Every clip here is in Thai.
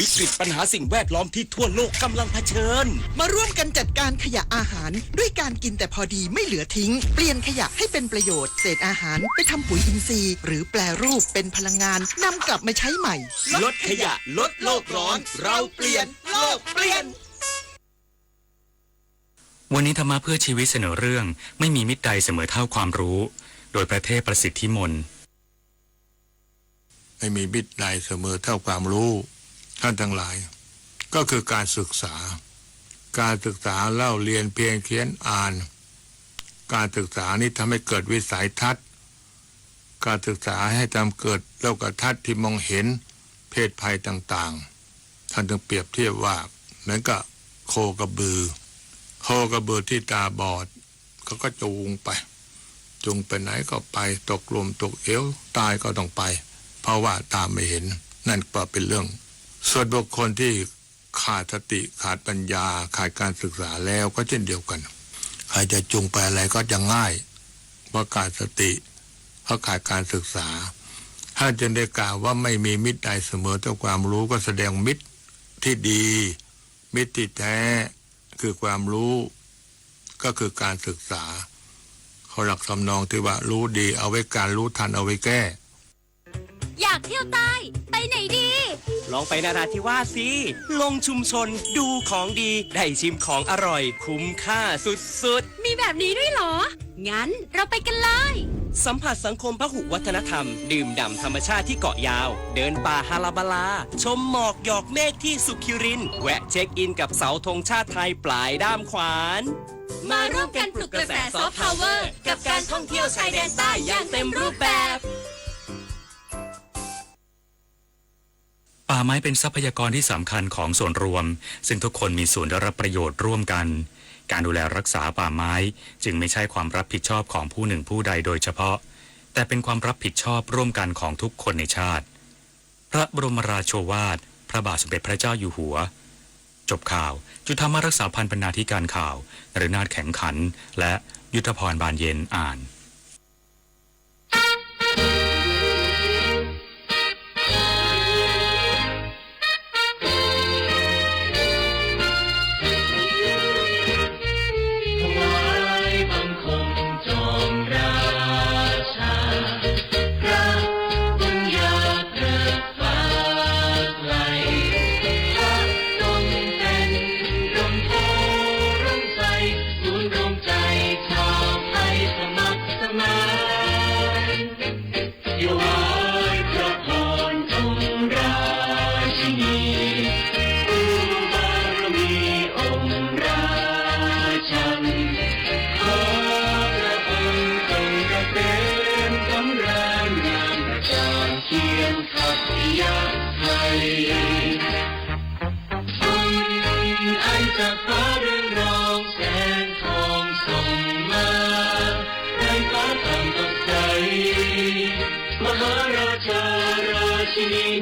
วิกฤตปัญหาสิ่งแวดล้อมที่ทั่วโลกกำลังเผชิญมาร่วมกันจัดการขยะอาหารด้วยการกินแต่พอดีไม่เหลือทิ้งเปลี่ยนขยะให้เป็นประโยชน์เศษอาหารไปทำปุ๋ยอินทรีย์หรือแปรรูปเป็นพลังงานนำกลับมาใช้ใหม่ลดขยะลดโลกร้อนเราเปลี่ยนโลกเปลี่ยนวันนี้ธรรมะเพื่อชีวิตเสนอเรื่องไม่มีมิตรใดเสมอเท่าความรู้โดยพระเทพประสิทธิมนต์ไม่มีมิตรใดเสมอเท่าความรู้ท่านทั้งหลายก็คือการศึกษาเล่าเรียนเพียงเขียนอ่านการศึกษานี้ทำให้เกิดวิสัยทัศน์การศึกษาให้ทำเกิดโลกทัศน์ที่มองเห็นเพศภัยต่างๆท่านจึงเปรียบเทียบว่าเหมือนกับโคกระบือที่ตาบอดเขาก็จูงไปไหนก็ไปตกลมตกเอวตายก็ต้องไปเพราะว่าตาไม่เห็นนั่นก็เป็นเรื่องส่วนบุคคลที่ขาดสติขาดปัญญาขาดการศึกษาแล้วก็เช่นเดียวกันใครจะจูงไปอะไรก็จะง่ายเพราะขาดสติเพราะขาดการศึกษาถ้าจึงได้กล่าวว่าไม่มีมิตรใดเสมอเท่าความรู้ก็แสดงมิตรที่ดีมิตรที่แท้คือความรู้ก็คือการศึกษาเขาหลักสำนองที่ว่ารู้ดีเอาไว้การรู้ทันเอาไว้แก้อยากเที่ยวใต้ไปไหนดีลองไปนราธิวาสสิลงชุมชนดูของดีได้ชิมของอร่อยคุ้มค่าสุดๆมีแบบนี้ด้วยเหรองั้นเราไปกันเลยสัมผัสสังคมพหุวัฒนธรรมดื่มด่ำธรรมชาติที่เกาะยาวเดินป่าฮาลาบาลาชมหมอกหยอกเมฆที่สุขิรินแวะเช็คอินกับเสาธงชาติไทยปลายด้ามขวานมาร่วมกันปลุกกระแสซอฟต์พาวเวอร์กับการท่องเที่ยวชายแดนใต้อย่างเต็มรูปแบบป่าไม้เป็นทรัพยากรที่สำคัญของส่วนรวมซึ่งทุกคนมีส่วนได้รับประโยชน์ร่วมกันการดูแลรักษาป่าไม้จึงไม่ใช่ความรับผิดชอบของผู้หนึ่งผู้ใดโดยเฉพาะแต่เป็นความรับผิดชอบร่วมกันของทุกคนในชาติพระบรมราโชวาทพระบาทสมเด็จพระเจ้าอยู่หัวจบข่าวจุฑามารักษาพันธ์บรรณาธิการข่าวนฤนาถแข็งขันและยุทธพรบานเย็นอ่าน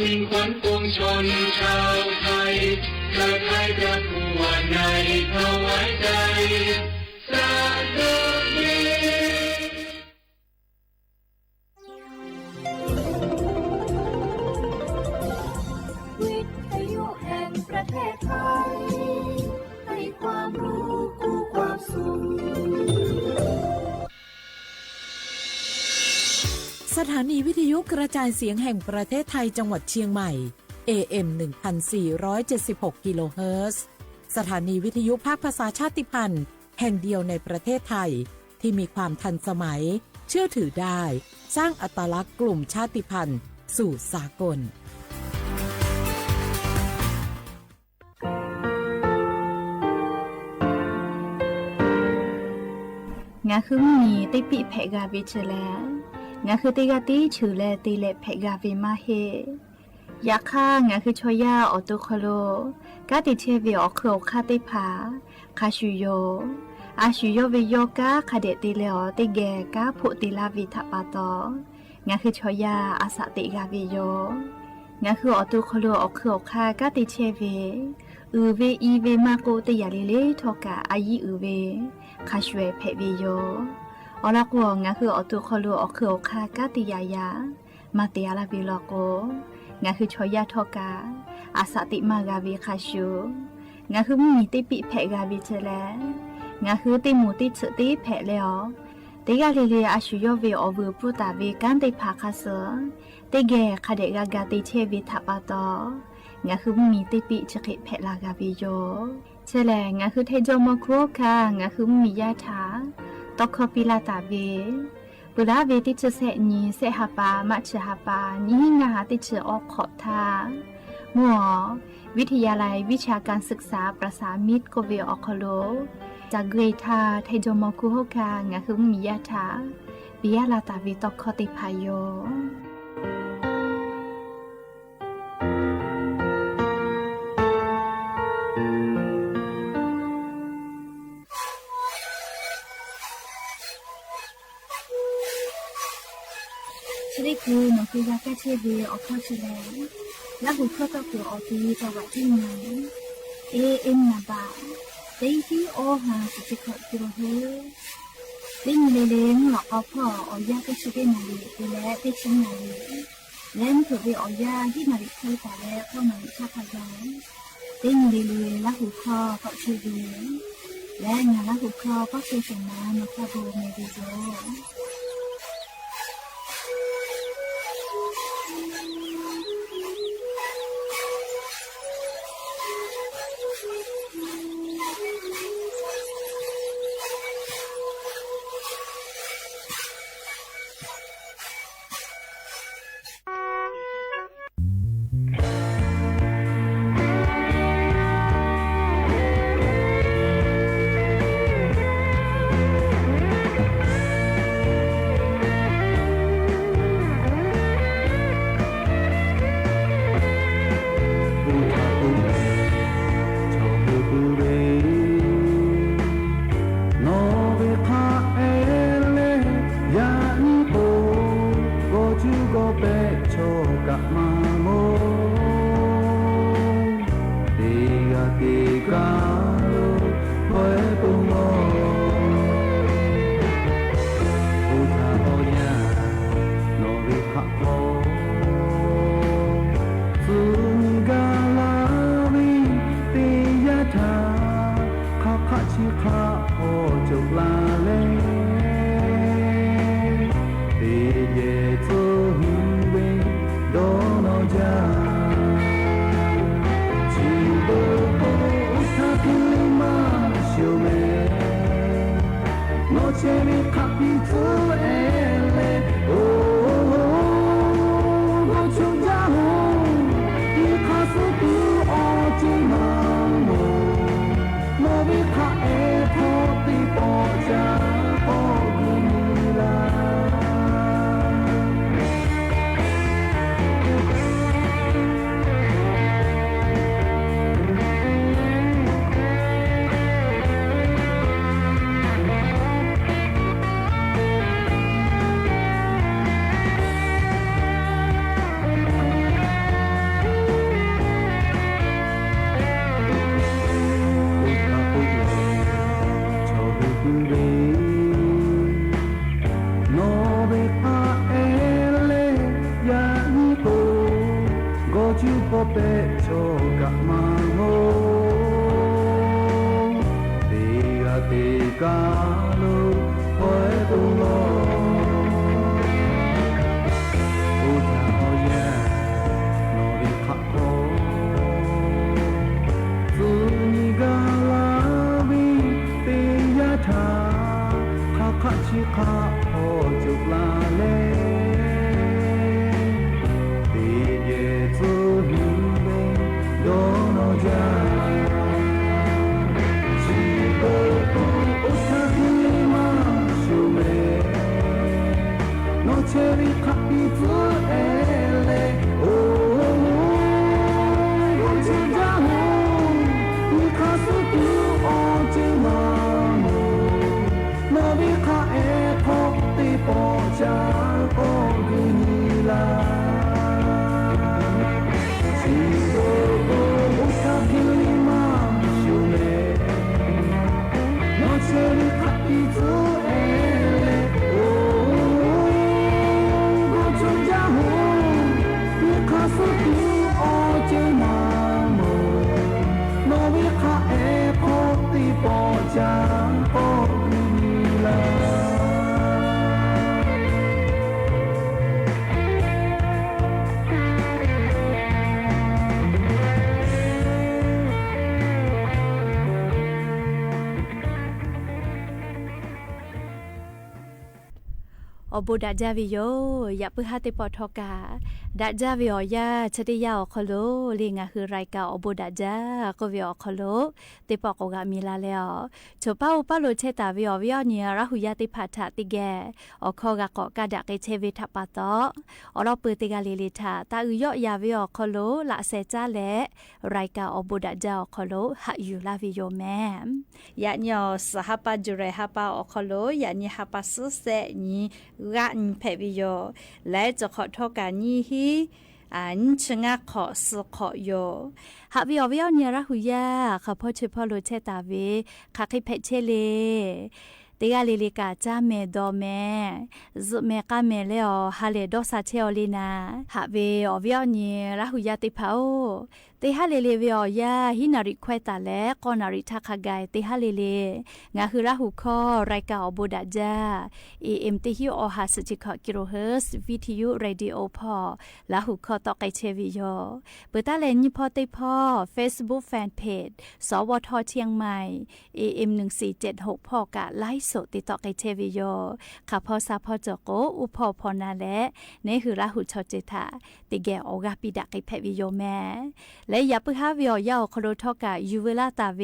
มิ่งขวัญปวงชนชาวไทยเกิดไทยประกวดในถวายใจสาธุดีวิทยุแห่งประเทศไทยให้ความรู้คู่ความสุขสถานีวิทยุกระจายเสียงแห่งประเทศไทยจังหวัดเชียงใหม่ AM 1476 กิโลเฮิรตซ์สถานีวิทยุภาคภาษาชาติพันธุ์แห่งเดียวในประเทศไทยที่มีความทันสมัยเชื่อถือได้สร้างอัตลักษณ์กลุ่มชาติพันธุ์สู่สากลงาคือมีติปิเพกาวิเชแลงาคือติกาติชูแลติเลเพกาวิมาเฮยาค่างาคือชอยาออโตโคโลกาติเทวิออโครคาติผาคาชูโยอาชูโยวิโยกาคาเดติเลอติเกกาพุติลาวิทปาโตงาคือชอยาอาสติกาวิโยงาคือออโตโคโลออโครคากาติเทวิอือเวอีเวมาโกติยาลิเลทอกาอายีอือเวคาชเวเพวิโยอลักวงงาคือออตุคอลูออคืออคากาติยายามาเตียลาบิลโก งาคือชอยาทอกาอาสาติมากาวิคาชูงาคือมีติปิแผกาวิเจแลงาคือติหมูติฉติแผแล้วติกาลีอาชุยเวอวูปุตาเวกันติภาคาเสติเกคาเดกากาติเชวิทัปาตองาคือมีติปิฉกิแผลากาวิโยเชแลงาคือเทจอมโคคางาคือมียาถาตอคอปิลาตาเวปุระเวติเชเสนีเสหปามัชหปานิงาติเชออกขอทามัววิทยาลัยวิชาการศึกษาประสามิตรโกเวออคโลจากเกรทาไทจอมคุโฮกางาคือมียาถาปิยาลาตาวิตอกคติพายโยชลิกูนกิยาแกเชเวออกข้อเชลและบุคคลตัวกูออกทีจังหวัดที่ไหนเอ็มนาบาเตที่โอหาสิจิขอกิโลเฮลิงเลงหลอกเอาพ่อออยาก็ชิเกนาลีกูและเตชินาลีเล่นถือเวออยาที่นาลีเคยแต่แล้วพ่อนาลีชาพยานลิงเลและหูคอก็ชิเวและงานและหูคอก็เชสนาโนคาโบเมดิโซCha อบูดาจาวิโยอย่าเพิ่งหาติปอทอกาดาจาวิโอยาชติยาอคโลลิงาคือรายการอบูดาจาก็วิโอคโลติปอกกามีลาแล้วชป้าอุปโลเชตาวิโอวิโอเนียราหุยาติพัทติแกอคอกะกอกะดะเกเชวิทัปปะตออรอปืติกาลิลิทาตาอุยอยาวิโอคโลละเซจาและรายการอบูดาจาอคโลหะอยู่ลาวิโยแมยะญอสหปะจุเรหปะอคโลยะญหปะสุเสญีรันเพวิโยและจะขอโทษกันยี่ฮีอันชงะขอสุขโยหากวิววิวเนี่ยรักหุยาข้าพ่อช่วยพ่อรู้เชตาเวข้าคิดเพชเลตีกาลิลิกาจ้าเมดอเมจุเมกาเมเลอฮาเลดอซาเชอลินาหากวิววิวเนี่ยรักหุยาติพาวตีฮาเลเลวิวยาฮินาริควตาและกอนาริทักไกตีฮาเลเลงาคือรักหุคอรายการอบูดาจาAM ติฮิโอฮาสจิคกิโลเฮิรตซ์วิทยุเรดิโอพอและหุคอตอไกเชวิโยเปิดตาเลนยิพอติพอ Facebook Fanpage สวทเชียงใหม่ AM 1476พอกะไลฟ์สดติดต่อไกเชวิโยข้าพอซาพอจโกอุพอพอนาและนี่คือรักหุชอเจตาติแกโอกาปิดะไกเพวิโยแม่และอย่าเพิ่งหาวิวยาคโรทอกะยูเวลาตาเว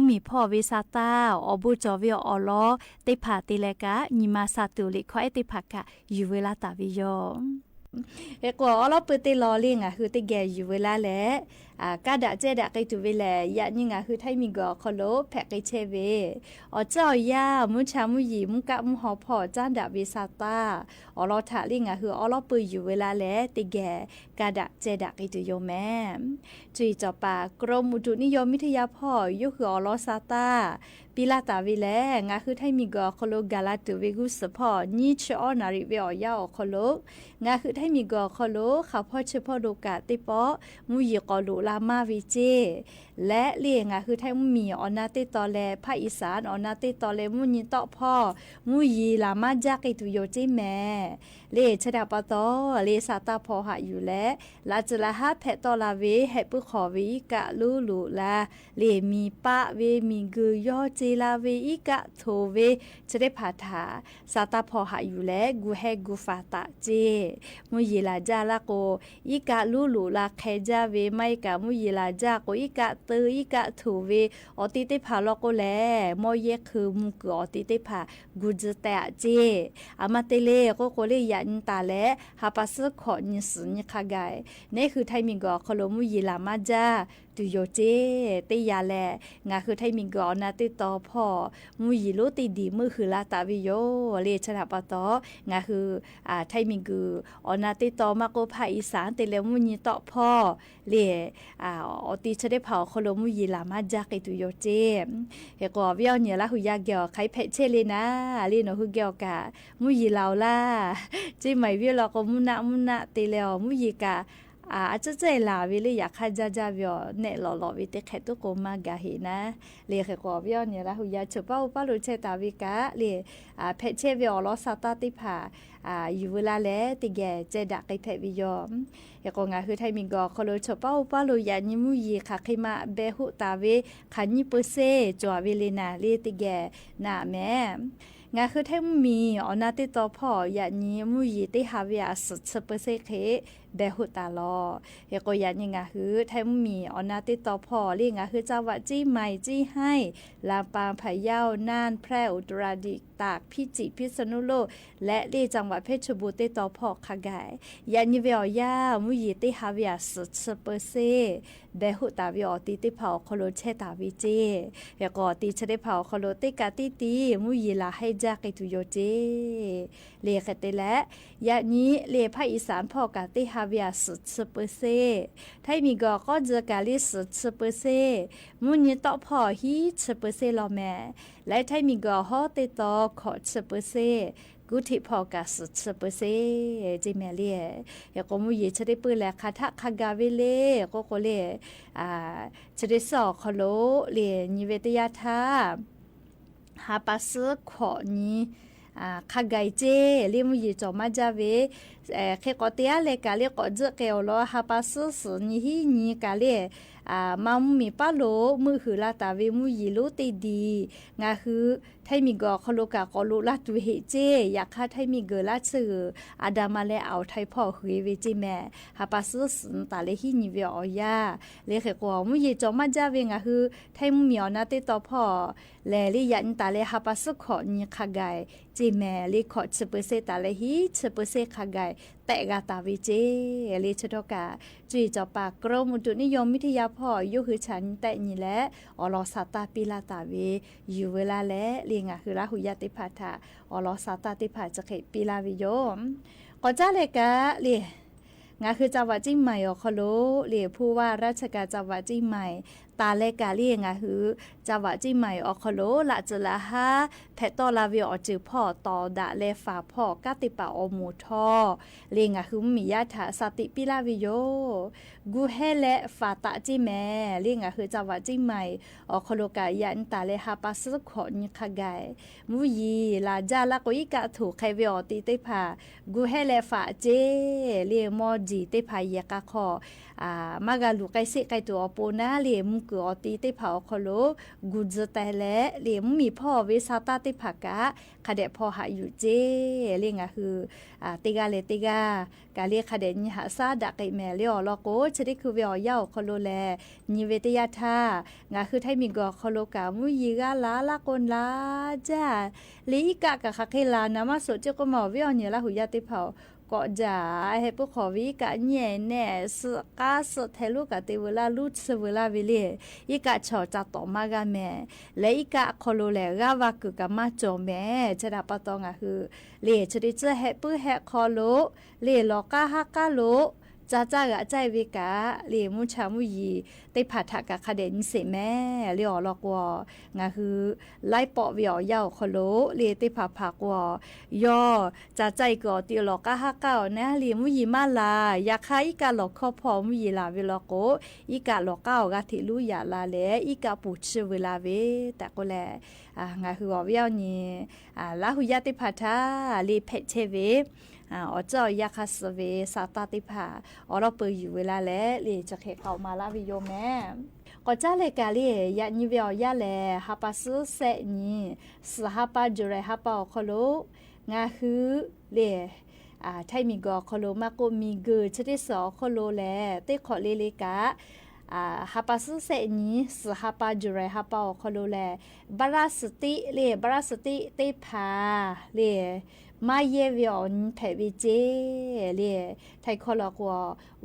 มีพ่อเวซาตาอบูจอวิออลอติผาติเลกะนิมาซาตุลิควายติผากะยูเวลาตาวิโยเอกว่าอลอเปติลอลิงอ่ะคือติแกยูเวลาแลกาดะเจดะไกตุเวแลยะนี่งะคือไทมีกอคโลแพกไกเชเวอเจ้ายามุชามุยิมุกะมุหอพอจานดะเวซาตาอลอทะลิงะคืออลอปือยู่เวลาแลติแกกาดะเจดะไกตุโยแม่จุยจอปากรมอุตุนิยมวิทยาพ่อยุคืออลอซาตาปิลาตาวิแลงะคือไทมีกอคโลกาลาตุเวกุสพอนิชอนาริเวอยาอคโลงะคือไทมีกอคโลข้าพ่อเฉพาะโลกะติปอมุยิกอโลลามาวิเจและเลียงคือไทยมุมีออนาติตอแลภาคอีสานออนาติตอแลมุญิตอพ่อมุยีลามาจากไอตุโยจิแม่เลชดาปะตอเลสาตาพอหะอยู่และลาจละหะแพตอลาเวแฮปุขอวิกะลูลูลาเลมีปะเวมีกือยอเจลาเวอีกะโทเวจะได้ผาถาสาตาพอหะอยู่และกูแฮกูฟาตะเจมุยีลาจาละโกอีกะลูลูลาแคจาเวไม่กะมุยีลาจากอีกะตืออีกะถูเวอติติผาลอโกแลมอเยคือมุกอติติผากุจแตะเจอามาเตเลก็โกเลยันตาและฮาปัสขอนิสนิคากายนี่คือไทยมิงกอคโลมุยีลามาจาตุโยเจติยาแลงาคือไทยมิงกอนาติตอพ่อมุยีโลติดีมือคือลาตาวิโยเลชนะปะตองาคือไทยมิงกืออนาติตอมาโกภาอีสานเตเลมุญีตอพ่อเลอติชะได้เผาคโลมุยีลามาจากไอตุโยเจเฮกอวิโอเนี่ยละหุยาเกียวไคเพเชเลนะลีโนหุเกียวกะมุยีลาวล่าจิไหมวิโลก็มุนะเตเลอมุยีกะอาจจะใจลาวิเลยอยากให้จ้าวิโอเนี่ยหล่อวิเตแค่ตัวโกมากะเห็นนะเรียกกว่าวิโอเนี่ยละหุยาชุบป้าลุเชตาวิกะเรียเพชเชวิโอลอสตาติผาอยู่เวลาแล้วติแกเจดักไอเพวิโออยากงาคือไทยมิงกอคโลชุบป้าลุยานิมุยีค่ะคิมาเบหุตาเวขันยิปเซจัวเวเลนาเรียติแกน่าแม่งาคือไทยมีอนาติตอพ่ออยานี้มุยีติฮาวิอาสุดสเปเซเคเบหุตาลอเฮกยันงาคือไทยมีอนาติตอพ่อเรียงาคือจังหวัดจี้ใหม่จี้ให้ลำปางพะเยาน่านแพร่อุตรดิตถ์ตากพิจิตรพิษณุโลกและเรียจังหวัดเพชรบูรณ์ติตอพ่อขกายยานิเวียยามุยีติฮาวิอาสุดสเปเซเบหุตาวิอติติเผาโคโลเชตาวิเจเฮกติชะได้เผาโคโลติกาติตีมุยีลาให้จากไอตุโยเจเลขเตและยานี้เลภาคอีสานพ่อกาติฮาวิอาสุดสเปเซไทยมีก็เจอกาลิสุดสเปเซมุญตอพ่อฮีสเปเซลอแม่และไทยมีก็ฮอติตอขอสเปเซกุธิพอกาสุดสเปเซจิเมเลียยก็มุยชะได้ปืนแลคาทะคากาเวเลก็โคเลชะได้สอคโลเลนิเวตยาธา ฮาปัสขอนี้ข้าไกเจเรียมยีจอมาจาเวเคก็เตียเลกาเลก็เจเกลโลฮาปัสสนี่ฮีนี่กาเลมามีปาโลมือหือลาตาเวมุยีโลเตดีงาคือไทมีกอคโลกาก็โลลาตุเฮเจอยากคาไทมีเกลาซืออาดามาเลเอาไทพ่อหือเวจิแม่ฮาปัสสตาเลฮีนี่เวออยาเลเคก็มุยีจอมาจาเวงาคือไทมุมีอนาเตตอพ่อแลลิยันตาเลฮาปัสขอนี่ข้าไกจีแม่ลิขอเชเปเซตาเลฮีเชเปเซข้าไกแต่กาตาวิเจลิชดกาจุยจอปากกรมอุตุนิยมวิทยาพ่อยุคือฉันแต่นี่แหละอลอสาตาปิลาตาเวอยู่เวลาและเลียงคือลาหุยาติภาทาอลอสาตาติภาจะเขปิลาวิโยมก็จ้าเลยกะเลียงาคือจังหวัดจิ้งใหม่คโลเลียผู้ว่าราชการจังหวัดจิ้งใหม่ตาเลกาเลียงาคือจังหวัดจิ้งใหม่คโลละจะละฮะแพตอลาวิอจือพ่อต่อดะเลฝาพ่อกาติปะอมูทอเลียงาคือมียาถาสติปิลาวิโยกูเฮและฝาตะจิแม่เลียงาคือจังหวัดจิ้งใหม่คโลกายันตาเลฮาปัสขอนิคาไกมุยีลาจาละก็อีกะถูกใครวิอติเตพากูเฮและฝาเจเลียมอจีเตพายกะขอมากาลูกไกเสไกตัวปนาเลียมกูอติเตพาคโลกูจแต่และเลียมมีพ่อเวสาตาเตพากะคเดพ่อหาอยู่เจเลียงาคือติกาเลติกากาเลียคเดนิหาซาดักไกแม่เลียลอโกชดิคือเวอยาคโลแลนิเวตยาทางาคือไทมีกอคโลกามุยีกาลาละกนลาจ้าลีกะกะคาเคลานามาโสเจก็มาเวอเนี่ยละหุยาติเผาก็จะให้พวกขอวิกะเนี่ยแน่สกาสเทลูกะเตเวลาลุสเวลาเวลีอีกะชอจัตตอมากะแม่และอีกะคโลแลกาวากุกะมาจอแม่ชะดาปะตองะคือเลชดิเจเฮปุเฮคอโลเลลอกะฮักกะโลจ้าจ้ากะใจวิกะเลียมุชามุยีได้ผัดถักกะคาเดนเสแม่เลียลอกวงาคือไล่ปอเวียวยาวคโลเลียได้ผักผักวย่อจ้าใจก็ตีลอกะฮักกะนะเลียมุยีมาลาอยากให้อีกะหลอกคอพอมุยีลาเวลโกอีกะหลอกเก้ากะทิลุยาลาเลอีกะปูชเวลาเวแต่ก็แลงาคือเวียวนี่ลาหุยาติผัดทาลีเพชเวอ๋อเจ้ายาคาสเวสาตาติภาเราเปิดอยู่เวลาแล้วเลยจะเข้ามาลาวิโยแม่ก็จ้าเลยกาลียานิเวียยาแลฮาปัสเซนี่สฮาปาจูเรฮาปาคโลงาคือเลไทมีกอคโลมาโกมีเกอชดิสอคโลแลเตขอเลเลกะฮาปัสเซนี้สฮาปาจูเรฮาปาคโลแลบาราสติเลบาราสติเตพาเลมาเยวิออนแผวิเจเลียไทยคอลอกว่า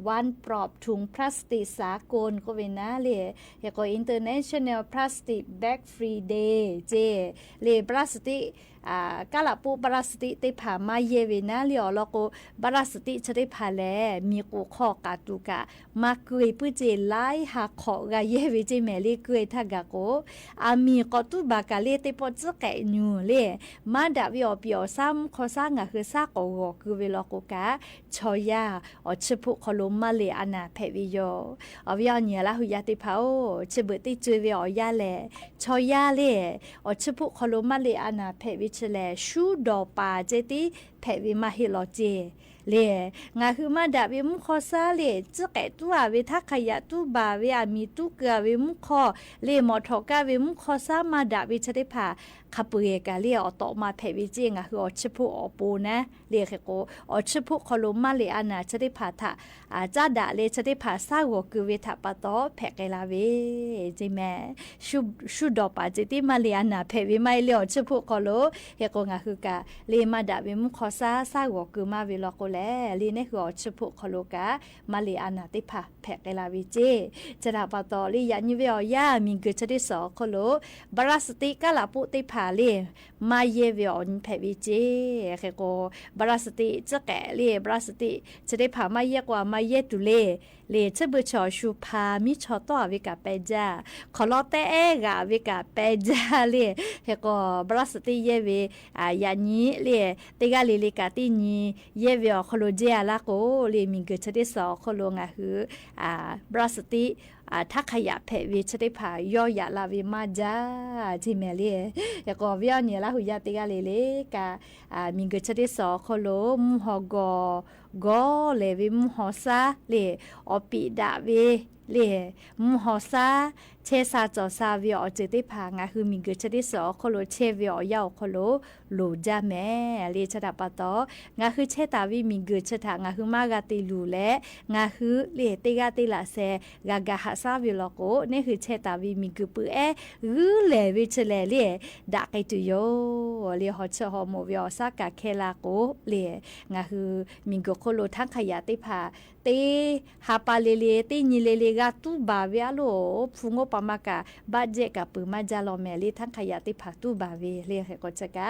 วันปลอบถุงพลาสติกสากลก็เวนะเลียแล้วก็ International Plastic Bag Free Day เจเลียพลาสติกกาลปูพลาสติกเตผามาเยวินะเลียแล้วก็พลาสติกจะได้ผาแลมีกูข้อกาตุกะมาเกยปื้อเจไล่หาขอกาเยวิเจแม่เลียเกยทากะโกมีกอตุบากาเลียเตปอจะแกนูเลียมาดาวิอเปียวซ้ำสร้างคือซากโอคือเวลาโกกะชอยาชพุคลมาเลอานาเพวิโยวิญญาณละหุยาติเผาชบุติจุเวอยาเลชอยาเลชพุคลมาเลอานาเพวิชเลชูดอปาเจติเพวิมาฮิโลเจเลงาคือมาดาวิมุขซาเลจะแกตัวเวทักขยะตุบาเวอามีตุกะวิมุขเลมอทอกะวิมุขซามาดาวิชะได้ผาคาปุเอกาเลียอตอมาเพวิจิงะคืออชพุอปูนะเรียกโกอชพุคลมาเลอานาชะได้ผาทะจ้าดาเลชะได้ผาซาวคือเวทะปะตอแพกไกลาเวจิแม่ชูดอปาจิติมาเลอานาเพวิไมเลอชพุคโลเฮโกงะคือกะเลมาดาวิมุขซาซาวคือมาเวลโกแลลีเนี่ยคือชพุคโลกะมาเลอานาติผาแพกไกลาเวเจจะดาปะตอลียานิเวอยามีเกชะได้สอคโลบราสติกะลาปุติผาเลมาเยวิออนเพวิเจเคโกบราสติจะแกเลบราสติจะได้ผามาเยกว่ามาเยตุเลชะบุชอชูพามิชอตอวิกาเปจาขอลอเตเอกาวิกาเปจาเลเคโกบราสติเยวิยานีเลติกาเลกาตินีเยวิอคโลเจลาโกเลมิงเกชะได้สอคโลงะหือบราสติ ถ้าขยะเพะวิชได้ผ่าย่อยาลาวิมาจ้าที่แม่เลี้ยแล้วก็วิญญาณละหุยาติกาเลกามีเกิดชได้สอโคโลมหอกอกอเลวิมหอซาเลอปิดาเวเลมหอซาเชซาจอซาวิอเจได้ผ่างาคือมีเกิดชได้สอโคโลเชวิอยาโคโลโลจ้าแม่เลชดาปะตองาคือเชตาวิมีเกิดชะทางาคือมากาติลูและงาคือเลติกาติละเซกากาหาซาวิลโกนี่คือเชตาวิมีกุปือเลวิชเลเลดาไกตุโยเลฮอชฮอโมวิอซากาเคลาโกเลงาคือมีกโคโลทังขยะติพาเตฮาปาเลเตญิเลกาตุบาเวโลฟุงโอปามากาบาเจกะปืมาจาลอแมเลทังขยะติพาตุบาเวเลเฮกจกะ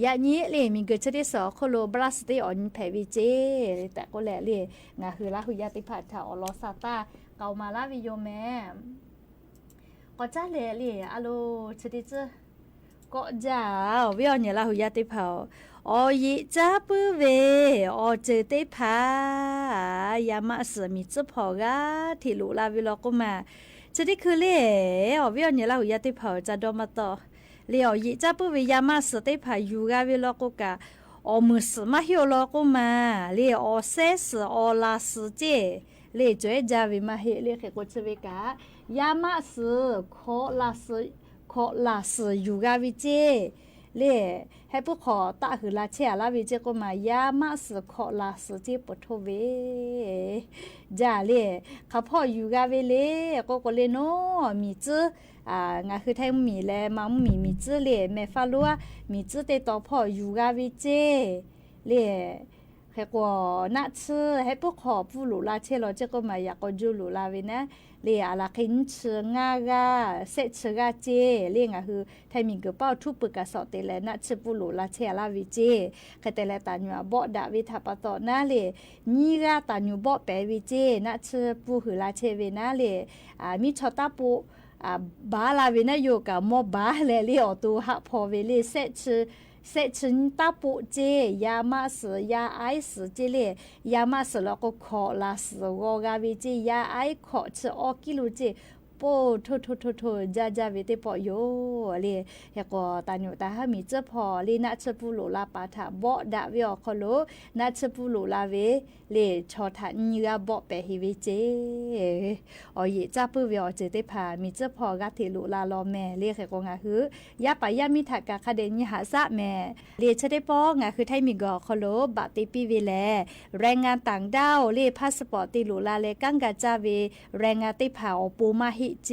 ยะนี้เลมีเกิดชได้สอโคโลบลัสเตออนเพวิเจแต่ก็แลเลงาคือละหุยาติพาทาอลอซาตาเกามาลาวิโยแมก็จ้าเลอะโลชดิเจก็จ้าวิอเนี่ยละหุยาติพาอยิจ้าปืเวอเจติพายามาสมิจพอกาทิลุลาวิโลกุมาชดิคือเลวิอเนี่ยละหุยาติพาจะดอมาต่อเลอยิจ้าปืเวยามาสติพายูกาวิโลกุกาอมือสมาฮิโอโลกุมาเลอเซสอลาสเจเลจวยจาวิมาเฮเลเขกชเวกายามาสโคลาสยูกาวิเจเลให้พวกขอตาหือลาเชียลาวิเจก็มายามาสขอลาสเจปโทเวจ้าเลข้าพ่ออยู่กาเวเลก็เลโนมีจื้องาคือไทยมีแลมามีจื้อเลแม่ฟาลัวมีจื้อเตต่อพ่ออยู่กาวิเจเลให้กว่านัดชื่อให้พวกขอผู้หลุลาเชลเจก็มาอยากก็จูหลุลาเวนะเลียละขินเชืองากาเซเชือกาเจเลียงคือไทยมีกระเป๋าทุบปึกกะสอเตเลนัดชื่อผู้หลุลาเชลาวิเจคเตเลตาญัวบ่ดาวิทัปตอนาเลนีกาตาญัวบ่แปวิเจนัดชื่อผู้หือลาเชเวนะเลมีชอตาปูบาลาเวนะโยกะมอบาเลเลียอตูหะพอเวเลเซชื่อเสชินตาปุเจยามาสยาไอสเจเลยามาสแล้วก็ขอลาสวกาวิเจยาไอขอชอกิลูเจโปโทจ้าเวเตปอโยเลยาก็ตาโยตาฮามีเจพอเลนะชปุโลลาปาทาบ่ดาวิอคโลนะชปุโลลาเวเลชอทานีกาบ่เปฮิเวเจออเยจ้าปุเวอเจเตพามีเจพอกาเทโลลาลอแม่เลเขก็งาหือยาปายามิทากาคาเดญหาซะแม่เลชเตปองาคือไทยมีกอคโลบะติปีเวแลแรงงานต่างด้าวเลพาสปอร์ตติโลลาเลกังกาจาเวแรงงานติพาอปูมาฮิเจ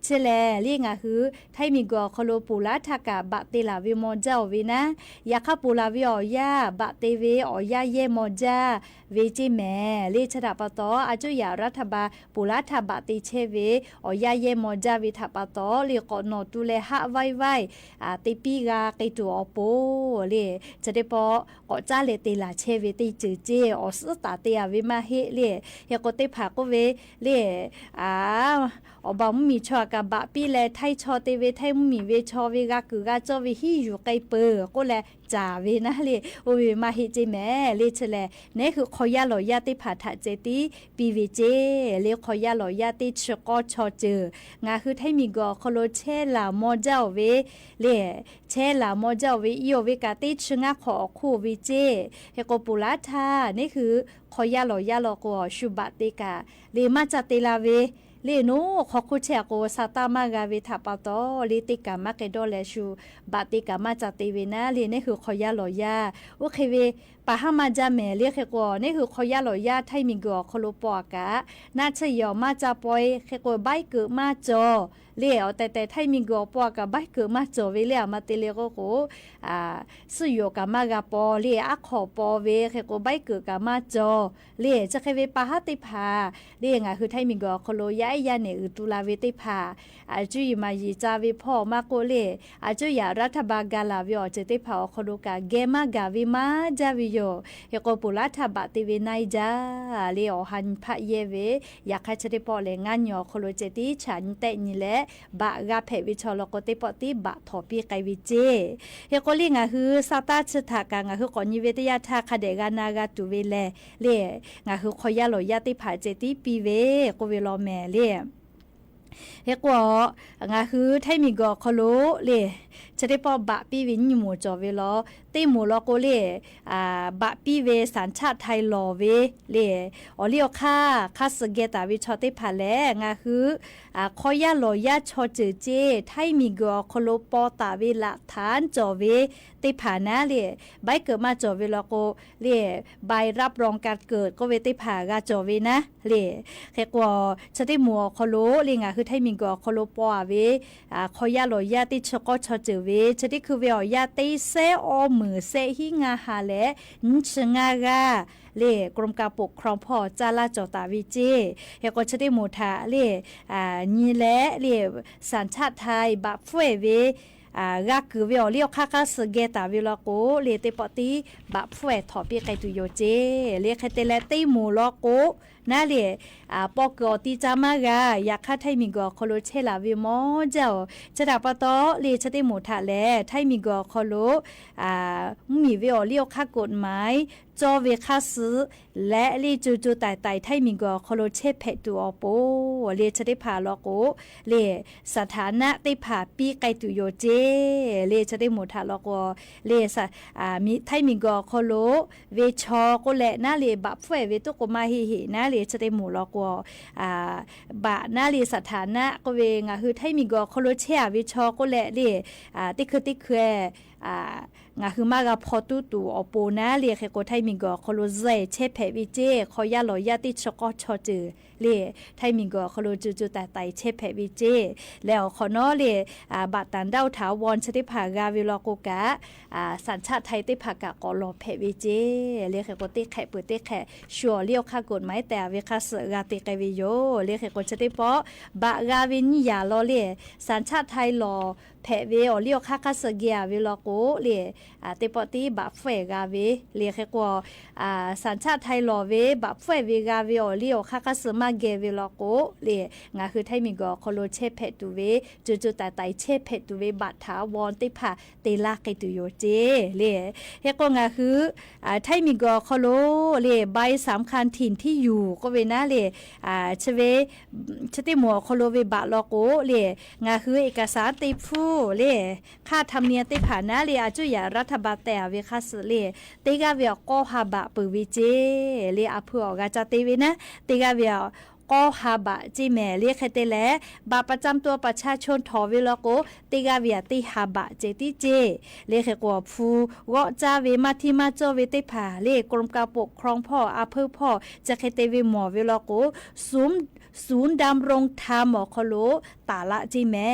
เชลเรียงคือไทยมีกอคโลปูลาทากาบะเตลาวิมอจาวินะยาคาปูลาวิออยาบะเตเวอยาเยมอจาเวจิแม่เลชดาปตออาจุยารัฐบาปูลาทาบะติเชเวอยาเยมอจาวิทัปตอเลกอนอตุเลหะไวติปีกาไกตูอโปเลจะได้ปอกอจ้าเลเตลาเชเวติจืเจออสตาเตยวิมาเฮเลยากเตผาก็เวเลอบางมีชอกะบะปีแลไทยชอเตเวไทยมีเวชอเวกากือกาจอเวฮิอยู่ไกเปอก็แลจาเวนะเลโอเวมาเฮเจแม่เลเชแลเนี่ยคือขอยาลอยาติผาทะเจติปีเวเจเลขอยาลอยาติชกอชอเจองาคือไทยมีกอคโลเชลามอเจ้าเวเลเชลามอเจ้าเวอีโอเวกาติชงาขอคู่เวเจเฮโกปุลาทานี่คือขอยาลอยาลอกอชุบะติกาเลมาจาเตลาเวเลโนขอคุเชโกซาตามากาเวทัปตอลิติกามาเกโดเลชูบาติกามาจาติเวนะเลนี่คือขอยาลอยาโอเคเวปะหามาจาแม่เรียกกอนี่คือขอยาลอยาไทยมีกอคโลปอกะนาชยอมาจาปอยเขกใบเกิดมาจอเลี้ยวแต่ไทยมีกอปอกะใบเกิดมาจอเวเลียมาเตเลโกโกสุโยกามากาปอเลียอะขอปอเวเขกใบเกิดกามาจอเลียจะเคเวปะหาติพาเลียงาคือไทยมีกอคโลยายาเนอุตุลาเวติพาอาจุยมายีจาเวพ่อมาโกเลอาจุยารัฐบาลกาลาวิอเจติพาคโลกาเกมากาวิมาจาวิ โยเฮโกปุลาทบะติเวไนจาเลอหันพะเยเวอยากให้ชะได้ปอเลงานยอโคโลเจติฉันเตนี่แหละบะกะเพวิชอลโกเตปอติบะทอปีไกวิเจเฮโกลิงะฮือซาตาชะทากางะฮือกอนิเวตยาทาคเดกานากาตุเวเลงะฮือขอยาโลยาติผาเจติปีเวโกเวโลแมเลเฮกว่างาคือไทมีกอคโลเลจะได้ปอบะปีวินหมู่จอเวลอติหมู่ลอโกเลบะปีเวสัญชาติไทยลอเวเลอเลียวค่าสเกตาวิชอติผาแลงาคือขอยาโลยาชอเจเจไทมีกอคโลปอตาเวละฐานจอเวติผานะเลใบเกิดมาจอเวลอโกเลใบรับรองการเกิดก็เวติผากาจอเวนะเลเฮกว่าจะได้หมู่คโลเลงาคือไทมีกอคโลปอเวขอยาโลยาติชกชอเจเวจะได้คือเวอยาติเซอมือเซหิงาหาแลนชงากาเลกรมการปกครองพ่อจาลาจอตาวิเจเฮก็จะได้หมู่ทาเลนี่แหละเลสัญชาติไทยบะเฟเวกะคือเวอเลียวค่าสเกตาวิลโกเลเตปอติบะเฟถอปีไกตุโยเจเลคเตเลติหมู่ลโกนาเลปอกอติจามากาอยากค่าไทมีกอคโลเชลาวิมอเจ้าจะดาปะตอเลชะติหมู่ทะแลไทมีกอคโลมีเวอเลียวค่ากฎหมายจอเวคาซื้อและลีจูไต่ไทมีกอคโลเชเพตุอโปเลชะติพาลโกเลสถานะติผาปีไกตุโยเจเลจะได้หมดทะลอกเลสมีไทมีกอโคโลเวชอก็แลนาเลบะเฟเวตุกมาฮินาเลจะได้หมู่ลอกบะนาเลสถานะก็เวงคือไทมีกอโคโลเชเวชอก็แลเลติคือติเคงาคือมากาพอตูอโปนะเลเคโกไทมีกอโคโลเซเชเพวิเจขอยาลอยาติชกชอจือเลไทมีกอโคโลจูแต่ไตเชเพวิเจแล้วขอนอเลบาตันดาวถาวรชติภากาวิลโกกะสัญชาติไทยติภากะกอลอเพวิเจเลเคโกติแขเปิดติแขชัวเลี้ยวค่ากฎหมายแต่เวคาสกาติไกวิโยเลเคโกชติปอบะกาวินยาลอเลสัญชาติไทยลอแพเวอเลียวค่าสเกียวิลโกเลเตปอติบะเฟกาเวเลเคโกสัญชาติไทยลอเวบะเฟเวกาเวอเลียวค่าสมาเกวิลโกเลงาคือไทมีกอโคโลเชเพตุเวจูแต่ไตเชเพตุเวบัตถาวรติภาเตลาไกตุโยเจเลเฮโกงาคือไทมีกอโคโลเลใบสำคัญถิ่นที่อยู่ก็เวนะเลชเวชติมัวโคโลเวบะลโกเลงาคือเอกสารติฟูเลค่าธรรมเนียมติผ่านนะเลอาจุยารัฐบาลแต่เวคาสเลติกาเวก็ฮาบะปุวิเจเลอภัวกาจติเวนะติกาเวก็ฮาบะจิแม่เรียกเตแลบาประจำตัวประชาชนทอเวลโกติกาเวียติฮาบะเจติเจเรียกกว่าฟูวจาเวมาทิมาโจเวติผาเลกรมการปกครองพ่ออาเภอพ่อจะเตเวหมอเวลโกศูนย์ดำรงธรรมหมอคโลตาละจิแม่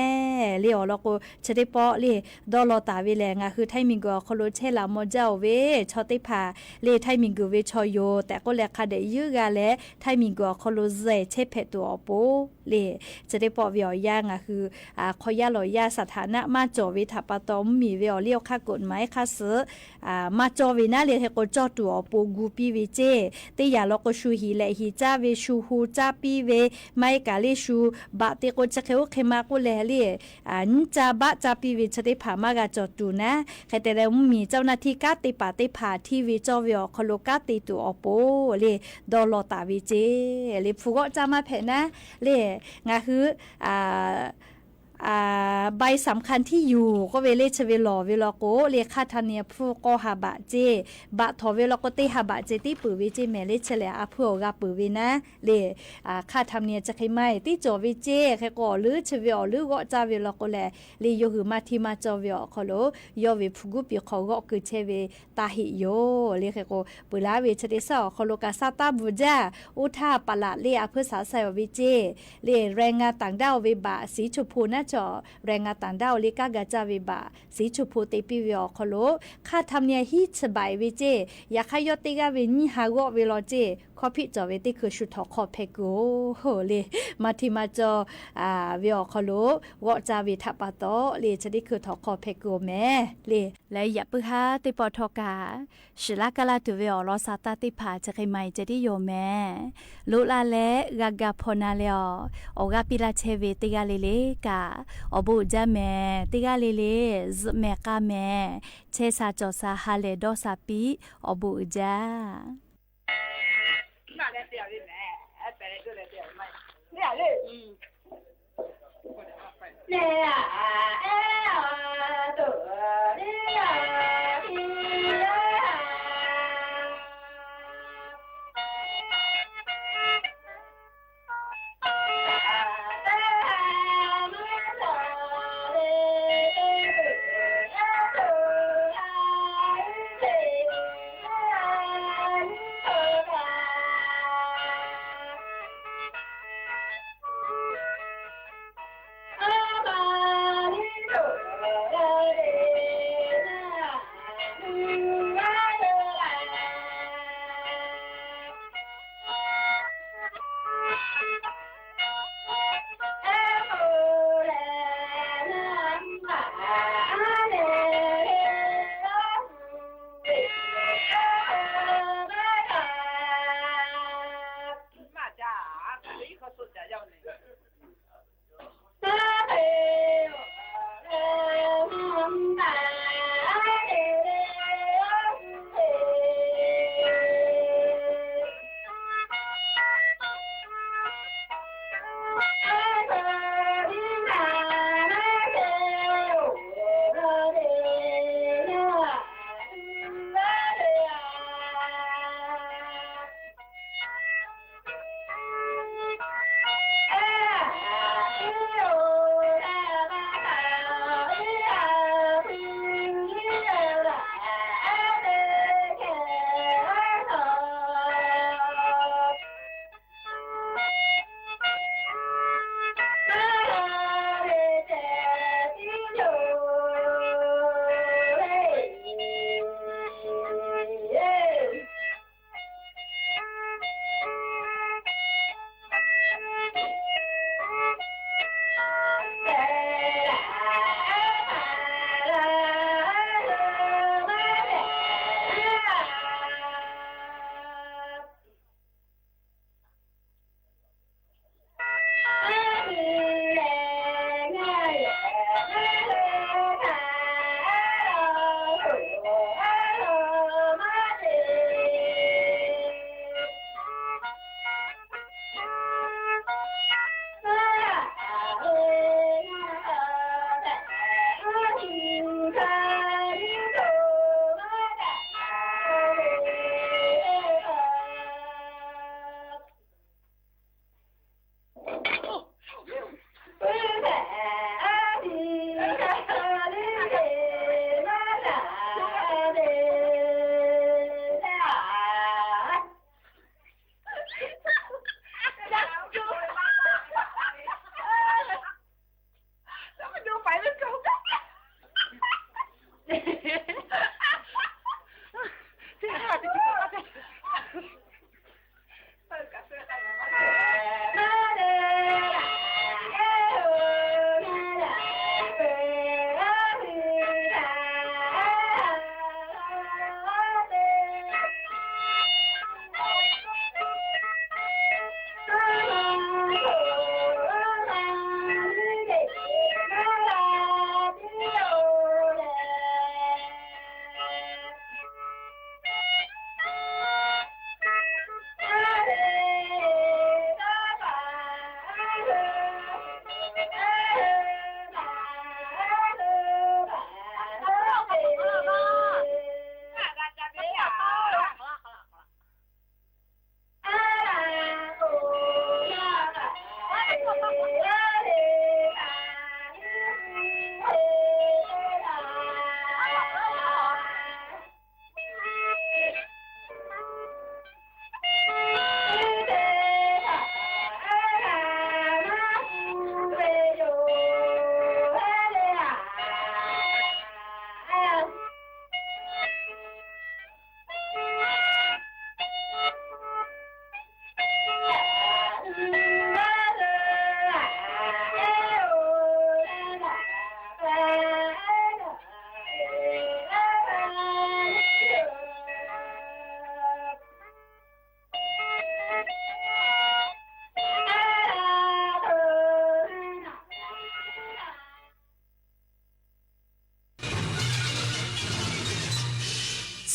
เลี้ยวแล้วก็จะได้ปอเลดอลตาเวแลงคือไทมิงกคโลเชลามอเจ้าเวชอติพาเลไทมิงกเวชอโยแต่ก็แลคาเดยืกาและไทมิงกคโลเซเชเพตัวโปเลจะได้ปอเวียย่างคือขอยาลอยาสถานะมาจอวิถาปตอมมีเวียเลี้ยวค่ากฎหมายค่าซื้อมาจอวินะเลเฮโกจอตัวโปกูปีวิเจติยาลก็ชูฮีและฮีจาเวชูฮูจาปีเวไม่กาลิชูบะเตโกจะเขาเคมากุเลลีนจาบะจาปีวิชติผามากาจอดูนะใครแต่แล้วมีเจ้าหน้าที่กาติปาติผาที่วิจอวิอคโลกาติตัวอโปเลดอลตาวิเจเลฟูก็จะมาเพนะเลงาคือใบสำคัญที่อยู่ก็เวเลชเวลอเวลโกเลขาธเนียผู้ก็หาบะเจบะทอเวลโกติหาบะเจติปือวิเจเมเลชเลอาผู้กาปือวินะเลค่าธรรมเนียจะใครไม่ติจอวิเจแค่ก็หรือชเวลหรือก็จาเวลโกแลเลโยหือมาที่มาจอเวลคโลโยเวผู้กุปีเขาก็คือเชเวตาหิโยเลแค่ก็ปือลาเวชเดซอคโลกาซาตาบูจาอุทาปะละเลอาเพื่อสาใส่วิเจเลแรงงานต่างด้าวเวบะสีชมพูนะ จอแรงงานต่างด้าวลิกากาจาวิบาสีชุพูติปิวิอคโลค่าทำเนี่ยฮิตสบายวิเจอยากให้ยอดติกาวินี่หากว่าเวลาเจข้อพิจารณาที่คือชุดทอคอเพกูโหเลยมาที่มาจอวิอคโลวอจาวิทัปปะโตเลยจะได้คือทอคอเพกูแม่เลยและอย่าปื้อฮาติปอทอกาชิลากาลาตุวิอลอซาตาติผาจะใครไม่จะได้โยแม่ลุลาเลกากาพนาเลอโอกาปิลาเชเวติกาเลเลกาอบูจาแม่ติกาเลเลซแม่กาแม่เชซาจอซาฮาเลดอซาปีอบูจา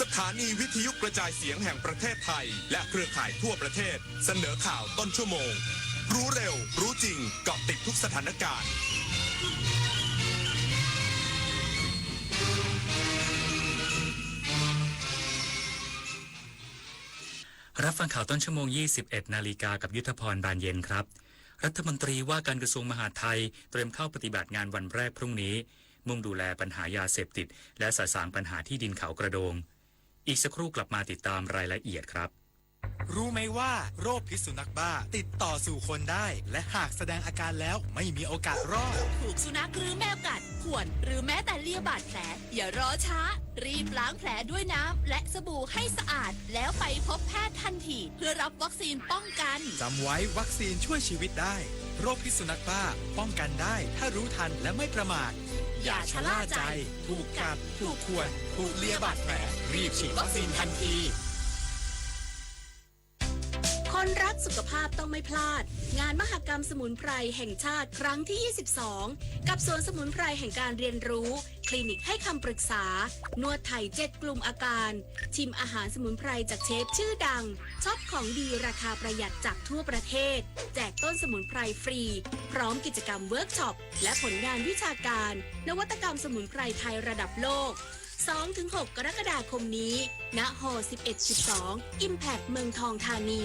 สถานีวิทยุกระจายเสียงแห่งประเทศไทยและเครือข่ายทั่วประเทศเสนอข่าวต้นชั่วโมงรู้เร็วรู้จริงเกาะติดทุกสถานการณ์รับฟังข่าวต้นชั่วโมง 21 นาฬิกากับยุทธพรบานเย็นครับรัฐมนตรีว่าการกระทรวงมหาดไทยเตรียมเข้าปฏิบัติงานวันแรกพรุ่งนี้มุ่งดูแลปัญหายาเสพติดและสะสางปัญหาที่ดินเขากระโดงอีกสักครู่กลับมาติดตามรายละเอียดครับ รู้ไหมว่าโรคพิษสุนัขบ้าติดต่อสู่คนได้และหากแสดงอาการแล้วไม่มีโอกาสรอดถูกสุนัขหรือแมวกัดข่วนหรือแม้แต่เลียบาดแผลอย่ารอช้ารีบล้างแผลด้วยน้ำและสบู่ให้สะอาดแล้วไปพบแพทย์ทันทีเพื่อรับวัคซีนป้องกันจำไว้วัคซีนช่วยชีวิตได้โรคพิษสุนัขบ้าป้องกันได้ถ้ารู้ทันและไม่ประมาทอย่าชะล่าใจถูกกัดถูกข่วนถูกเลียบาดแผลรีบฉีดวัคซีนทันทีคนรักสุขภาพต้องไม่พลาดงานมหกรรมสมุนไพรแห่งชาติครั้งที่ 22 กับสวนสมุนไพรแห่งการเรียนรู้คลินิกให้คำปรึกษานวดไทย7 กลุ่มอาการชิมอาหารสมุนไพรจากเชฟชื่อดังช็อปของดีราคาประหยัดจากทั่วประเทศแจกต้นสมุนไพรฟรีพร้อมกิจกรรมเวิร์กช็อปและผลงานวิชาการนวัตกรรมสมุนไพรไทยระดับโลก 2-6 กรกฎาคมนี้ณหอ 11-12 Impact เมืองทองธานี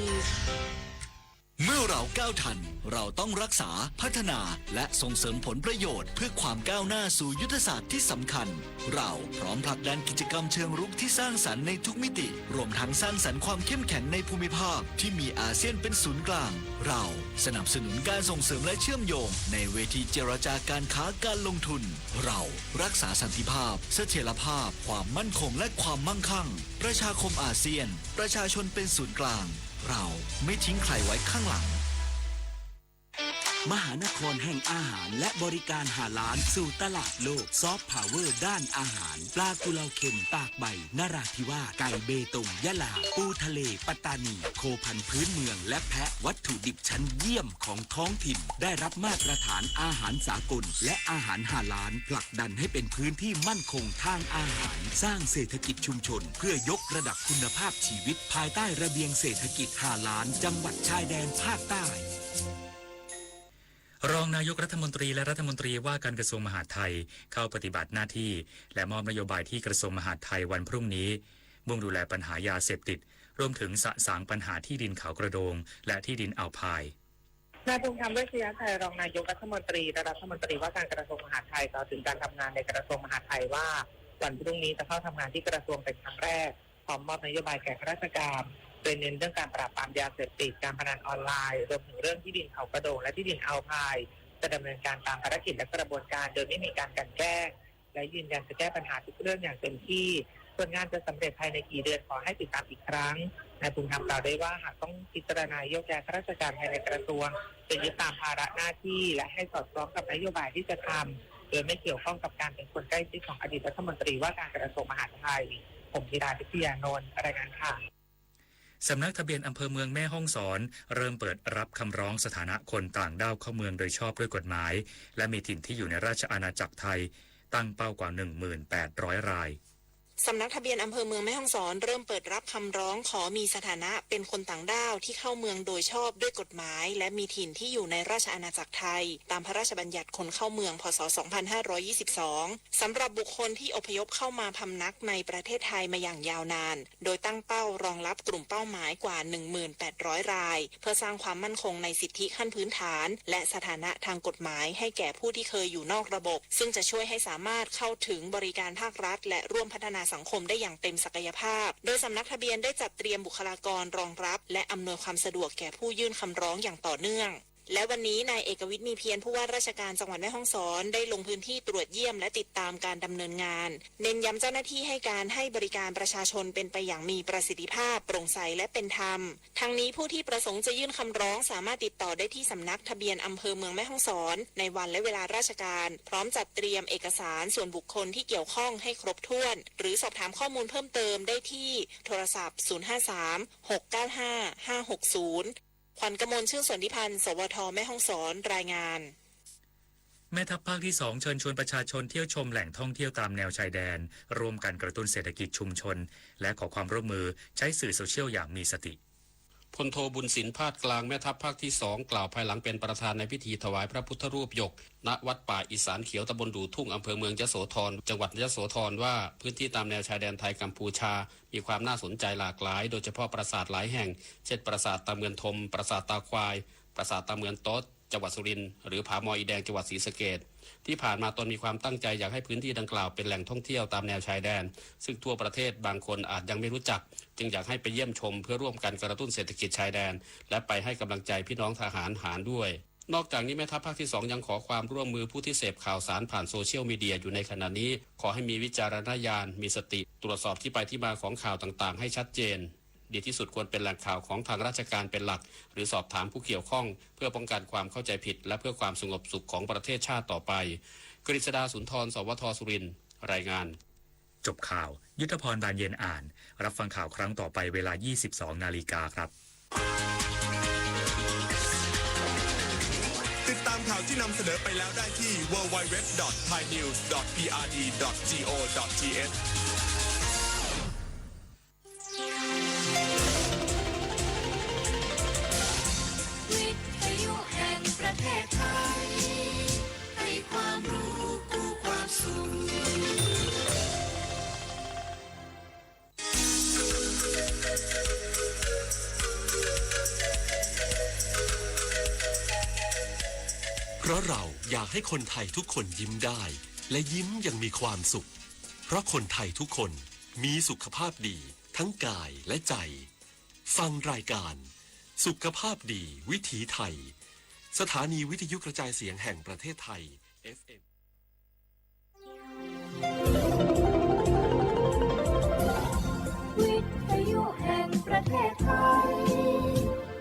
เมื่อเราก้าวทันเราต้องรักษาพัฒนาและส่งเสริมผลประโยชน์เพื่อความก้าวหน้าสู่ยุทธศาสตร์ที่สำคัญเราพร้อมผลักดันกิจกรรมเชิงรุกที่สร้างสรรค์ในทุกมิติรวมทั้งสร้างสรรค์ความเข้มแข็งในภูมิภาคที่มีอาเซียนเป็นศูนย์กลางเราสนับสนุนการส่งเสริมและเชื่อมโยงในเวทีเจรจาการค้าการลงทุนเรารักษาสันติภาพเสถียรภาพความมั่นคงและความมั่งคั่งประชาคมอาเซียนประชาชนเป็นศูนย์กลางเราไม่ทิ้งใครไว้ข้างหลังมหานครแห่งอาหารและบริการหาล้านสู่ตลาดโลกซอฟต์พาวเวอร์ด้านอาหารปลากุเลาเค็มปากใบนราธิวาสไก่เบตงยะลาปูทะเลปัตตานีโคพันธุ์พื้นเมืองและแพะวัตถุดิบชั้นเยี่ยมของท้องถิ่นได้รับมาตรฐานอาหารสากลและอาหารหาล้านผลักดันให้เป็นพื้นที่มั่นคงทางอาหารสร้างเศรษฐกิจชุมชนเพื่อยกระดับคุณภาพชีวิตภายใต้ระเบียงเศรษฐกิจหาล้านจังหวัดชายแดนภาคใต้รองนายกรัฐมนตรีและรัฐมนตรีว่าการกระทรวงมหาดไทยเข้าปฏิบัติหน้าที่และมอบนโยบายที่กระทรวงมหาดไทยวันพรุ่งนี้มุ่งดูแลปัญหายาเสพติดรวมถึงสะสางปัญหาที่ดินเขากระโดงและที่ดินอ่าวพายนายภูมิธรรมเวชยชัยรองนายกรัฐมนตรีและรัฐมนตรีว่าการกระทรวงมหาดไทยกล่าวถึงการทำงานในกระทรวงมหาดไทยว่าวันพรุ่งนี้จะเข้าทำงานที่กระทรวงเป็นครั้งแรกพร้อมมอบนโยบายแก่ข้าราชการโดยเน้นเรื่องการปราบปรามยาเสพติดการพนันออนไลน์รวมถึงเรื่องที่ดินเขากระโดงและที่ดินอ่าวพายจะดำเนินการตามภารกิจและกระบวนการโดยไม่มีการกลั่นแกล้งและยืนยันจะแก้ปัญหาทุกเรื่องอย่างเต็มที่ส่วนงานจะสำเร็จภายในกี่เดือนขอให้ติดตามอีกครั้งนายภูมิธรรมกล่าวได้ว่าหากต้องพิจารณาโยกย้ายข้าราชการภายในกระทรวงจะยึดตามภาระหน้าที่และให้สอดคล้องกับนโยบายที่จะทำโดยไม่เกี่ยวข้องกับการเป็นคนใกล้ชิดของอดีตรัฐมนตรีว่าการกระทรวงมหาดไทยผมธีราพิทยานนท์รายงานค่ะสำนักทะเบียนอำเภอเมืองแม่ฮ่องสอนเริ่มเปิดรับคำร้องสถานะคนต่างด้าวเข้าเมืองโดยชอบด้วยกฎหมายและมีถิ่นที่อยู่ในราชอาณาจักรไทยตั้งเป้ากว่า 18,000 ราย สำนักทะเบียนอำเภอเมืองแม่ฮ่องสอนเริ่มเปิดรับคำร้องขอมีสถานะเป็นคนต่างด้าวที่เข้าเมืองโดยชอบด้วยกฎหมายและมีถิ่นที่อยู่ในราชอาณาจักรไทยตามพระราชบัญญัติคนเข้าเมืองพ.ศ. 2522 สำหรับบุคคลที่อพยพเข้ามาพำนักในประเทศไทยมาอย่างยาวนานโดยตั้งเป้ารองรับกลุ่มเป้าหมายกว่า 18,000 รายเพื่อสร้างความมั่นคงในสิทธิขั้นพื้นฐานและสถานะทางกฎหมายให้แก่ผู้ที่เคยอยู่นอกระบบซึ่งจะช่วยให้สามารถเข้าถึงบริการภาครัฐและร่วมพัฒนาสังคมได้อย่างเต็มศักยภาพโดยสำนักทะเบียนได้จัดเตรียมบุคลากรรองรับและอำนวยความสะดวกแก่ผู้ยื่นคำร้องอย่างต่อเนื่องและวันนี้นายเอกวิทย์มีเพียรผู้ว่าราชการจังหวัดแม่ฮ่องสอนได้ลงพื้นที่ตรวจเยี่ยมและติดตามการดำเนินงานเน้นย้ำเจ้าหน้าที่ให้การให้บริการประชาชนเป็นไปอย่างมีประสิทธิภาพโปร่งใสและเป็นธรรมทั้งนี้ผู้ที่ประสงค์จะยื่นคำร้องสามารถติดต่อได้ที่สำนักทะเบียนอำเภอเมืองแม่ฮ่องสอนในวันและเวลาราชการพร้อมจัดเตรียมเอกสารส่วนบุคคลที่เกี่ยวข้องให้ครบถ้วนหรือสอบถามข้อมูลเพิ่มเติมได้ที่โทรศัพท์053-695-560ขวัญกมลชื่นสนธิพันธ์สวทแม่ฮ่องสอนรายงาน แม่ทัพภาคที่2เชิญชวนประชาชนเที่ยวชมแหล่งท่องเที่ยวตามแนวชายแดนร่วมกันกระตุ้นเศรษฐกิจชุมชนและขอความร่วมมือใช้สื่อโซเชียลอย่างมีสติพลโทบุญสินพาดกลางแม่ทัพภาคที่2กล่าวภายหลังเป็นประธานในพิธีถวายพระพุทธรูปหยกณวัดป่าอีสานเขียวตำบลดูทุ่งอำเภอเมืองยโสธรจังหวัดยโสธรว่าพื้นที่ตามแนวชายแดนไทยกัมพูชามีความน่าสนใจหลากหลายโดยเฉพาะปราสาทหลายแห่งเช่นปราสาทตาเมือนทมปราสาทตาควายปราสาทตาเมือนโต๊ดจังหวัดสุรินทร์หรือผาหมออีแดงจังหวัดศรีสะเกษที่ผ่านมาตนมีความตั้งใจอยากให้พื้นที่ดังกล่าวเป็นแหล่งท่องเที่ยวตามแนวชายแดนซึ่งทั่วประเทศบางคนอาจยังไม่รู้จักจึงอยากให้ไปเยี่ยมชมเพื่อร่วมกันกระตุ้นเศรษฐกิจชายแดนและไปให้กำลังใจพี่น้องทหารหารด้วยนอกจากนี้แม่ทัพภาคที่2ยังขอความร่วมมือผู้ที่เสพข่าวสารผ่านโซเชียลมีเดียอยู่ในขณะนี้ขอให้มีวิจารณญาณมีสติตรวจสอบที่ไปที่มาของข่าวต่างๆให้ชัดเจนดีที่สุดควรเป็นแหล่งข่าวของทางราชการเป็นหลักหรือสอบถามผู้เกี่ยวข้องเพื่อป้องกันความเข้าใจผิดและเพื่อความสงบสุขของประเทศชาติต่อไปกฤษดาสุนทรสวทสุรินทร์รายงานจบข่าวยุทธพรบานเย็นอ่านรับฟังข่าวครั้งต่อไปเวลา 22:00 น.ครับติดตามข่าวที่นำเสนอไปแล้วได้ที่ www.thainews.prd.go.thวิทยุแห่งประเทศไทยให้ความรู้กู้ความสุขเพราะเราอยากให้คนไทยทุกคนยิ้มได้และยิ้มอย่างมีความสุขเพราะคนไทยทุกคนมีสุขภาพดีทั้งกายและใจฟังรายการสุขภาพดีวิถีไทยสถานีวิทยุกระจายเสียงแห่งประเทศไทย FM วิทยุแห่งประเทศไทย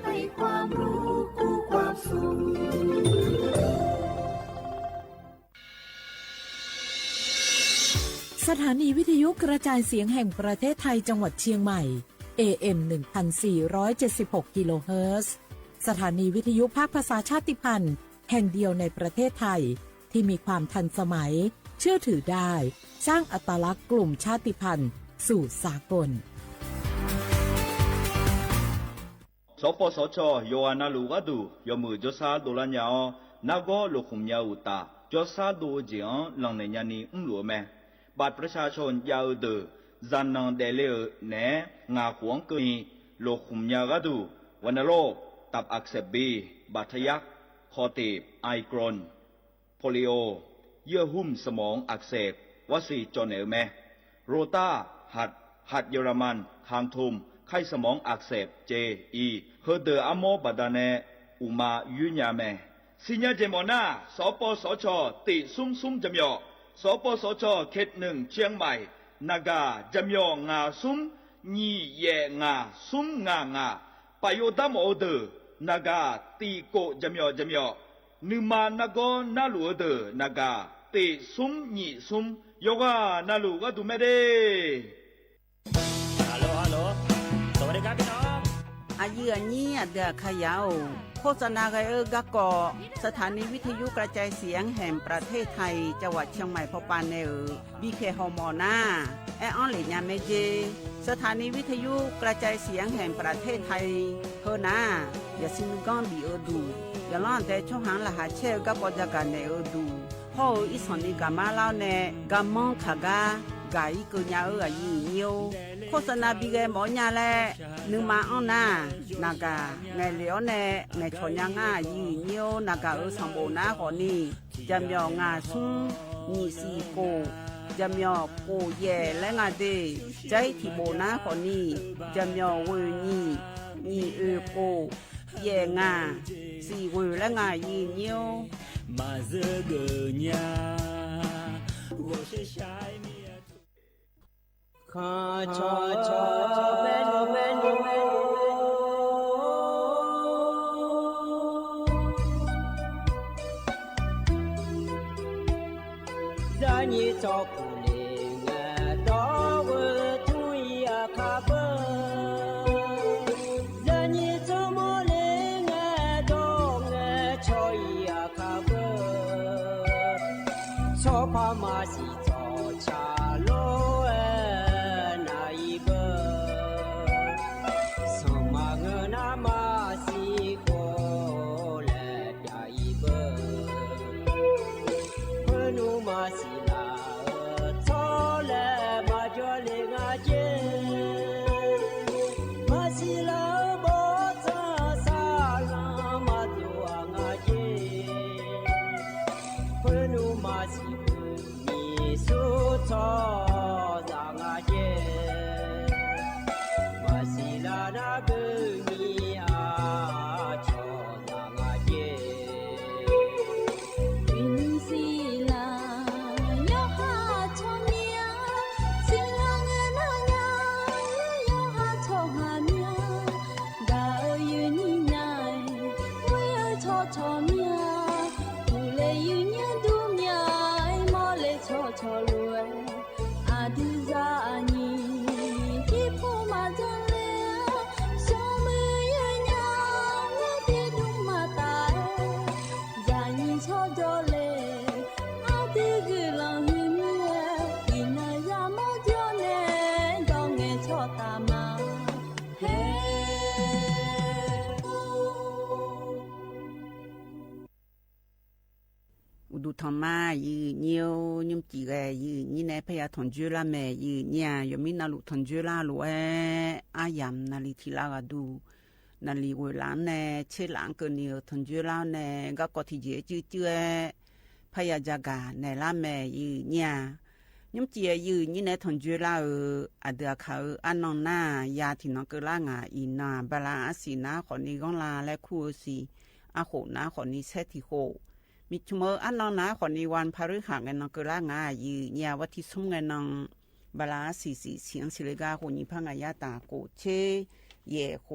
ให้ความรู้กู้ความสุขสถานีวิทยุกระจายเสียงแห่งประเทศไทยจังหวัดเชียงใหม่ AM 1476 กิโลเฮิรตซ์สถานีวิทยุภาคภาษาชาติพันธุ์แห่งเดียวในประเทศไทยที่มีความทันสมัยเชื่อถือได้สร้างอัตลักษณ์กลุ่มชาติพันธุ์สู่สากลสปสชโยอานาลูกาดูยมือจสาโดลัญญานาโกลุคุมยาอุตาจสาโดเจียงหลังในยานีหลัวแม่บัตรประชาชนยาวเดอจันนังเดเลเนงาขวงกมีโลคุมยากาดูวันโรคตับอักเสบบีบาดทะยักคอตีบไอกรนโพลิโอเยื่อหุ้มสมองอักเสบวสีจอนเอลแมโรตาหัดเยอรมันคางทุมไข้สมองอักเสบเจอีเฮเดออะโมบาดาเนอุมายุญญาแมสิญญาเจโมนาสปสชติซุ่มจำยอสปสชเขต1เชียงใหม่นากาจำยองาซุ่มญีเยงาซุ่มงาปโยดามโอเดนากาตีโกจำยอนึมานาโกนาลูเดนากาติซุ่มญีซุ่มโยกานาลูกาดูเมเดฮัลโหลสวัสดีครับพี่น้องอายุอันนี้เดือขยาวโฆษณาไกกะกอสถานีวิทยุกระจายเสียงแห่งประเทศไทยจังหวัดเชียงใหม่พปานเนอบีเคฮอมอนาแอออนหลิญาเมเจสถานีวิทยุกระจายเสียงแห่งประเทศไทยเฮนาอย่าซินก้อนบีดูอย่าล้อนแต่ช่องหางละหาเชกะปอจักันเนดูโฮอีสอนนี่กามาลาวเนกามองขากากาอีกุญญาอายุเนียวโฆษณาบีเกหมอญาแลนึมาอ้อนานากาไงเหลียวแน่ไงชญางายีเนียวนากาสัมโบนาขอนี่จำยองาซุงนีสีโกจำยอโกเย่และงาเดใจที่โบนาขอนี่จำยอเวนีโกเย่งาสีเวและงายีเนียวมาเจอเกญา我是下面看cha cha menu za ni cho ku le nga do wo tu ya kha ba za ni cho mo le nga do nga cho ya kha ba 错怕马西走茶路那一个，什么个那马西过来呀一个，不努马西啦，错了马就领啊接，马西啦。ดูทอมายืเนียวยุ่มจีแกยืนี่ในพยาทนจุลาแม่ยืเนี่ยยมินาลุทนจุลาลุอายามนาลิทิลากาดูนาลิเวลาเนเชลังเกเนียวทนจุลาเนก็กอที่เจจื้อพยาจากาในลาแม่ยืเนี่ยยุ่มจียืนี่ในทนจุลาอเดือเขาอันนองหน้ายาที่น้องเกล่างาอีนาบาลาสีนาขอนี้กองลาและคู่สีอาโขนาขอนี้เซติโคมิชเมออันนองนาขอนี้วันพฤหัสเงินน้องเกล่างายืเนี่ยวัที่สุ่มเงินน้องบาลาสีเสียงสิเลกาขอนี้พังอายาตาโกเชเย่โค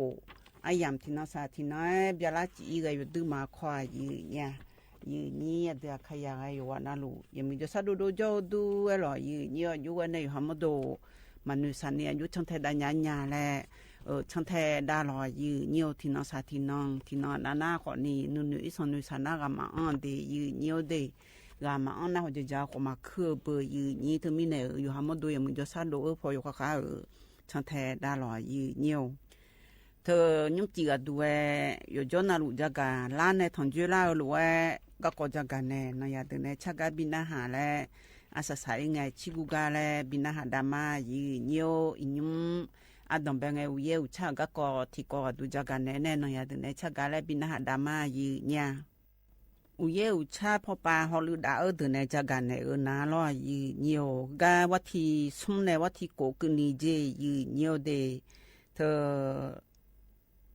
อายามที่น้องสาที่น้อยเบียร์จีก็อยู่ดื้อมาควายยืเนี่ยยืนี่เดือขยายอยู่วันนั้นลูยังมีจะสัตว์ดูโจดูหรอยืเนี่ยอยู่วันในฮัมโดมันนุสันเนี่ยอยู่ช่างเทดาญาแหละช่างเทดาลอยยืเนี่ยที่น้องสาที่น้องนาขอนี้นุ่นอีสานนุสันนากามาอันเดยืเนี่ยเดกามาอันน่าจะจ้าขอมาคือเบอร์ยืนี่ถึงมีเนี่ยอยู่ฮัมโดยังมีจะสัตว์ดูพออยู่ข้างช่างเทดาลอยยืเนี่ยเธอยุ่งจีกันด้วยอยู่จนน่ารู้จักกันล้านในทอนจุฬารู้ว่าก็กอจักกันเนี่ยนายตัวเนี่ยชักกันบินอาหารและอาศัยสายไงชิบุกาและบินอาหารดามายืเนียวอินุมอาดมเป็นไงอุเยอุชักก็กอที่กอดูจักกันเนี่ยนายตัวเนี่ยชักกันและบินอาหารดามายืเนี่ยอุเยอุชักพอปาฮอลูดาตัวเนี่ยจักกันเนี่ยน่าล้อยืเนียวก็วัดที่สุ่มเนี่ยวัดที่โกกุนีเจยืเนียวเดเธอ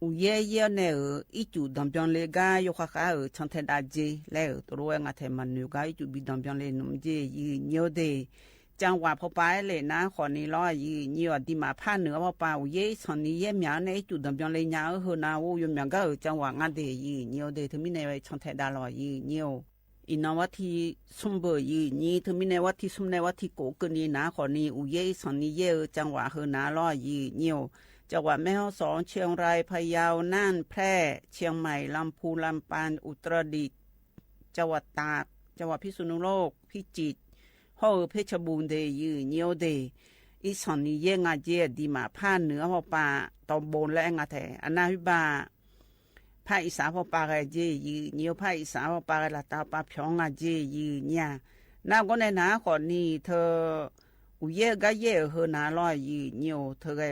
อุเย่เนี่ยอีจูดอมจอนเลกายกข้าชันเทดาเจแล้วตัวงาเทมันนูกาอีจูบิดอมจอนเลนุมเจยืเนียวเดจังหวะพอไปเลยนะขอนี้ล้อยืเนียวดีมาผ่านเหนือพอไปอุเย่ชันนี้เย่เมียในอีจูดอมจอนเลยยาวเฮนาวูยมยังก็จังหวะงาเดยืเนียวเดถึงมีในชันเทดาล้อยืเนียวอินวัตที่สมบูรณ์ยืนี่ถึงมีในวัตที่สมในวัตที่โกกนี่นะขอนี้อุเย่ชันนี้เย่จังหวะเฮนาล้อยืเนียวจังหวัดแม่ฮ่องสอนเชียงรายพะเยาน่านแพร่เชียงใหม่ลำพูนลำปางอุตรดิตถ์จังหวัดตากจังหวัดพิษณุโลกพิจิตรฮ่อเพชรบูรณ์เดยืเนียวเดอีสานนี้เย่งอาเจดีมาภาคเหนือพอป่าตอนบนและงาแถอนาวิบาภาคอีสานพอป่าเจยืเนียวภาคอีสานพอป่าละตาป่าพยองอาเจยืเนี่ยน้าก็ในนาขอนี้เธออุเย่ก็เย่เฮนาลอยยืเนียวเธอก็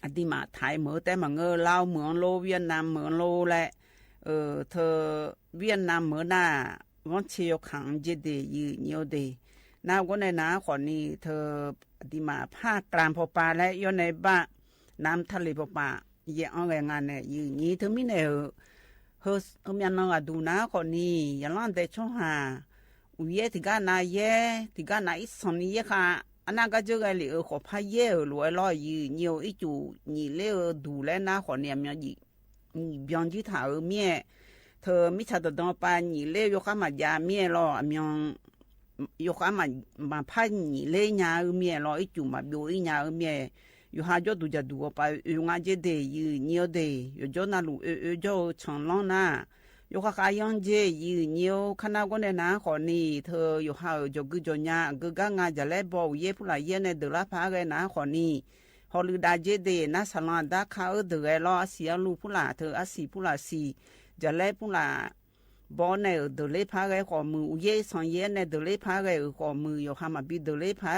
อดีมาไทยเหมือแต่มาเงอลาวเหมือนโลเวียดนามเหมือนโลแหละเธอเวียดนามเหมือนหน้าวันเชียวขังเจเดยืเนียวเดน้าก็ในนาขอนี้เธออดีมาภาคกลางพอปลาและย้อนในบ้านน้ำทะเลพอปลาเยอะเอาแรงงานเนี่ยยืนี้เธอไม่เนี่ยเฮ้ยมีน้องดูนะขอนี้อย่างนั้นแต่ช่วงหาอุเยติกานาเยติกานาอิสอนนี้ค่ะอันนั้นก็จะไงเลยขอพายเย่รวยลอยยืเนียวอีจูนี่เลี้ยดูแลนะขอเนี่ยมีนี่บยอนจีถาเมียเธอมิชาตัวไปนี่เลี้ยยกข้ามายาเมียรอมียกข้ามาพายนี่เลี้ยยาเมียรออีจูมาบิวอียาเมียอยู่หาจอดูจะดูไปอยู่งานเจเดยืเนียวเดอยู่จอนาลูอยู่จอช่างล้อนะ อยู่ข้ายองเจยืนเนียวคณะคนนะขอนี่เธออยู่ห่างจกุจญาก็กงานจะเล่บอกเย่ผู้หลายเย่ในเดือดละพากันนะขอนี่ฮอลิดาเจเดนะสลันดาข้าวเดือดรอเสียลูผู้หลาเธออาศีผู้หลาสีจะเล่ผู้หลาบอในเดือดเลยพากันขอมือเย่สองเย่ในเดือดเลยพากันขอมืออยู่หามาบีเดือดเลยพา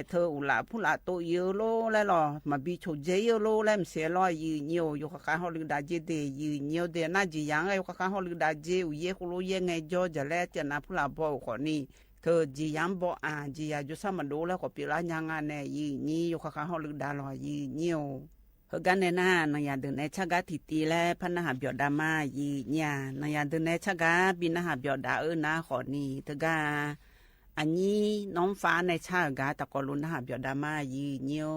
เธออุลาผู้หลาโตเยอะโลแล้วหรอมาบีโชเจเยอะโลแล้วเสียรอยยืนเนียวอยู่ข้าฮอลิดาเจเดยืนเนียวเดน่าจียังไงข้าฮอลิดาเจอุเย่คุโลเย่ไงจอจะเล่จะนะผู้หลาบอกขอนี่เธอจียังบอกจียาจุสามาดูแล้วก็ปีละยังไงเนี่ยยืนนี่อยู่ข้าฮอลิดาลอยยืนเนียวเฮกันเนี่ยนะนายาเดินในชักกะทิตีและพันนาหาเบียดามายืนเนี่ยนายาเดินในชักกะบินนาหาเบียดานะขอนี่เธอกาอันนี้น้องฟ้าในชาติกาตะกอลุนหาเบียดามายืนเนียว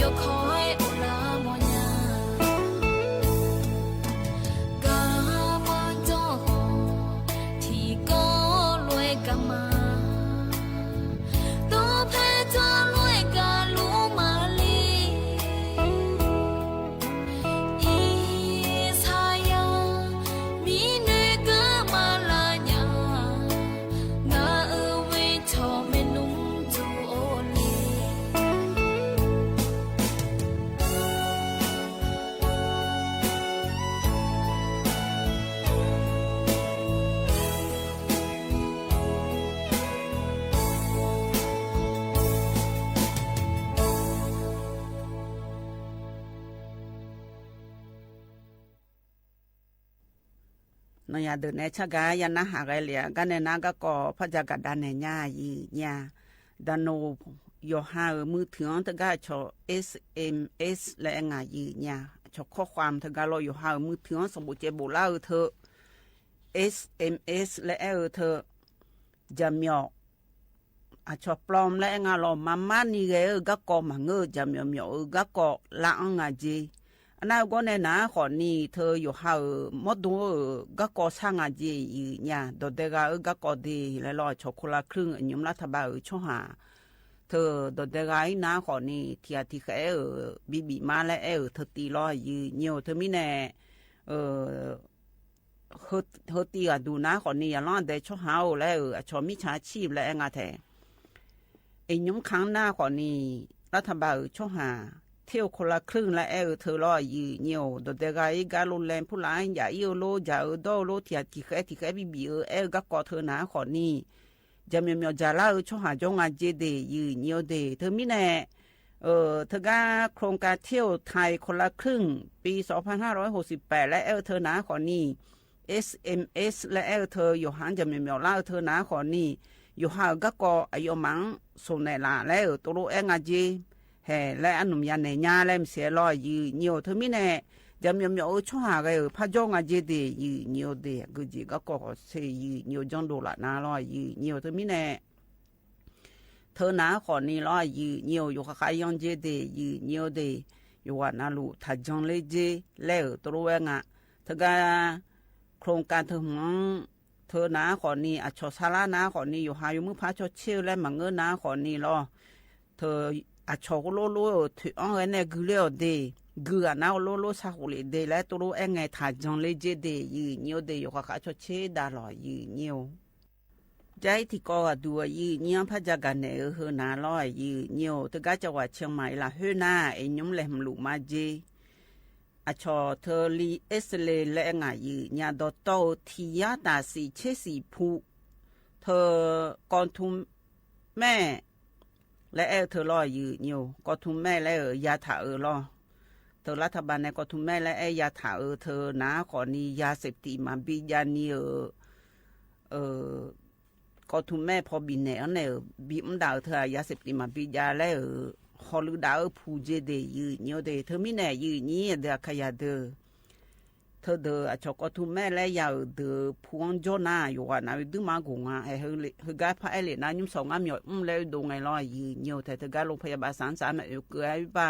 yo khoi ola monya ga ma do thi ko lue ka ma do phe to lue ka lu ma li i sa ya mi ne ka ma la nya na we cho me num tu o li no ya de ne chaga ya na ha ga le ga ne na ga ko pha ja ga da ne nya yi nya da no yo haมือถือตะกาชอ SMS และงายีเนะชอข้อความตะกาโลyo ha มือถือสมบูเจโบลาเธอ SMS และเธอจะมีชอปลอมและงาโลมามานี่เกก็ก็มาเงจะมีก็ก็ละงาจีอันนั้นก็เนี่ยนะขอนี่เธออยู่หามดดูก็ก่อสร้างอาจีเนี่ยโดยเด็กก็ก่อดีแล้วรอชคนละครึ่งยมรัฐบาลช่วหาเธอโดยเด็กนะขอนี่ที่เขาบีมาแล้วเธอตีรอยืเนียวเธอไม่แน่เธอตีดูนะขอนี่อย่าล้อเด็กช่วหาแล้วชอมิชาชีพแล้วงาแทยมครั้งหน้าขอนี่รัฐบาลช่วหาเที่ยวคนละครึ่งและเธอรอยืเนียวโดยเด็กการลงแรงผู้ร้ายอย่าโลอย่าโดโลที่แค่บีก็ก่อเธอหนาขอนี่จะมีจะเล่าช่วงหาจงอาเจเดยืเนียวเดเธอมิแน่เธอก็โครงการเที่ยวไทยคนละครึ่งปี2568และเธอหนาขอนี่ SMS และเธออยู่หันจะมีเล่าเธอหนาขอนี่อยู่หาก็ก่ออายุมังส่งในลาแล้วตัวรู้อาเจและอันนุ่มยันในญาและเสียรอยยืเนียวเธอมิแน่จะมีช่วงหาก็พระจงอาเจเดยืเนียวเดก็จีก็เสียยืเนียวจงดูละนาลอยยืเนียวเธอมิแน่เธอหนาขอนี่ลอยยืเนียวอยู่ขายยองเจเดยืเนียวเดอยู่ว่านาลูถ้าจงเลเจแล้วตัวรู้งะเธอก็โครงการเธอหงเธอหนาขอนี่อัชชาลานาขอนี่อยู่หาอยู่มือพระชดเชี่ยวและมังเงินนาขอนี่รอเธอชอโลถืออันเนี่ยกุเลอเดกูอ่ะนะโลสักเลยเดแล้วตัวรู้ไงถ้าจังเลยเจเดยืเนียวเดอยู่กับชดเชดาลอยยืเนียวใจที่ก็ดูยืเนียวพระจักรเนี่ยเฮนาลอยยืเนียวตะกาจังหวัดเชียงใหม่ละเฮนายมแหลมลูกมาเจชอเธอลีเลและไงยืญาดอโตทียาตาสีเชสีผู้เธอกอนทุมแม่และเธอรอยืเนียวก็ทุมแม่และยาถารอเธอรัฐบาลในก็ทุมแม่และยาถาเธอนะขอนี้ยาเสพติดมาบิยานีก็ทุมแม่พอบินเนี่ยบิมดาวเธอยาเสพติดมาบิยาและฮอลดาวผู้เจเดยืเนียวเดเธอไม่แน่ยืนี้เดขยาเดเธอเดชก็ทุมแม่และยาเดพวงจนาอยู่ว่านาดูมากงเฮกาพายเลนายุ่งสองมีแล้วดูไงรอยืเนียวแต่เธอการโรงพยาบาลสารเกือบว่า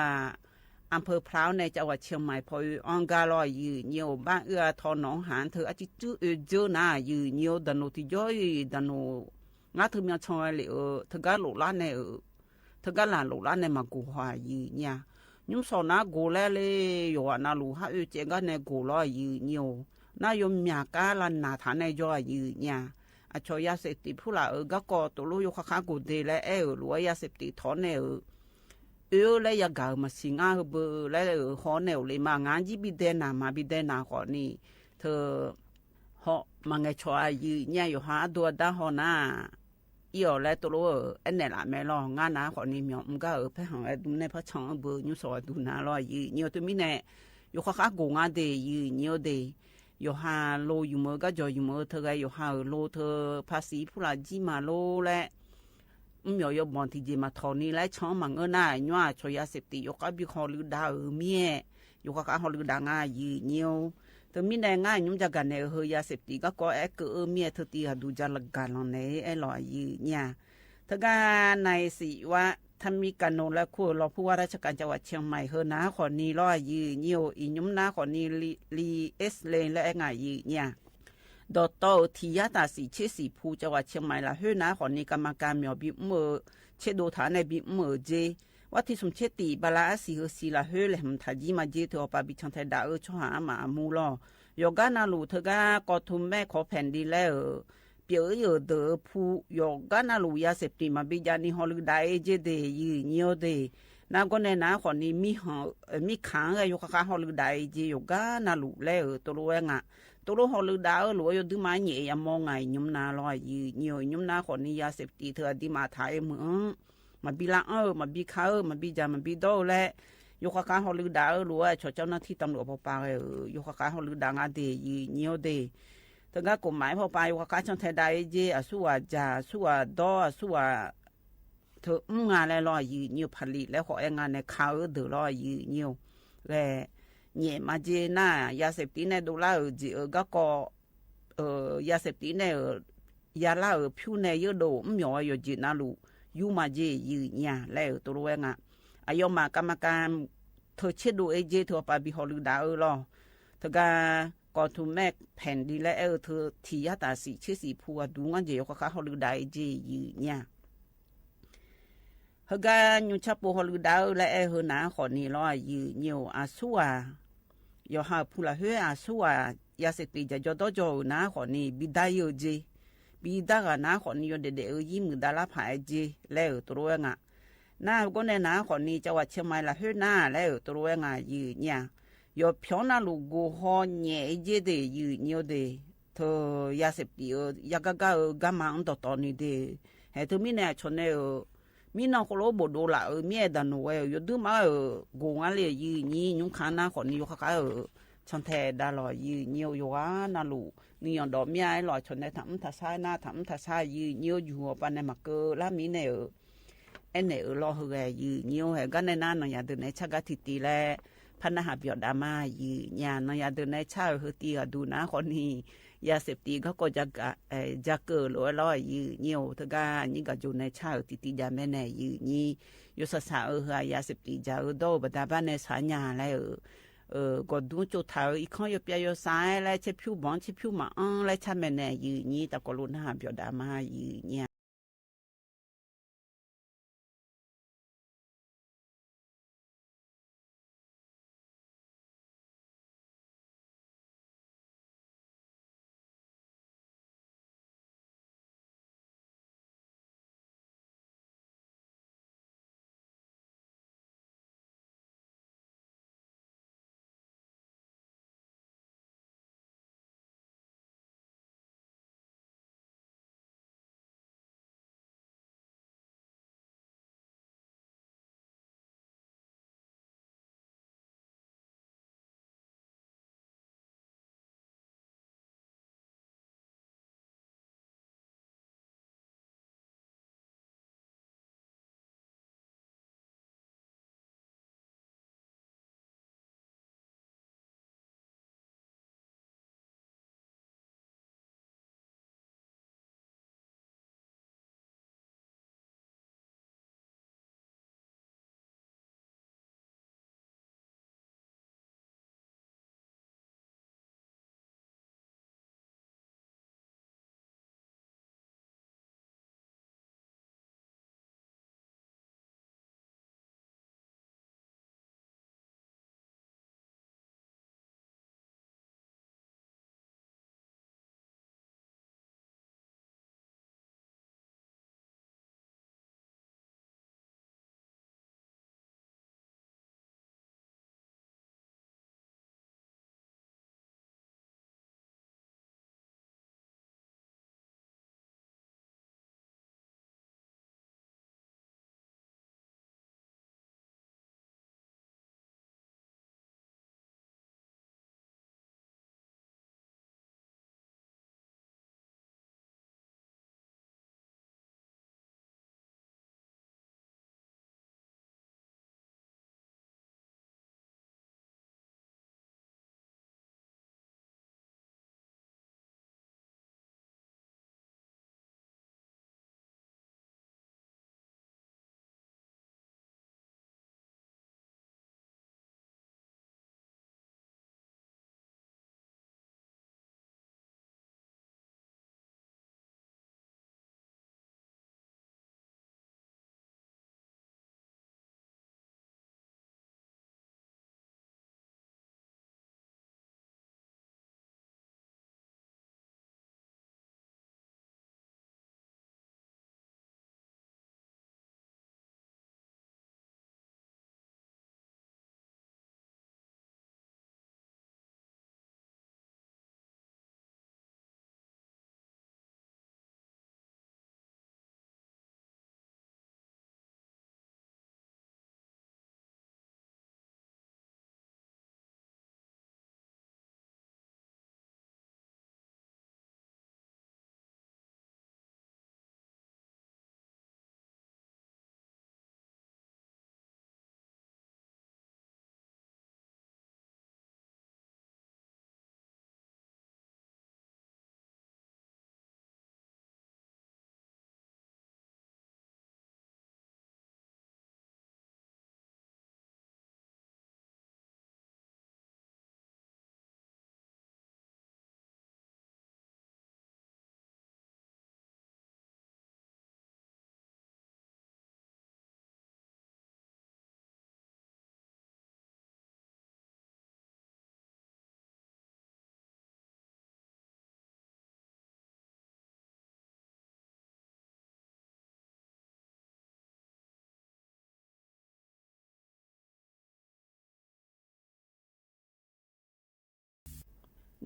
อำเภอพร้าวในจังหวัดเชียงใหม่พออังการอยืเนียวบ้านทอหนองหานเธออาจจะเจอหน้ายืเนียวดันโนที่ย่อยดันโนงั้นเธอมีชอยเลยเธอการหลุดล้านในเธอการหลานหลุดล้านในมากูหายืเนี่ยยุ่งสองนะกูแล้วเลยอยู่ว่านาลูฮะเจกันในกูรอยืเนียวนายมมีการลันนาฐานในย่อยยืเนี่ยชอยาเสพติดผู้ละก็ก่อตัวรู้อยู่ข้างกูเดและหรือว่ายาเสพติดถอนในและยากามาสิงห์เบอร์และหอแนวเลยมางานจีบิเดนามาบิเดนาขอนี่เธอเหาะมังไงชอยยืเนี่ยอยู่หาตัวด้าหอหน้าอีอและตัวรู้เนี่ยละแม่รองานนะขอนี่มีมันก็เพื่อหาดูในพระช่องเบอร์ยูสอดูน่ารอยืเนี่ยตัวมีเนี่ยอยู่ข้างกูงานเดยืเนี่ยเดอยู่หาโลอยู่เมื่อก็จอยอยู่เมื่อเธอก็อยู่หาโลเธอภาษีผู้ละจีมาโลและมีอยู่บางทีจะมาทอนี่และช่องมังเอิญน่ะยัวช่วยยาเสพติดอยู่กับบิคอลือดาวเมียอยู่กับฮอลือดาง่ายยืเนียวแต่มีได้ง่ายยุ่งจากกันเนี่ยเฮยาเสพติดก็ก็เมียเธอตีดูจะลักกันลองเนี่ยลอยยืเนี่ยถ้าการในสิว่า ท่านมีการโนและคู่รองผู้ว่าราชการจังหวัดเชียงใหม่เฮอนาขอนี้ร้อยยืเนียวอียุ้มนาขอนี้ลีเอสเลนและไอ้ง่ายยืเนี่ยดอตโตทียาตาสีเชสีภูจังหวัดเชียงใหม่ละเฮอนาขอนี้กรรมการเหมียวบิเมอเชโดฐานในบิเมอเจว่าที่สมเชตีบาลาสีเฮสีละเฮอเลยมันทาจีมาเจเธอปาบิชังไทยดาช่วหามามูลอยกานาลูเธอกากอทุมแม่ขอแผ่นดินแล้วเปียเยเดอผู้ยกานาลูยาเสพติมาบิจานิฮอลไดเจเดยืเนียวเดนาก็ในนาขอนี้มีขังยกคาฮอลไดเจยกานาลูแล้วตัวรู้งะตัวรู้ฮอลไดหลวยดูมาเนี่ยยามองไงยุมนาลอยยืเนียวยุมนาขอนี้ยาเสพติเธอดีมาถ่ายมือมาบิละมาบิเขามาบิจามาบิโดและยกคาฮอลไดหลวยชดเจ้าหน้าที่ตำรวจพอปายกคาฮอลไดงาเดยืเนียวเดถึงก็กฎหมายพอไปว่าการช่างไทยได้เจอสู้ว่าจะสู้ว่าดอสู้ว่าเธองานแล้วรอยืนอยู่ผลิตแล้วของานในเขาเดือดรอยืนอยู่และเนี่ยมาเจน่ายาเสพติดในดูแลจีก็ยาเสพติดในยาล่าผิวในเยอะโดไม่ยอมอยู่จีน่าลูยูมาเจยืนเนี่ยแล้วตัวรู้งะอายมากรรมการเธอเชื่อดูเอเจเธอไปบิฮอลดาหรอเธอก็ก่อนทุนแม่แผ่นดินและเธอที่ยาตาสีชื่อสีผัวดูงั้นเดี๋ยวเขาฮอลได้เจยืเนี่ยเฮกายุชปูฮอลดาและเฮนาขอนี่ร้อยยืเนียวอาสัวยอหาพูละเฮอาสัวยาเสพติดจะจดจ่อนะขอนี่บิดายเจบิดากันนะขอนี่ยเดยิ้มดาลาผายเจแล้วตัวงะน้าก็ในนะขอนี่จังหวัดเชียงใหม่ละเฮนาแล้วตัวงะยืเนี่ยยอพิจารณาลูกหอเนี่ยเจเดยืเนียวเดเธอยาเสพติดยากะกะมังตอนี่เดเฮเธอมีเนี่ยชนเนี่ยมีน้องคนรู้บดดูละมีดันโว้ยยดูมาโกงอะไรยืนี่ยุงขานาคนนี้ยกขาชันแทดาลอยยืเนียวอยู่ว่านาลูนี่ยอนดอกมีไอ้ลอยชนในทำทัศน์หน้าทำทัศน์ยืเนียวอยู่ปันในมักเกอแล้วมีเนี่ยเอ็นเนี่ยรอเฮยืเนียวเฮกันในนั้นนอย่าเดินในชักกะทิตีแลพันธะเบียดามายืญาณยาเดินในชาเฮตีก็ดูนะคนนี้ยาเสพติดก็จะเกิดลอยยืเนียวทกานี่ก็อยู่ในชาติยาแม่ในยืนี่ยศสายาเสพติดจะโดบดาบ้านในสายญาแล้วก็ดูจุดท้ายอีกข้อยเปียยสายแล้วเช็ดผิวบอนเช็ดผิวมาแล้วชาแม่ในยืนี่แต่ก็ลุ้นหาเบียดามายืเนี่ย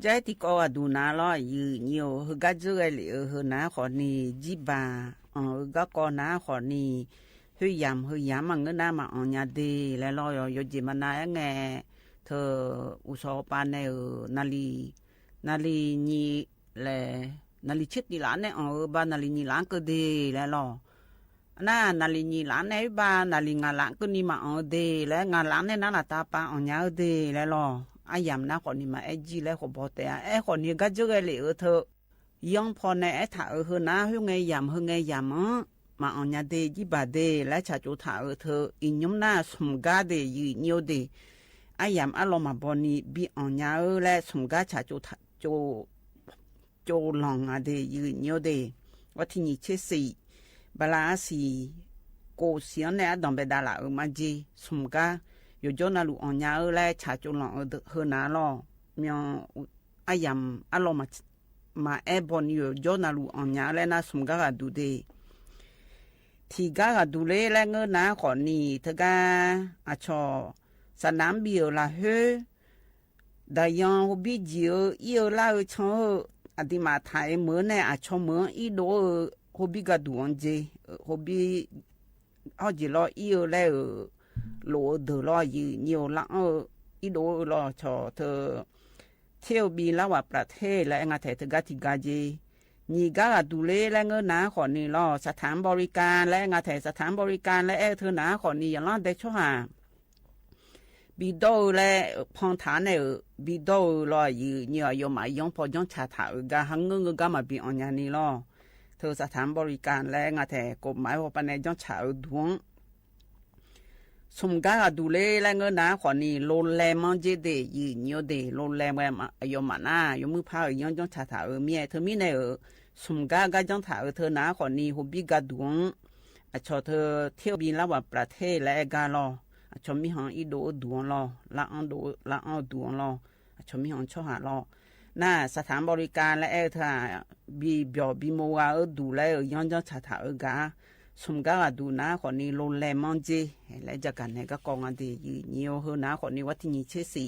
ใจที่ก็ดูนาล้อยืเนียวเฮกัดเจอไอเหลือเฮนาขอนี่จีบาก็กอนาขอนี่เฮยามมันเงินน้ามาอันยาดีแล้วล้อยจิมันนาไงเธออุศปานในนาลีนี่แหละนาลีชิดนี่หลานเนี่ยบ้านนาลีนี่หลานก็ดีแล้วล้อนาลีนี่หลานในบ้านนาลีงานหลานก็นี่มาดีแล้วงานหลานเนี่ยนั่นตาปาอันยาดีแล้วล้ออายามนะคนนี้มาไอจีแล้วขบอแต่ไอคนนี้ก็เจอเลยเธอยองพอในไอถ่าเฮนะเฮงไงยามมาอันยาเดจีบาเดและชาจูถ่าเธออินยมนาสมกาเดยืเนียวเดอายามอารมณ์มาบอนีบีอันยาและสมกาชาจูถ่าโจลองอาเดยืเนียวเดวัที่นี่เชสีบลาสีโกเสียนเนี่ยดอมเบดาลามาจีสมกาอยู่จนน่ะลูกอันยาและชาจูหลงเฮนาลอมีอายามอารมณ์มาเอบอนอยู่จนน่ะลูกอันยาและน่าสมกาดูเดที่กาดูเลและเงินนาขอนี่เธอกาอาชอสนามบิลละเฮดายังฮบิจิโออีลาชออดิมาไทยเหมือนในอาชอเหมือนอีโดฮบิกาดูอันเจฮบิเอาจิลออีแล้วโลเดลอยืเนียวละอีโดลอชอเธอเที่ยวบินละว่าประเทศและงาไทยเธอกาติกาเจนี่ก็ดูเลและเงินนาขอนี่ล่อสถานบริการและงาแถสถานบริการและเธอหนาขอนี่อย่างล่อได้ช่วหาบิดอและพองฐานเนี่ยบิดอล่อยืเนี่ยยมายองพอยองชาถากาหังเงินก็มาบิอันยานี่ล่อเธอสถานบริการและงาแถกฎหมายว่าปนัยยองชาดวงสมกาดูเลและเงินนาขอนี่โลแลมันเจเดยืเนี่ยเดโลแลมายมานายมือพายองชาถาเมียเธอมีเนี่ยสมกาจังถ่าเธอหนาขอนี่ฮบิกาดวงอาชอเธอเที่ยวบินละว่าประเทศและกาลออาชอมีหังอีโดดวงลอละอันดวงลออาชอมีหังช่อหาลอน่าสถานบริการและเธอบีโมวาดูแลยองจังถ่ากาสมกาดูนาขอนี่โลแลมันเจและจากกันเนี่ยก็กองอันเดียเนียวเฮนาขอนี่วัดนี่เชสี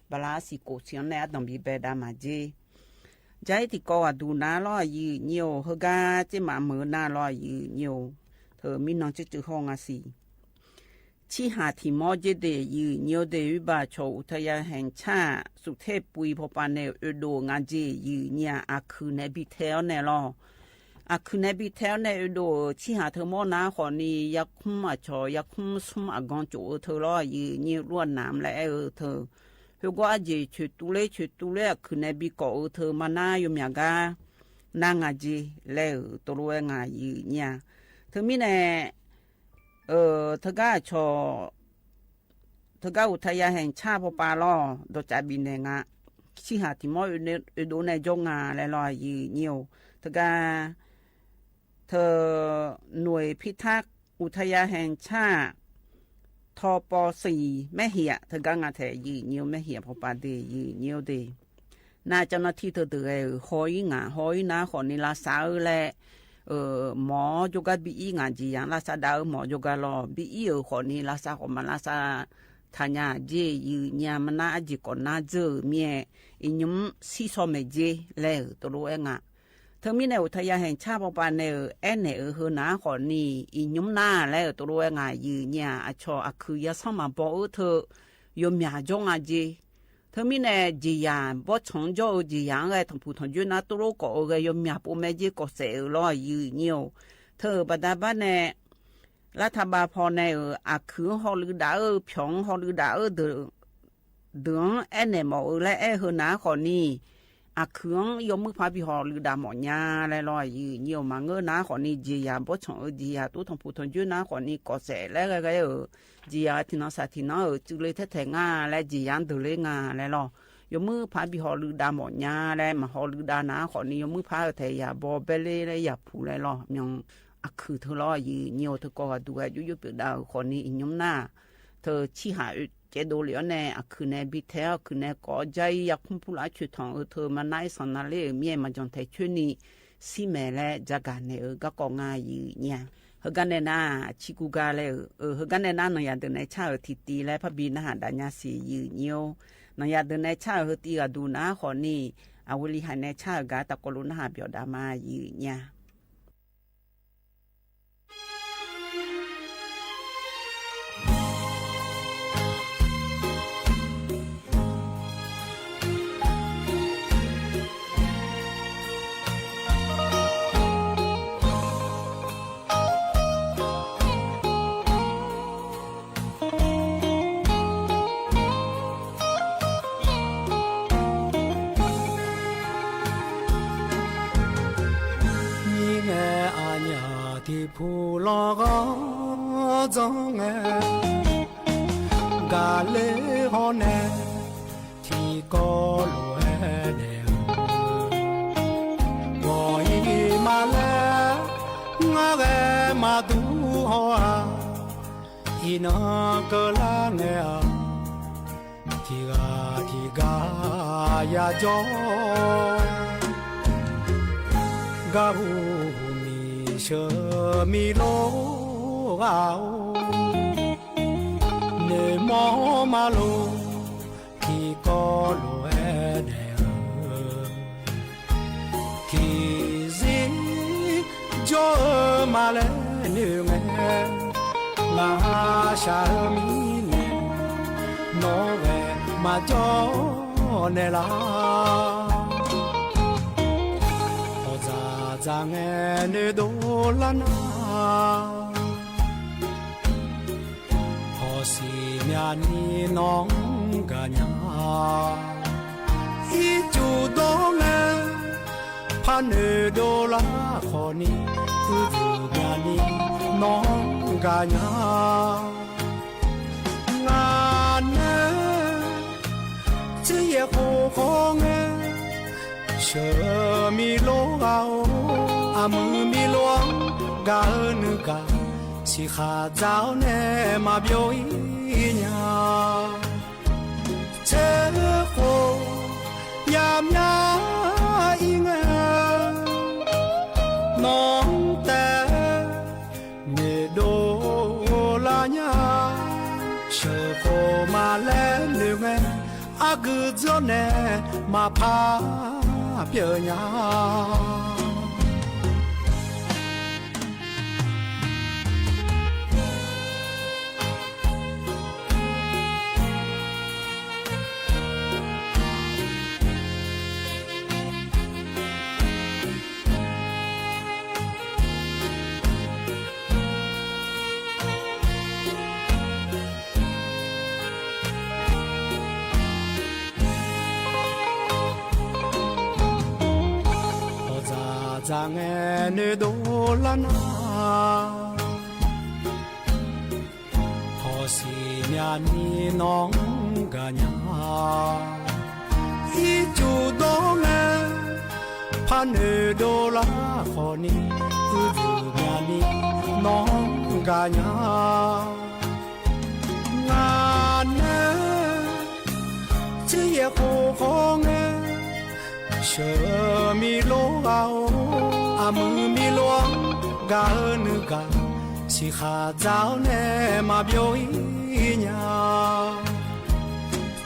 บลาสิโกเสียงเนี่ยต้องบีเบดามาเจใจที่ก็ดูนาล้อยืเนียวเฮกาจะมาเมือนาล้อยืเนียวเธอมีน้องจะห้องอาศีชีหาที่มอเจเดยืเนียวเดวิบาโชอุทยานแห่งชาติสุเทพปุยพปานเนอโดงาเจยืเนี่ยอาคือในบิเทลเนลออาคือในบิเทลเนอโดชีหาเธอมอนาขอนี่ยักคุมอาชอยักคุมซุมอากอนโจเธอล้อยืเนี่ยล้วนน้ำและเธอเฮก็อาเจชุดตุเล่คือในบิโกเธอมานาอยู่เมียกานางอาเจแล้วตัวรู้งายืเนี่ยเธอมีเนี่ยเธอก็ชอเธอก็อุทยานแห่งชาติพอปาล้อโดยจ่ายบินเองชิหาติมออยู่ดูในจงงาและลอยยืเนียวเธอก็เธอหน่วยพิทักษ์อุทยานแห่งชาติทอป4แม่เหียเธอกางาแถยืเนียวแม่เหียพอปาเดยืเนียวเดน่าเจ้าหน้าที่เธอเดือหอยนาขอนิลาสาวและหมอโยกาบีอีงาจียังลาซาดาวหมอโยกาลอบีอีขอนิลาซาขอมาลาซาทานยาเจยืญามันนาจิก่อนนาเจอเมียอินยมซีซอเมเจแล้วตัวรู้เองอ่ะเธอมีในอุทยานแห่งชาติปานเนอเนเฮนาขอนี่อินยมนาแล้วตัวรู้เองอ่ะยืญาอชออคือยาสมาบอกเธอยมยาจงอาเจเธอมีในจียานบ่ชงโจจียานไงทั้งผู้ทั้งยูนาตุโรก็เอยมยาปูเมจิก็เสลอยืเนียวเธอบดาบ้านในรัฐบาลพอในอาคือฮอลือดาพยองฮอลือดาเดืองเนหมอและเฮนาขอนี่อาคือยมมือพาบิฮอลือดาหมอยาและลอยยืเนียวมาเงนาขอนี่จียานบ่ชงจียาตุทั้งผู้ทั้งยูนาขอนี่ก็เสแล้วก็จียาที่น้องสาธิน้องจุเลยแท้ๆงาและจียานดูเลยงาและลอยมือพาบิฮอลือดาหมอยาและมาฮอลือดานาขอนี่ยมือพาเทยาบอเบเลและยาผูและลอยองอาคือเธอล้อยืเนียวเธอก็ดูยุบเปิดดาวคนนี้อินยมหน้าเธอชี้หาเจโดเหลียวแน่อาคือในบิเทลคือในก่อใจอยากคุ้มผู้ละชุดทองเธอมาไนสันนาเล่เมียมาจนเทชุนีซีเมและจากการเนี่ยก็กองายยืเนี่ยเฮกันเนี่ยนะชิกุกาเลยเฮกันเนี่ยนะหน่อยอย่างเดินในชาติตีและพระบินหาดาญาสียืเนียว นยาเดินในชาเฮตีกดูนะขอนี่อาวลิหันในชากาตะกลุนหาเปียวดามายืเนี่ย普拉个中哎，咖喱好呢，提高路哎的，我一马来，我个马都好啊，一那个啦哎啊，提嘎呀叫，嘎不。chờ mi lô gạo nề mò mà lô thì có lô e đèo thì gì cho mà lên nương nghe là xa mi nè nó về mà cho nè là giang nghe nơi đô la na họ xì nhà ni nong cả nhà ít chú đó nghe pan nơi đô la họ ni từ từ nhà ni nong cả nhà ngàn chỉ ye khô nghe chờ mi lô gạo mưa mi luang ga nữ ga si kha giáo nè mà biểu ý nhà chế khô yam ya ing nong te nè đô la nhà chờ khô mà lên đường nghe cứ gió nè mà pha bia nhà giang nghe nơi đô la na họ xì nhà ni nong cả nhà ít chú đó nghe pan nơi đô la họ ni từ từ nhà ni nong cả nhà ngàn chỉ ye khô nghe chờ mi lô gạo mưa mi luang ga nữ ga si kha giáo nè mà biểu ý nhà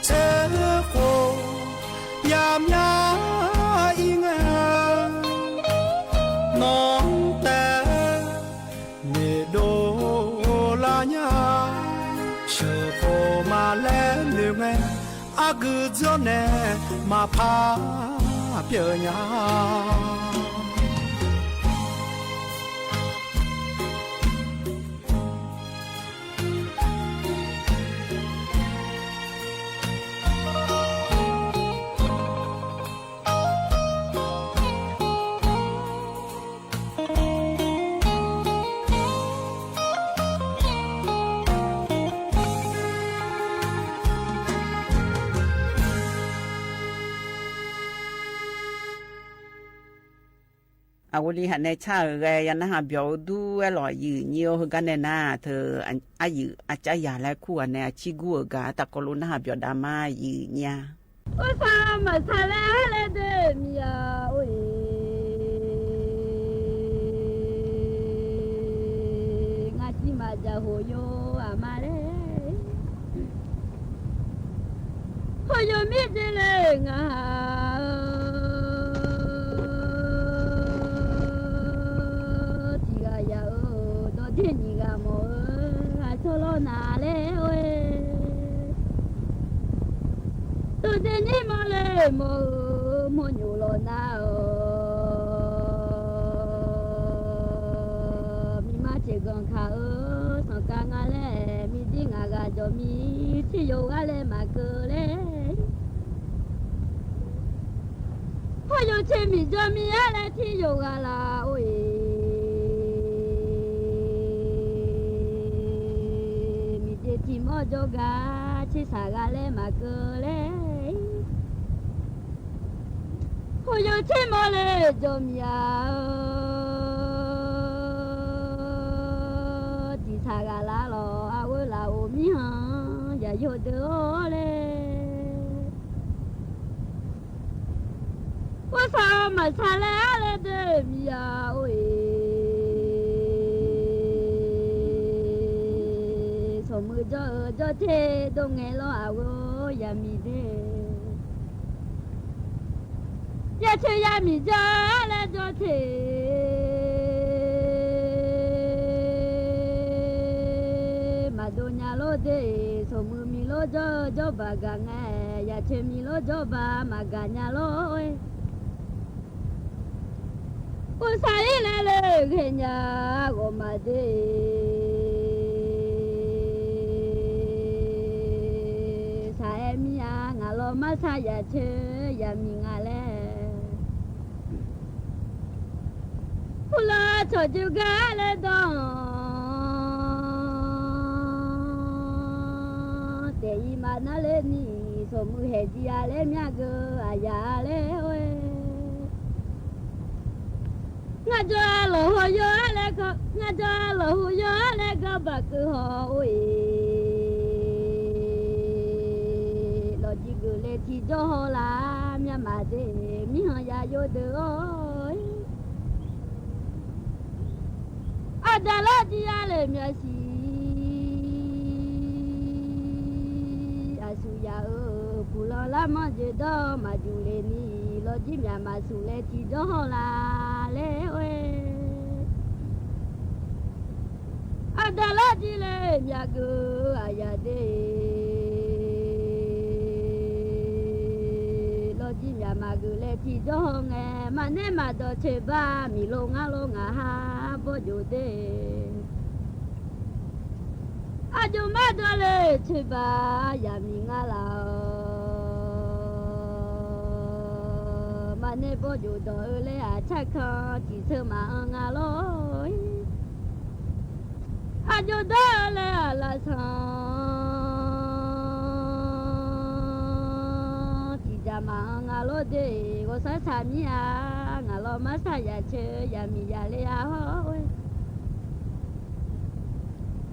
chế khô yam ya ing nong te nè đô la nhà chờ khô mà lên đường nghe cứ gió nè mà pha bia nhàอาวลีหันในชาเรยันนะฮะเบียวดูอร่อยยืเนียวกันแน่นาเธออายุอาจจะยาและคู่อันเนี่ยชิกัวกาตะกลุนะฮะเบียวดามายืเนี่ยโอ้ฟ้ามาซาเลเลเดมียโอ้ยงาจิมาจะโหโยอามาเลโห yo mi de le nga ti ga ya o do de ni ga mo a solo na le we do de ni mo le mo nyu lo na o mi ma che gon kha o so ka nga le mi di nga ga do mi ti yo ga le ma ko le ho yo che mi do mi ya le ti yo ga la oi mi de ti mo do ga chi sa ga le ma ko le ho yo che mo le do mi ya ti sa ga la lo a wo la o mi ha ya yo de o le wo sa ma sa le ale de mi ya oi so mu jo che do nge lo a wo ya mi de ya che ya mi ja le jo che ma do nya lo de so mu mi lo jo ba ga nge ya che mi lo jo ba ma ga nya lo oi o sa le le ge nya go ma de sa e mi ya nga lo ma sa ya che ya mi nga le pula cho ju ga le do te i ma na le ni so mu he ji ya le mya go a ya le oi nga jo lo ho yo le ko nga jo lo ho yo le ko ba ku ho oi lo ji gu le ti jo ho la mya ma de mi ha ya yo de oi ada lo ji ya le mya si asu ya o pu lo la ma je do ma ju le ni lo ji mya ma su le ti jo ho la le oi ada lo ji le mya gu aya de lo ji mya ma gu le ti jo nge ma ne ma do che ba mi lo nga ha bo jo de ajo ma do le che ba ya mi nga la ma ne bo jo do le a cha kha ti se ma nga lo ajo do le a la sa ti ja ma nga lo de go sa sa mi a nga lo ma sa ya che ya mi ya le a ho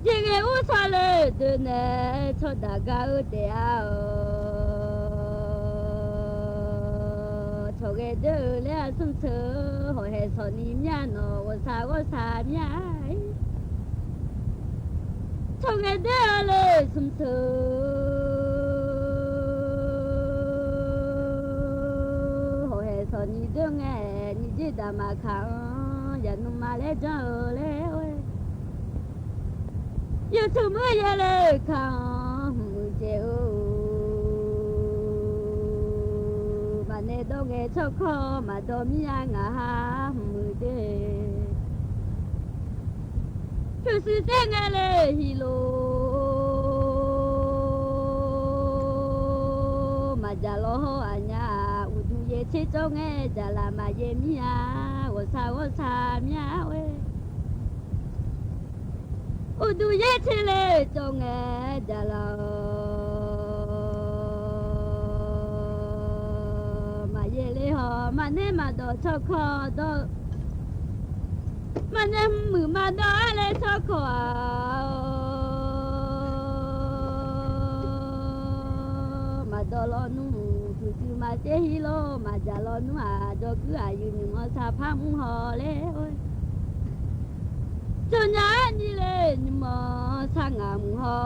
ji ge u sa le de ne cho da ga u de a cho ge de le a sum se ho he so ni mya no wo sa mya cho ge de le sum se ho he so ni de nge ni ji da ma kha ya nu ma le jo le oi you to me ya le kha mu je o ma ne do nge cho kho ma do mi ya nga ha mu de tu si de nge le hi lo ma ja lo ho anya u du ye che cho nge ja la ma ye mi ya wo sa mi ya we u du ye che le cho nge ja la ma ye le ho ma ne ma do cho kho do ma ne mu ma do le cho kho ma do lo nu tu tu ma te hi lo ma ja lo nu a do ku a yu ni mo sa pha mu ho le oi cho nya ni le ni mo sa nga mu ho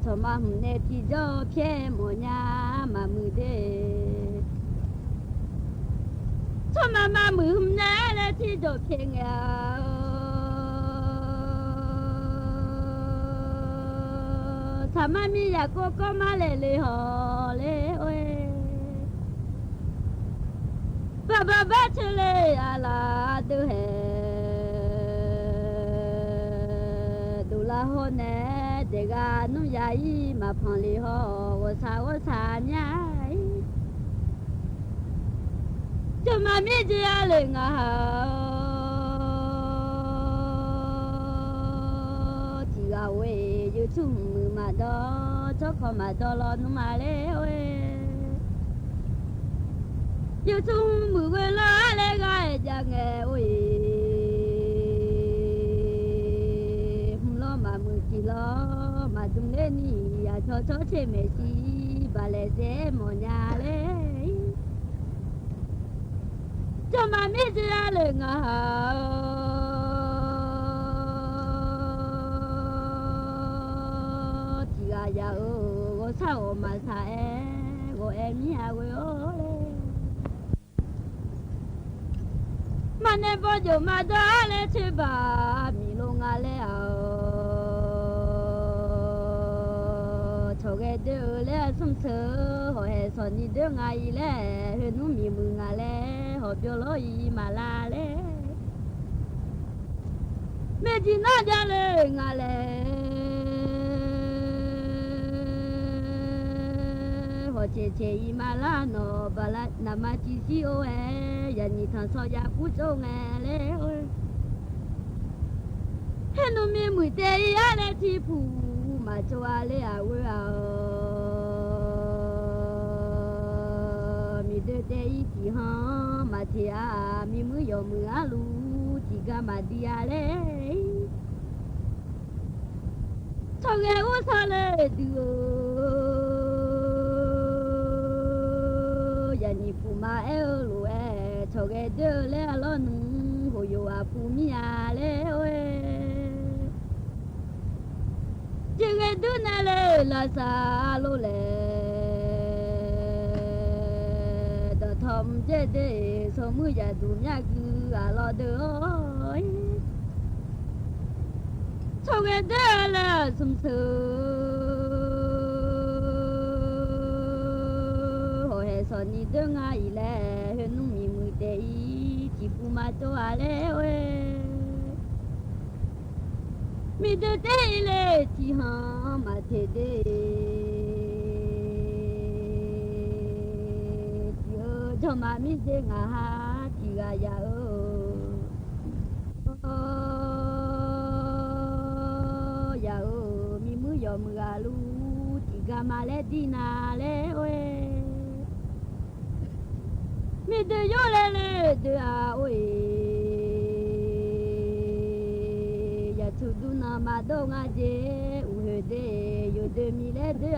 cho mà hôm nay thì cho phía mồ nhà mà mưa đê cho mà mưa hôm nay là thì cho phía nghèo thà mà mi ya cô có mà lê họ lê ơi ba chơi lê à là đưa hè đủ là hôn nè để gà nó dài mà phong lì họ wo sa nhái cho mà mi chỉ à lê ngà chỉ gà quê yêu chung mà đó cho con mà đó lo nó mà lê ơi yêu chung mưa quê lá lê gai cha nghe ơi không lo mà mưa chỉ lo mà chung lên đi à cho chế mẹ chi bà lê dễ mò nhà lê cho mà mi chỉ là lê ngà ya go sao mà sa go em nhà go le mà nên bao giờ mà đã le chơi bà mi long à le cho cái đứa le sum sơ họ hệ son đi đứa ngày le hơn nó mi mừng à le họ biểu lối mà la le mẹ chỉ nói ra le ngà le chế mà la nó bà la nằm mà chỉ xíu giờ nhìn thằng so ya cú trâu nghe lẽ ơi hết nó mi mùi tê ya lẽ thì phù mà cho lẽ mi đứa tê thì ha mà thì mi mới giờ mưa lu chỉ cả mà đi lẽ cho nghe ô sao lẽ được ni pu ma lu cho cái đứa lẽ lo nung hồ yo pu mi lẽ ơi chỉ cái đứa này lẽ là sa lo lẽ đó thầm chế để số mưa ya du nhà cứ lo đứa cho cái đứa lẽ sum son ni đứa ngày lẽ hơn nung mi mùi tê chỉ phụ mà cho lẽ ơi mi đứa tê lẽ chỉ ha mà thế đê chỉ cho mà mi dê ngà ha chỉ gà ya ya mi mui yo mga lu chỉ gà mà lẽ đi na lẽ ơi mi de yo le de oi ya tu du na ma do nga je u he de yo de mi le de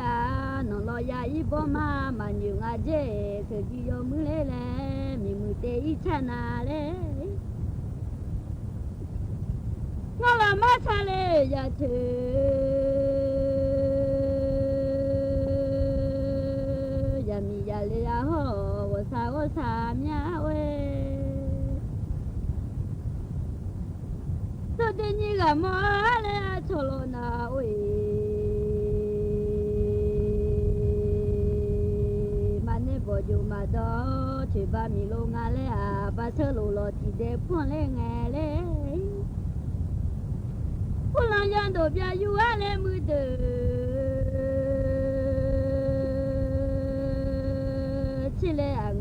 no lo ya i bo ma nyu nga je se ji yo mu le mi mu te i cha na le nga la ma cha le ya te ya mi ya le ya ho sa mía ơi, sao thế nhỉ cả mỏ lên cho lo na ơi, mà nên bỏ dù mà đó chỉ ba mi lô ngà lẽ ba sơ lô lô chỉ để phun lên nghe lẽ, phun lang yang đồ bia yu lên mưa từ chỉ lẽ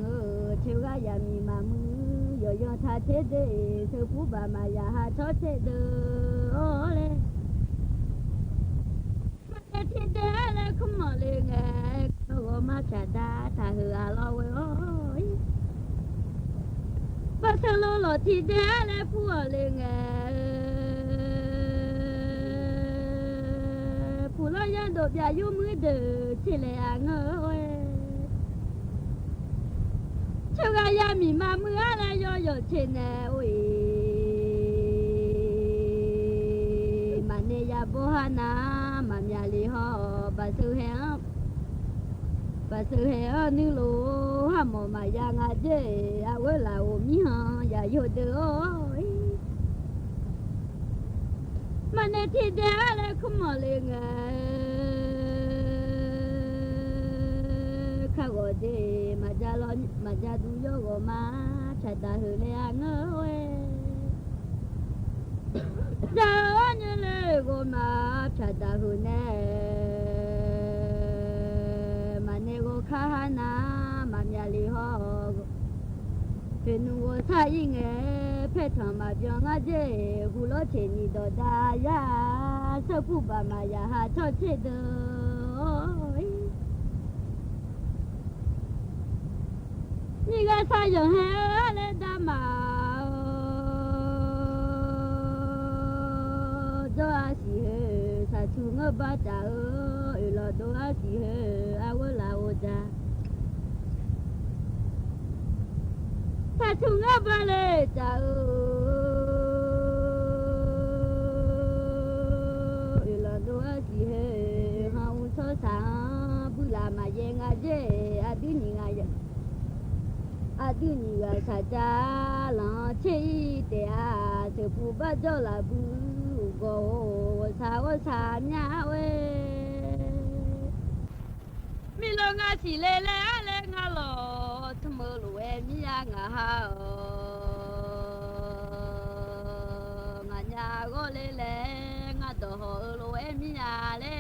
chiều ga ya mi mà mưa yo tha thế để sư phụ bà mà ya ha cho thế đỡ le mà thế thế le không mà le nghe nó mà chả đa thà hư lo ơi bà sao lo thì thế le phụ le nghe phụ lo ya đồ bia yu mưa đỡ chỉ lẽ ơi cho ga ya mi mà mưa là yo trên nè ôi mà nè ya bo ha na mà nhà li ho bà sư hè nữ lô ha mồ mà ya ngà dê à quê là ôm nhí ha ya yo đỡ ơi mà nè thì đá lại không mò lên khá gọi đi mà cha đúng vô gò má chạy ta hư lê à ngơ ơi cha như lê gò má chạy ta hư nè mà nè gò khá na mà nhà li ho phê nu gò thay nghe phê thằng mà cho ngã dê hu lo chê ni đồ đa ya sơ phụ bà mà ya ha cho chê đơ你个啥人还来打嘛？做阿是啥出我把家了都阿是啊我来我家，啥出我把来家了都阿是哈我说啥不啦嘛也阿姐阿对你阿姐。à tu nhị ga sa cha la che te a se pu ba jo la bu go sa nya we mi lo nga si le nga lo tu mo lu e mi ya nga ha nga nya go le nga do ho lu e mi ya le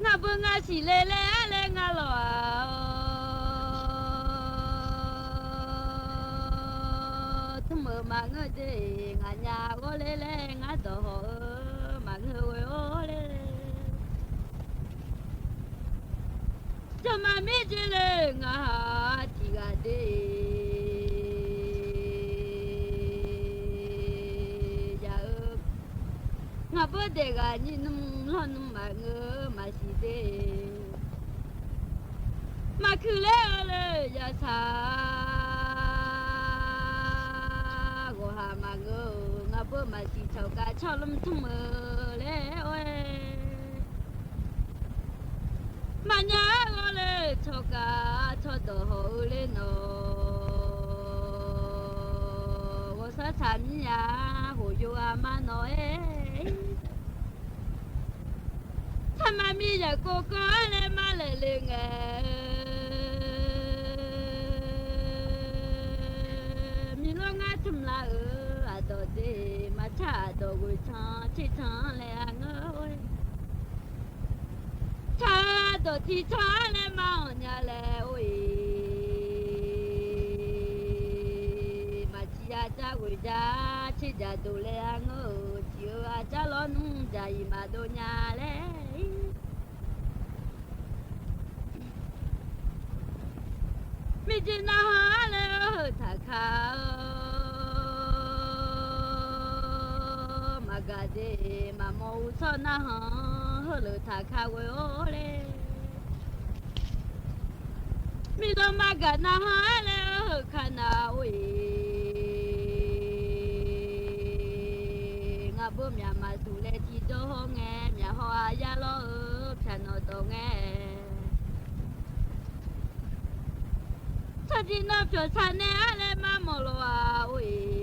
nga bu nga si le nga lo mà ngơ đi ngà nhà có lê ngà tổ mà ngơ quê ô lê cho mà mi chỉ lê ngà chỉ gà đi dạ ngà bữa để gà nhìn lo nung mà ngơ mà xì đi mà cứ lê dạ sa mà ngơ ngà bữa mà chỉ chào cả cho lắm thằng mơ lẽ ơi mà nhá ngó lẽ cho cả cho đồ hồ lên nó我说参呀hồ yo mà nói tham mà mi giờ cô có lên mà lên mi lo ngã chum la đồ đi mà cha đồ gửi cha chỉ cha lẽ ngơi cha đồ thì cha lẽ mà nhà lẽ ôi mà chỉ cha gửi cha chỉ cha đồ lẽ ngơi chiều cha lo nung cha mà đồ nhà lẽ mi chỉ na ha lẽ thà khá gà đi mà màu cho na hơ lửa thả khá quê ô lê mi đâu mà gà na hơ lê hơ khá na ui ngà bơm nhà mà dù lê thì cho hô nghe nhà hoa ya lo ớp chả nó tổ nghe cho đi nó cho cha nè lê mà mồ lo à ui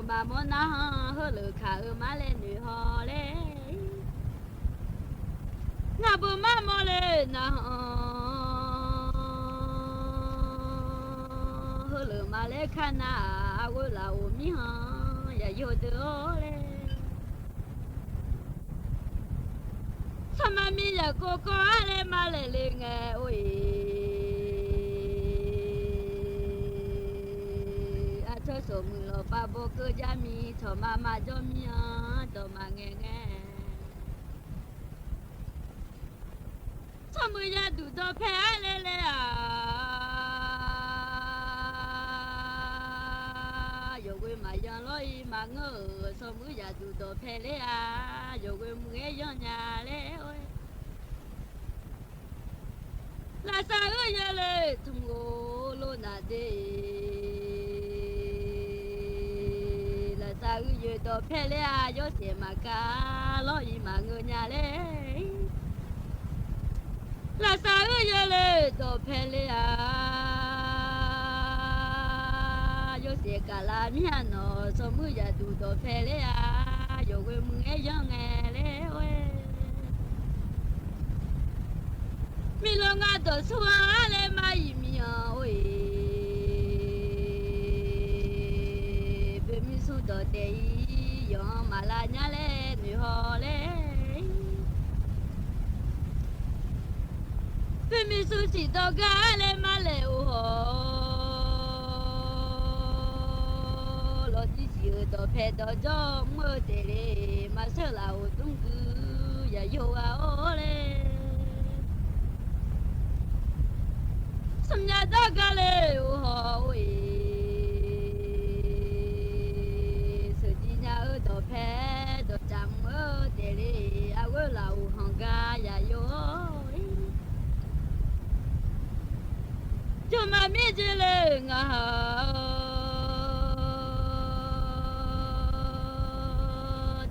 bà mô na hơ lửa khá má lên nữ hò lê ngà bù má mô lê na hơ lửa má lê khá na quê là ôm mi hò ya yo đứa lê sao mà mi ya cô có lê má lê lê nghe ôi cho số mười lo ba bố cơ gia mi cho mama cho mi cho mà nghe cho mười gia đủ cho phe lê lê yo quê mà gia lối mà ngơ cho mười gia đủ cho phe lê yo quê nghe yo nhà lê ơi là sao ơi nhà lê thùng ngô lô nà đi ư yu to phe le a yo se ma ka lo yi ma ngơ nya le la sa ư yu le to phe le a yo se ka la mi ha no so mu ya du to phe le a yo we mu e yo nge le we mi lo nga to su a le ma yi mi a we be mi su to te yi yo ma la nya le mi ho le be mi su si to ga le ma le o ho lo ti si to phe to jo mo te le ma se la o tung ku ya yo a o le sum ya da ga le o ho we se ji nya o to phe to cham o te le a wo la o hong ga ya yo cho mà mi chỉ le nga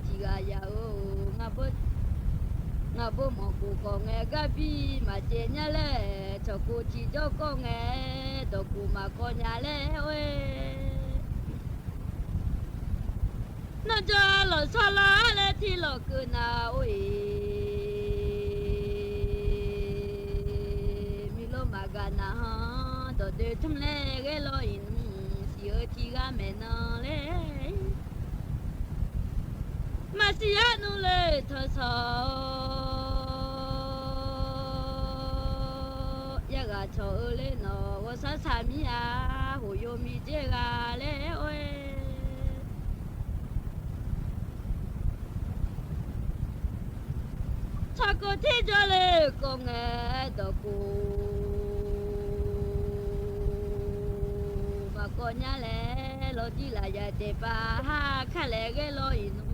chỉ ga ya o nga bo mo ku ko nghe ga bi mà che nya le cho ku chi cho ko nghe do ku ma ko nya le we na ja lo sa la le ti lo ku na we mi lo ma ga na ha do de tum le ge lo in si o ti ga me na le ma si ya nu le tho so ya ga cho le no wo sa sa mi ya ho yo mi je ga le we cha ko ti jo le ko nge do ku ma ko nya le lo ti la ya te pa ha kha le ge lo inu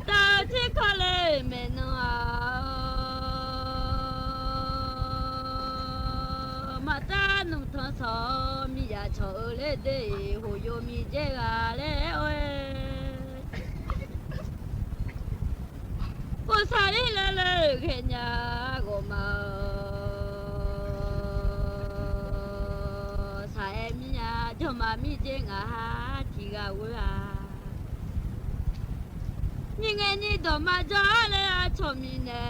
ta ti ko le me no a ma ta nu tho so mi ya cho le de ho yo mi je ga le we cô sa đi lê lê khe nhà gồm mà sa em nhà cho mà mi chơi ngà thì gà quê à nhưng nghe như đồ mà cho lê à cho mi nè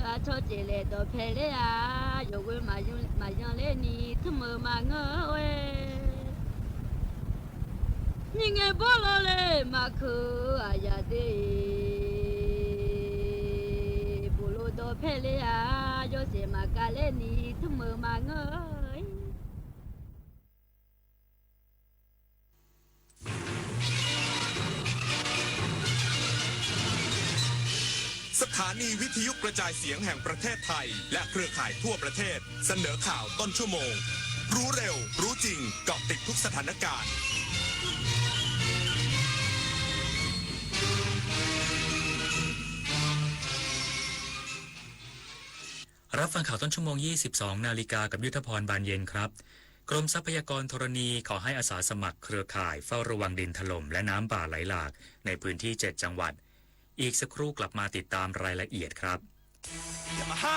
à cho chị lê đồ phê lê à rồi quê mà dùng lê ni thơm mơ mà ngỡ quê nhưng nghe bố lo lê mà cứ à ya đi bố lo đồ phê lê à yo sẽ mà cả lê ni thơm mơ mà ngỡ สถานีวิทยุกระจายเสียงแห่งประเทศไทยและเครือข่ายทั่วประเทศเสนอข่าวต้นชั่วโมงรู้เร็วรู้จริงเกาะติดทุกสถานการณ์ รับฟังข่าวต้นชั่วโมง 22 นาฬิกากับยุทธพรบานเย็นครับกรมทรัพยากรธรณีขอให้อาสาสมัครเครือข่ายเฝ้าระวังดินถล่มและน้ำป่าไหลหลากในพื้นที่7จังหวัดอีกสักครู่กลับมาติดตามรายละเอียดครับอย่ามาห้า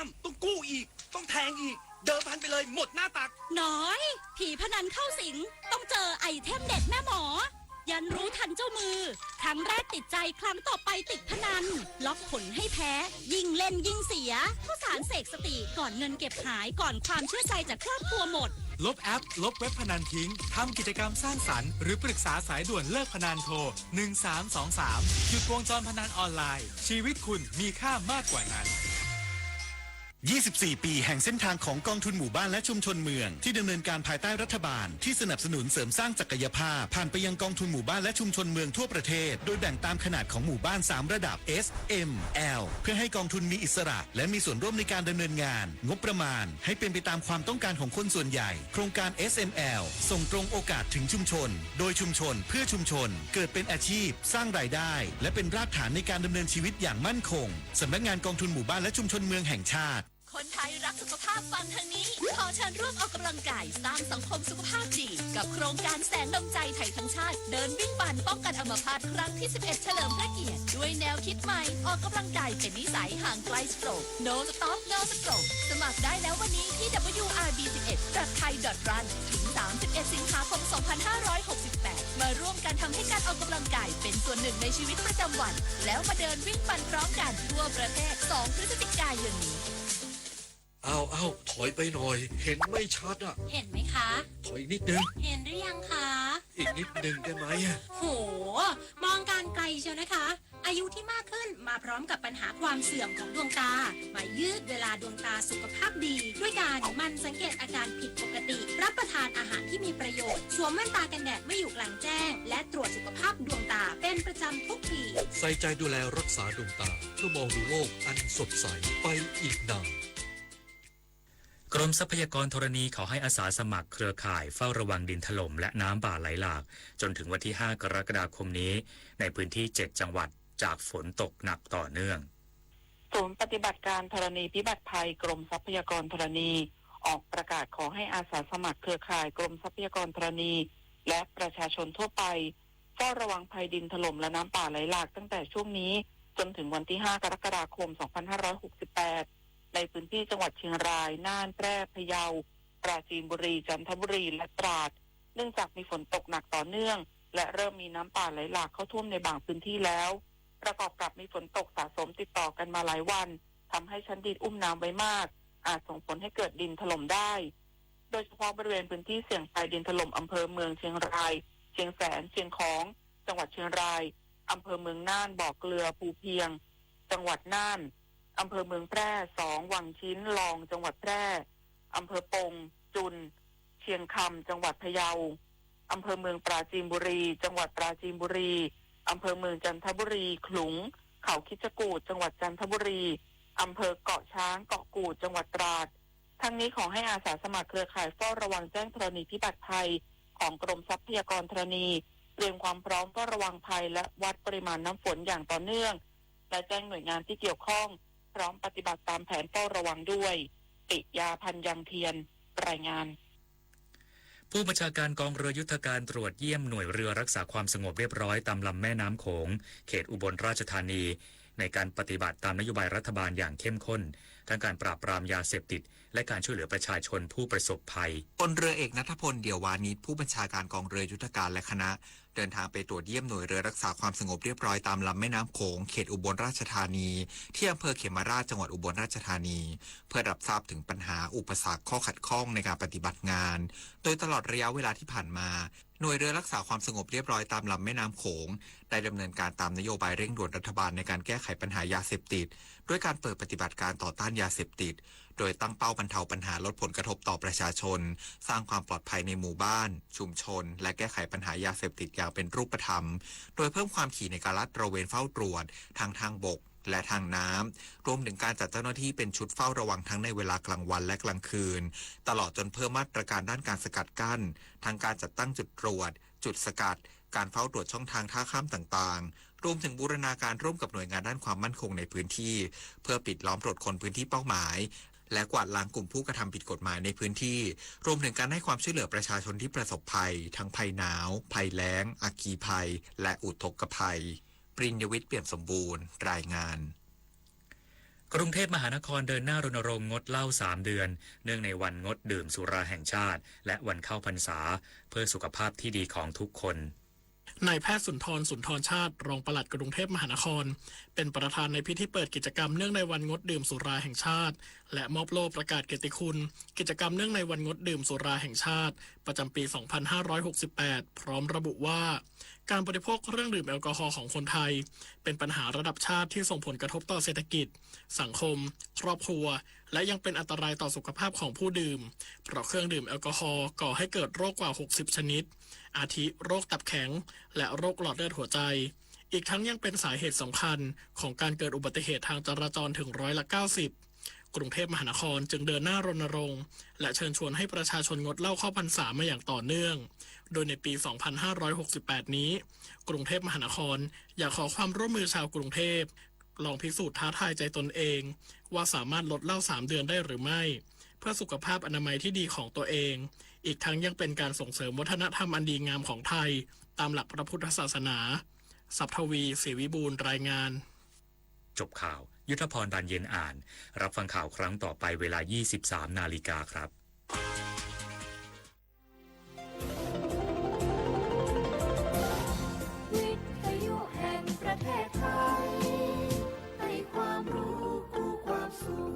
มต้องกู้อีกต้องแทงอีกเดิมพันไปเลยหมดหน้าตักน้อยผีพนันเข้าสิงต้องเจอไอเทมเด็ดแม่หมอยันรู้ทันเจ้ามือครั้งแรกติดใจครั้งต่อไปติดพนันล็อกผลให้แพ้ยิ่งเล่นยิ่งเสียข้าวสารเสกสติก่อนเงินเก็บหายก่อนความเชื่อใจจากครอบครัวหมดลบแอปลบเว็บพนันทิ้งทำกิจกรรมสร้างสรรค์หรือปรึกษาสายด่วนเลิกพนันโทร1323หยุดวงจรพนันออนไลน์ชีวิตคุณมีค่ามากกว่านั้น24 ปีแห่งเส้นทางของกองทุนหมู่บ้านและชุมชนเมืองที่ดำเนินการภายใต้รัฐบาลที่สนับสนุนเสริมสร้างศักยภาพผ่านไปยังกองทุนหมู่บ้านและชุมชนเมืองทั่วประเทศโดยแบ่งตามขนาดของหมู่บ้าน3ระดับ S M L เพื่อให้กองทุนมีอิสระและมีส่วนร่วมในการดำเนินงานงบประมาณให้เป็นไปตามความต้องการของคนส่วนใหญ่โครงการ SML ส่งตรงโอกาสถึงชุมชนโดยชุมชนเพื่อชุมชนเกิดเป็นอาชีพสร้างรายได้และเป็นรากฐานในการดำเนินชีวิตอย่างมั่นคงสำนักงานกองทุนหมู่บ้านและชุมชนเมืองแห่งชาติ คนไทยรักสุขภาพฟังทางนี้ขอเชิญร่วมออกกำลังกายสร้างสังคมสุขภาพดีกับโครงการแสงดวงใจไทยทั้งชาติเดินวิ่งปั่นป้องกันอัมพาตครั้งที่ 11 เฉลิมพระเกียรติด้วยแนวคิดใหม่ออกกำลังกายเป็นนิสัยห่างไกลสโตรก No Stop No Stroke สมัครได้แล้ววันนี้ที่ wrb11.thai.run ถึง 31 สิงหาคม 2568 มาร่วมกันทำให้การออกกำลังกายเป็นส่วนหนึ่งในชีวิตประจำวันแล้วมาเดินวิ่งปั่นพร้อมกันทั่วประเทศ 2 พฤศจิกายนนี้เอาถอยไปหน่อยเห็นไม่ชัดอ่ะเห็นไหมคะ ถอยนิดนึงเห็นหรือยังคะอีกนิดนึงได้ไหมโหมองการไกลเชียวนะคะอายุที่มากขึ้นมาพร้อมกับปัญหาความเสื่อมของดวงตามายืดเวลาดวงตาสุขภาพดีด้วยการมันสังเกตอาการผิดปกติรับประทานอาหารที่มีประโยชน์สวมแว่นตากันแดดไม่อยู่กลางแจ้งและตรวจสุขภาพดวงตาเป็นประจำทุกปีใส่ใจดูแลรักษาดวงตาเพื่อมองดูโลกอันสดใสไปอีกนานกรมทรัพยากรธรณีขอให้อาสาสมัครเครือข่ายเฝ้าระวังดินถล่มและน้ำป่าไหลหลากจนถึงวันที่ 5 กรกฎาคมนี้ในพื้นที่ 7 จังหวัดจากฝนตกหนักต่อเนื่องศูนย์ปฏิบัติการธรณีพิบัติภัยกรมทรัพยากรธรณีออกประกาศขอให้อาสาสมัครเครือข่ายกรมทรัพยากรธรณีและประชาชนทั่วไปเฝ้าระวังภัยดินถล่มและน้ำป่าไหลหลากตั้งแต่ช่วงนี้จนถึงวันที่ 5 กรกฎาคม 2568ในพื้นที่จังหวัดเชียงรายน่านแพร่พะเยาปราจีนบุรีจันทบุรีและตราดเนื่องจากมีฝนตกหนักต่อเนื่องและเริ่มมีน้ำป่าไหลหลากเข้าท่วมในบางพื้นที่แล้วประกอบกับมีฝนตกสะสมติดต่อกันมาหลายวันทำให้ชั้นดินอุ้มน้ำไว้มากอาจส่งผลให้เกิดดินถล่มได้โดยเฉพาะบริเวณพื้นที่เสี่ยงภัยดินถล่มอำเภอเมืองเชียงรายเชียงแสนเชียงของจังหวัดเชียงรายอำเภอเมืองน่านบ่อเกลือภูเพียงจังหวัดน่านอำเภอเมืองแพร่2วังชิ้นลองจังหวัดแพร่อำเภอปงจุนเชียงคำจังหวัดพะเยาอำเภอเมืองปราจีนบุรีจังหวัดปราจีนบุรีอำเภอเมืองจันทบุรีขลุงเขาคิดจกูฏจังหวัดจันทบุรีอำเภอเกาะช้างเกาะกูดจังหวัดตราดทั้งนี้ขอให้อาสาสมัครเครือข่ายเฝ้าระวังแจ้งธรณีพิบัติภัยของกรมทรัพยากรธรณีเตรียมความพร้อมเฝ้าระวังภัยและวัดปริมาณน้ำฝนอย่างต่อเนื่องและแจ้งหน่วยงานที่เกี่ยวข้องพร้อมปฏิบัติตามแผนเฝ้าระวังด้วยปิยาพันธ์ยังเทียนรายงานผู้บัญชาการกองเรือยุทธการตรวจเยี่ยมหน่วยเรือรักษาความสงบเรียบร้อยตามลำแม่น้ำโขงเขตอุบลราชธานีในการปฏิบัติตามนโยบายรัฐบาลอย่างเข้มข้นทั้งการปราบปรามยาเสพติดและการช่วยเหลือประชาชนผู้ประสบภัยพลเรือเอกณัฐพลเดี่ยววานิชผู้บัญชาการกองเรือยุทธการและคณะเดินทางไปตรวจเยี่ยมหน่วยเรือรักษาความสงบเรียบร้อยตามลำแม่น้ำโขงเขตอุบลราชธานีที่อำเภอเขมราชจังหวัดอุบลราชธานีเพื่อรับทราบถึงปัญหาอุปสรรคข้อขัดข้องในการปฏิบัติงานโดยตลอดระยะเวลาที่ผ่านมาหน่วยเรือรักษาความสงบเรียบร้อยตามลำแม่น้ำโขงได้ดำเนินการตามนโยบายเร่งด่วนรัฐบาลในการแก้ไขปัญหายาเสพติดด้วยการเปิดปฏิบัติการต่อต้านยาเสพติดโดยตั้งเป้าบรรเทาปัญหาลดผลกระทบต่อประชาชนสร้างความปลอดภัยในหมู่บ้านชุมชนและแก้ไขปัญหายาเสพติดอย่างเป็นรูปธรรมโดยเพิ่มความถี่ในการลาดตระเวนเฝ้าตรวจทางบกและทางน้ำรวมถึงการจัดเจ้าหน้าที่เป็นชุดเฝ้าระวังทั้งในเวลากลางวันและกลางคืนตลอดจนเพิ่มมาตรการด้านการสกัดกั้นทั้งการจัดตั้งจุดตรวจจุดสกัดการเฝ้าตรวจช่องทางท่าข้ามต่างๆรวมถึงบูรณาการร่วมกับหน่วยงานด้านความมั่นคงในพื้นที่เพื่อปิดล้อมตรวจคนพื้นที่เป้าหมายและกวาดล้างกลุ่มผู้กระทำผิดกฎหมายในพื้นที่รวมถึงการให้ความช่วยเหลือประชาชนที่ประสบภัยทั้งภัยหนาวภัยแล้งอัคคีภัยและอุทกภัยปริญญวิทย์เปี่ยมสมบูรณ์รายงานกรุงเทพมหานครเดินหน้ารณรงค์งดเหล้า3 เดือนเนื่องในวันงดดื่มสุราแห่งชาติและวันเข้าพรรษาเพื่อสุขภาพที่ดีของทุกคนนายแพทย์สุนทรชาติรองปลัดกรุงเทพมหานครเป็นประธานในพิธีเปิดกิจกรรมเนื่องในวันงดดื่มสุราแห่งชาติและมอบโล่ประกาศเกียรติคุณกิจกรรมเนื่องในวันงดดื่มสุราแห่งชาติประจำปี 2568 พร้อมระบุว่าการบริโภคเครื่องดื่มแอลกอฮอล์ของคนไทยเป็นปัญหาระดับชาติที่ส่งผลกระทบต่อเศรษฐกิจสังคมครอบครัวและยังเป็นอันตรายต่อสุขภาพของผู้ดื่มเพราะเครื่องดื่มแอลกอฮอล์ก่อให้เกิดโรคกว่า60 ชนิดอาทิโรคตับแข็งและโรคหลอดเลือดหัวใจอีกทั้งยังเป็นสาเหตุสำคัญของการเกิดอุบัติเหตุทางจราจรถึง90%กรุงเทพมหานครจึงเดินหน้ารณรงค์และเชิญชวนให้ประชาชนงดเหล้าเข้าพรรษามาอย่างต่อเนื่องโดยในปี 2568 นี้กรุงเทพมหานครอยากขอความร่วมมือชาวกรุงเทพ ลองพิสูจน์ท้าทายใจตนเอง ว่าสามารถลดเหล้า3 เดือนได้หรือไม่ เพื่อสุขภาพอนามัยที่ดีของตัวเอง อีกทั้งยังเป็นการส่งเสริมวัฒนธรรมอันดีงามของไทย ตามหลักพระพุทธศาสนาสัพทวีศรีวิบูลย์รายงานจบข่าวยุทธพรบานเย็นอ่านรับฟังข่าวครั้งต่อไปเวลา 23 นาฬิกาครับ วิทยุแห่งประเทศไทยให้ความรู้คู่ความสุข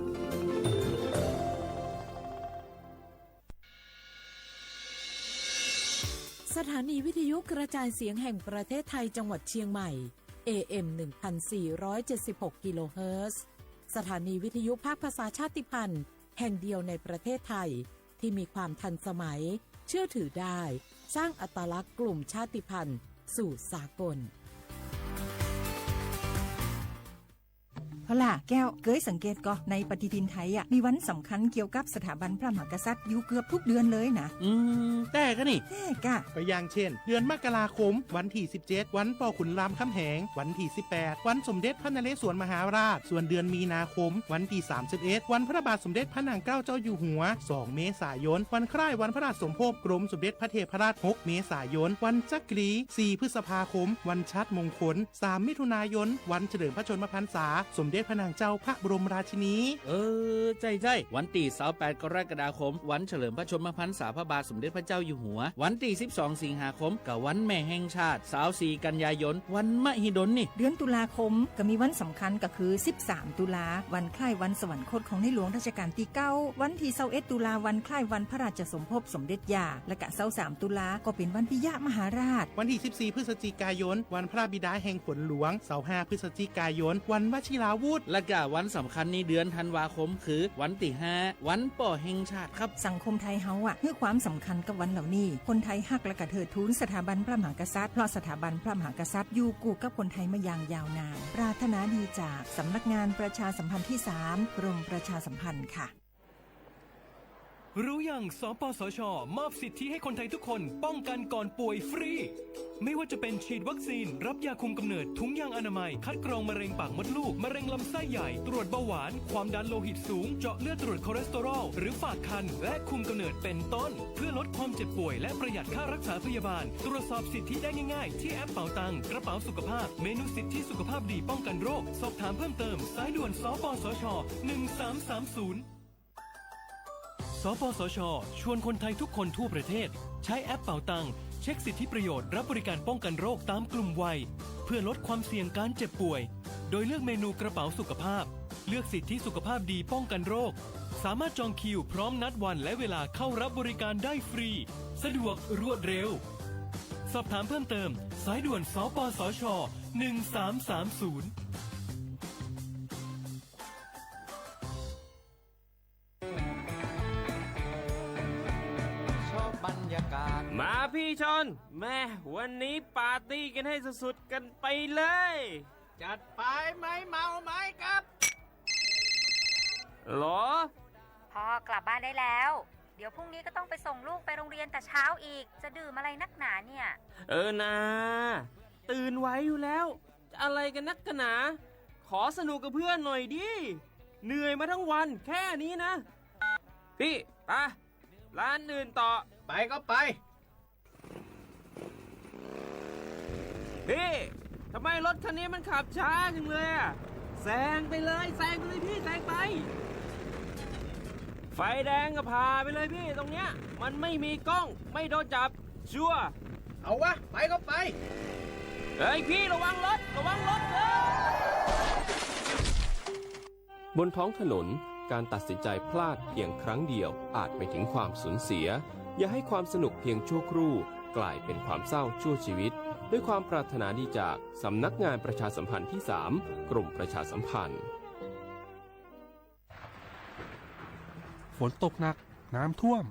สถานีวิทยุกระจายเสียงแห่งประเทศไทยจังหวัดเชียงใหม่ AM 1476 กิโลเฮิรตซ์สถานีวิทยุภาคภาษาชาติพันธุ์แห่งเดียวในประเทศไทยที่มีความทันสมัยเชื่อถือได้สร้างอัตลักษณ์กลุ่มชาติพันธุ์สู่สากล เอาล่ะแก้วเคยสังเกตก็ในปฏิทินไทยมีวันสำคัญเกี่ยวกับสถาบันพระมหากษัตริย์อยู่เกือบทุกเดือนเลยนะแต่ก็นี่แต่กะก็อย่างเช่นเดือนมกราคมวันที่17วันป่อขุนรามคำแหงวันที่18วันสมเด็จพระนเรศวรมหาราชส่วนเดือนมีนาคมวันที่31วันพระบาทสมเด็จพระนางเกล้าเจ้าอยู่หัว2เมษายนวันคล้ายวันพระราชสมภพกรมสมเด็จพระเทพราช6เมษายนวันจักรี4พฤษภาคมวันชัดมงคล3มิถุนายนวันเฉลิมพระชนมพรรษาสมเด็จพระนางเจ้าพระบรมราชินีใช่วันที่28กรกฎาคมวันเฉลิมพระชนมพรรษาพระบาทสมเด็จพระเจ้าอยู่หัววันที่12สิงหาคมกับวันแม่แห่งชาติ24กันยายนวันมหิดลนี่เดือนตุลาคมก็มีวันสำคัญก็คือ13ตุลาวันคล้ายวันสวรรคตของในหลวงรัชกาลที่9วันที่21ตุลาวันคล้ายวันพระราชสมภพสมเด็จย่าและก็23ตุลาก็เป็นวันปิยมหาราชวันที่14พฤศจิกายนวันพระบิดาแห่งฝนหลวง25พฤศจิกายนวันวชิราวุธและก็วันสำคัญในเดือนธันวาคมคือวันที่5วันป่อแห่งชาติครับสังคมไทยเฮาให้ความสำคัญกับวันเหล่านี้คนไทยฮักและก็เทิดทูนสถาบันพระมหากษัตริย์เพราะสถาบันพระมหากษัตริย์อยู่คู่กับคนไทยมาอย่างยาวนานปรารถนาดีจากสำนักงานประชาสัมพันธ์ที่3กรมประชาสัมพันธ์ค่ะรู้ยังสปสช.มอบสิทธิให้คนไทยทุกคนป้องกันก่อนป่วยฟรีไม่ว่าจะเป็นฉีดวัคซีนรับยาคุมกำเนิดถุงยางอนามัยคัดกรองมะเร็งปากมดลูกมะเร็งลำไส้ใหญ่ตรวจเบาหวานความดันโลหิตสูงเจาะเลือดตรวจคอเลสเตอรอลหรือฝากครรภ์และคุมกำเนิดเป็นต้นเพื่อลดความเจ็บป่วยและประหยัดค่ารักษาพยาบาลตรวจสอบสิทธิได้ง่ายๆที่แอปเป๋าตังกระเป๋าสุขภาพเมนูสิทธิสุขภาพดีป้องกันโรคสอบถามเพิ่มเติมสายด่วนสปสช1330สปสช.ชวนคนไทยทุกคนทั่วประเทศใช้แอปเป๋าตังเช็คสิทธิประโยชน์รับบริการป้องกันโรคตามกลุ่มวัยเพื่อลดความเสี่ยงการเจ็บป่วยโดยเลือกเมนูกระเป๋าสุขภาพเลือกสิทธิสุขภาพดีป้องกันโรคสามารถจองคิวพร้อมนัดวันและเวลาเข้ารับบริการได้ฟรีสะดวกรวดเร็วสอบถามเพิ่มเติมสายด่วนสปสช1330มาพี่ชนแม่วันนี้ปาร์ตี้กันให้สุดๆกันไปเลย จัดไปไหมเมาไหมครับ หรอ พ่อกลับบ้านได้แล้วเดี๋ยวพรุ่งนี้ก็ต้องไปส่งลูกไปโรงเรียนแต่เช้าอีกจะดื่มอะไรนักหนาเนี่ยนะตื่นไว้อยู่แล้วจะอะไรกันนักกันหนาขอสนุกกับเพื่อนหน่อยดิเหนื่อยมาทั้งวันแค่นี้นะพี่ไปร้านอื่นต่อไปก็ไปพี่ทำไมรถคันนี้มันขับช้าจังเลยอะแซงไปเลยพี่แซงไปไฟแดงก็พาไปเลยพี่ตรงเนี้ยมันไม่มีกล้องไม่โดนจับชัวร์เอาวะไปก็ไปเฮ้ยพี่ระวังรถบนท้องถนนการตัดสินใจพลาดเพียงครั้งเดียวอาจไปถึงความสูญเสียอย่าให้ความสนุกเพียงชั่วครู่กลายเป็นความเศร้าชั่วชีวิตด้วยความปรารถนาดีจากสำนักงานประชาสัมพันธ์ที่3กรมประชาสัมพันธ์ฝนตกหนักน้ำท่วม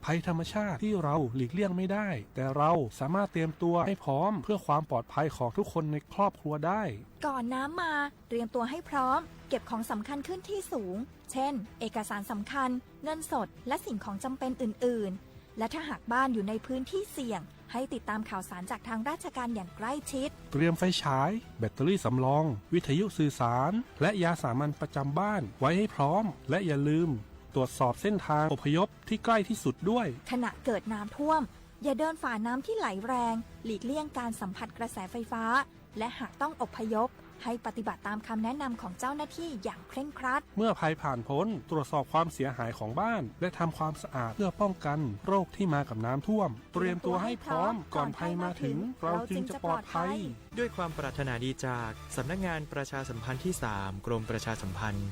ภัยธรรมชาติที่เราหลีกเลี่ยงไม่ได้แต่เราสามารถเตรียมตัวให้พร้อมเพื่อความปลอดภัยของทุกคนในครอบครัวได้ก่อนน้ำมาเตรียมตัวให้พร้อมเก็บของสำคัญขึ้นที่สูงเช่นเอกสารสำคัญเงินสดและสิ่งของจำเป็นอื่นๆ และถ้าหากบ้านอยู่ในพื้นที่เสี่ยงให้ติดตามข่าวสารจากทางราชการอย่างใกล้ชิดเตรียมไฟฉายแบตเตอรี่สำรองวิทยุสื่อสารและยาสามัญประจำบ้านไว้ให้พร้อมและอย่าลืมตรวจสอบเส้นทางอพยพที่ใกล้ที่สุดด้วยขณะเกิดน้ำท่วมอย่าเดินฝ่าน้ำที่ไหลแรงหลีกเลี่ยงการสัมผัสกระแสไฟฟ้าและหากต้องอพยพให้ปฏิบัติตามคำแนะนำของเจ้าหน้าที่อย่างเคร่งครัดเมื่อภัยผ่านพ้นตรวจสอบความเสียหายของบ้านและทำความสะอาดเพื่อป้องกันโรคที่มากับน้ำท่วมเตรียมตัวให้พร้อมก่อนภัยมาถึงเราจึงจะปลอดภัยด้วยความปรารถนาดีจากสำนักงานประชาสัมพันธ์ที่ 3 กรมประชาสัมพันธ์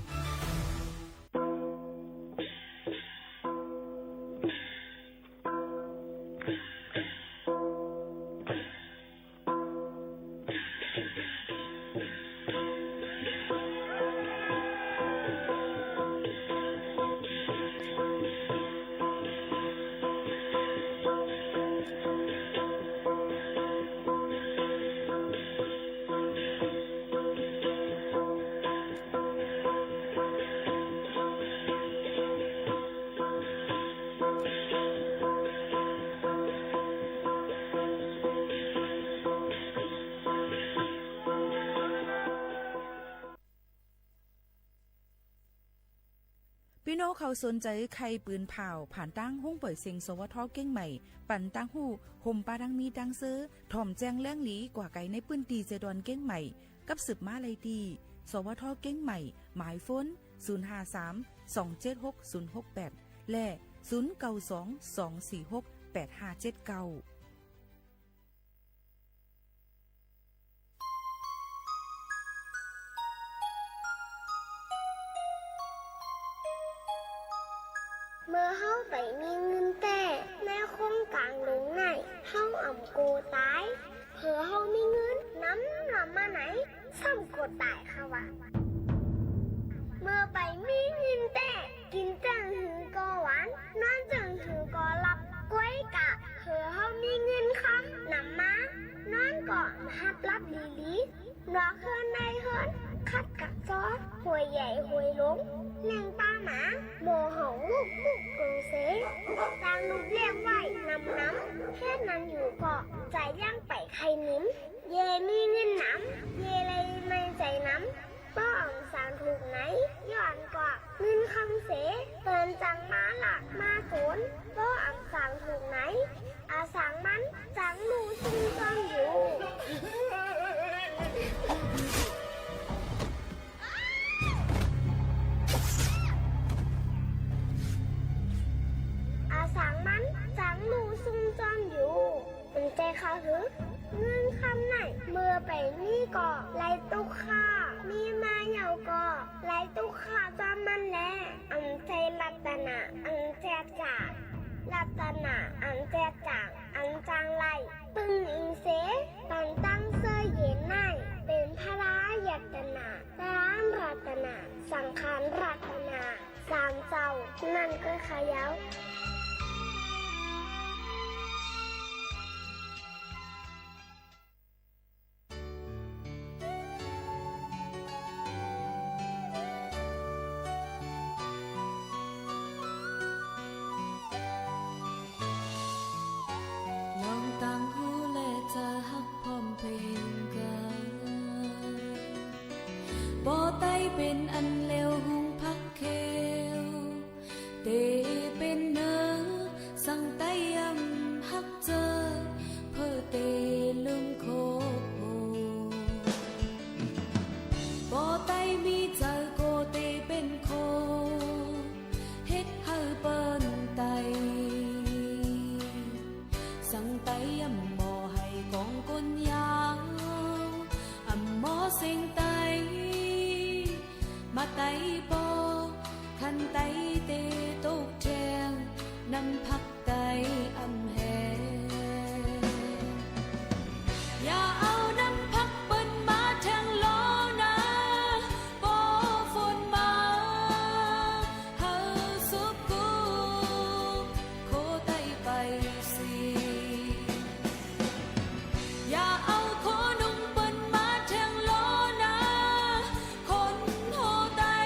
พี่น้องเขาสนใจใครปืนเผาผ่านตั้งห้องเปิดเสียงสวทเก้งใหม่ปั่นตั้งหูห่มปาดังมีดังซื้อถ่อมแจ้งเรื่องหลีกว่าไก่ในปืนตีเจดอนเก้งใหม่กับสืบมาเลยดีสวทเก้งใหม่หมายฟ้น053-276-068และ092-246-8579เมื่อเฮาไปมีเงินแต่ในโครงการลงไหนเฮาอ่ำกูตายเผื่อเฮามีเงินน้ำมาไหนซ้ำกูตายค่ะวะเมื่อไปมีเงินแต่กินจังหือก็หวานนอนจังหือก็หลับกล้วยกะเผื่อเฮามีเงินค่ะน้ำมานอนก่อนฮับรับลีนอกเฮือนในเฮือนคัดกักซอหวยใหญ่หวยล้มเลี้ยงป้าหมาโมหงลูกกรุงเสตางลูกเลี้ยงไว้น้ำแค่นั้นอยู่ก็ใจย่างไปใครนิ้มเยมีเงินน้ำเยเลยไม่ใจน้ำป้องสารถูกไหนย้อนกว่าเงินคำเสเตือนจังมาหลักมาโขนป้องสารถูกไหนอาสังมันจังลูซุ่มซ่อนอยู่สังมันจังหนูซุ่มซ่อนอยู่เป็นใจเขาหือเงินคำไหนเมื่อไปนี่ก็ไล่ตุกข้ามีมาเหยาก็ไล่ตุกข้าจอมมันแลอันใจรัตนาอันแจกจ่ารัตนาอันแจกจ่างอันจางไล่ปึงอิงเสปันตั้งเสื้อเย็นในเป็นพระรายัตนาร้านรัตนาสังขารรัตนาสามเจ้านั่นก็ขยาวบ่ไต้เป็นอันเลวหุงพักเควเตเป็นเนอสั่งไต้ยำฮักเจอเพื่อเตลืมโคโบ่ไต้มีเจอโกเตเป็นโคเฮ็ดให้เปิ้นไต้สั่งไต้ยำบ่ให้กองก้นยาวอ่ำหมอเสียงไต้มาไต้ปอคันไต้เตตกแจงนำพักไต้อำแหอย่าเอาน้ำพักเปิ้นมาแทงล้อนะปอฝนมาเฮาสุบกูโคไต้ไปสิอย่าเอาโคนุ่งเปิ้นมาแทงล้อนะคนโหไต้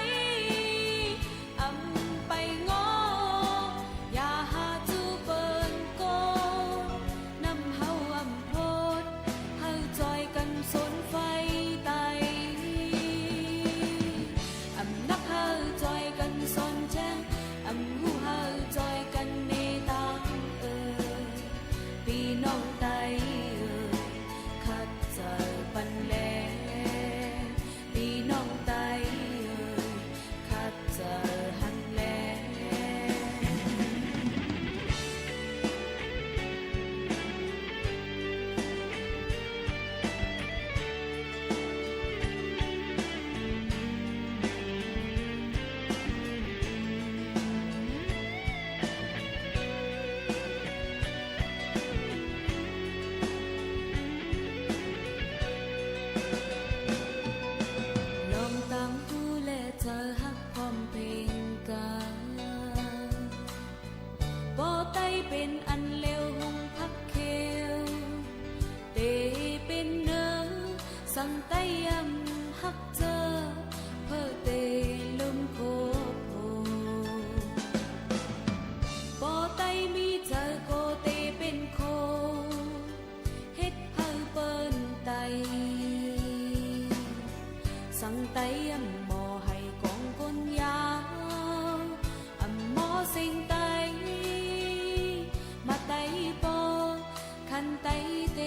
ไตเต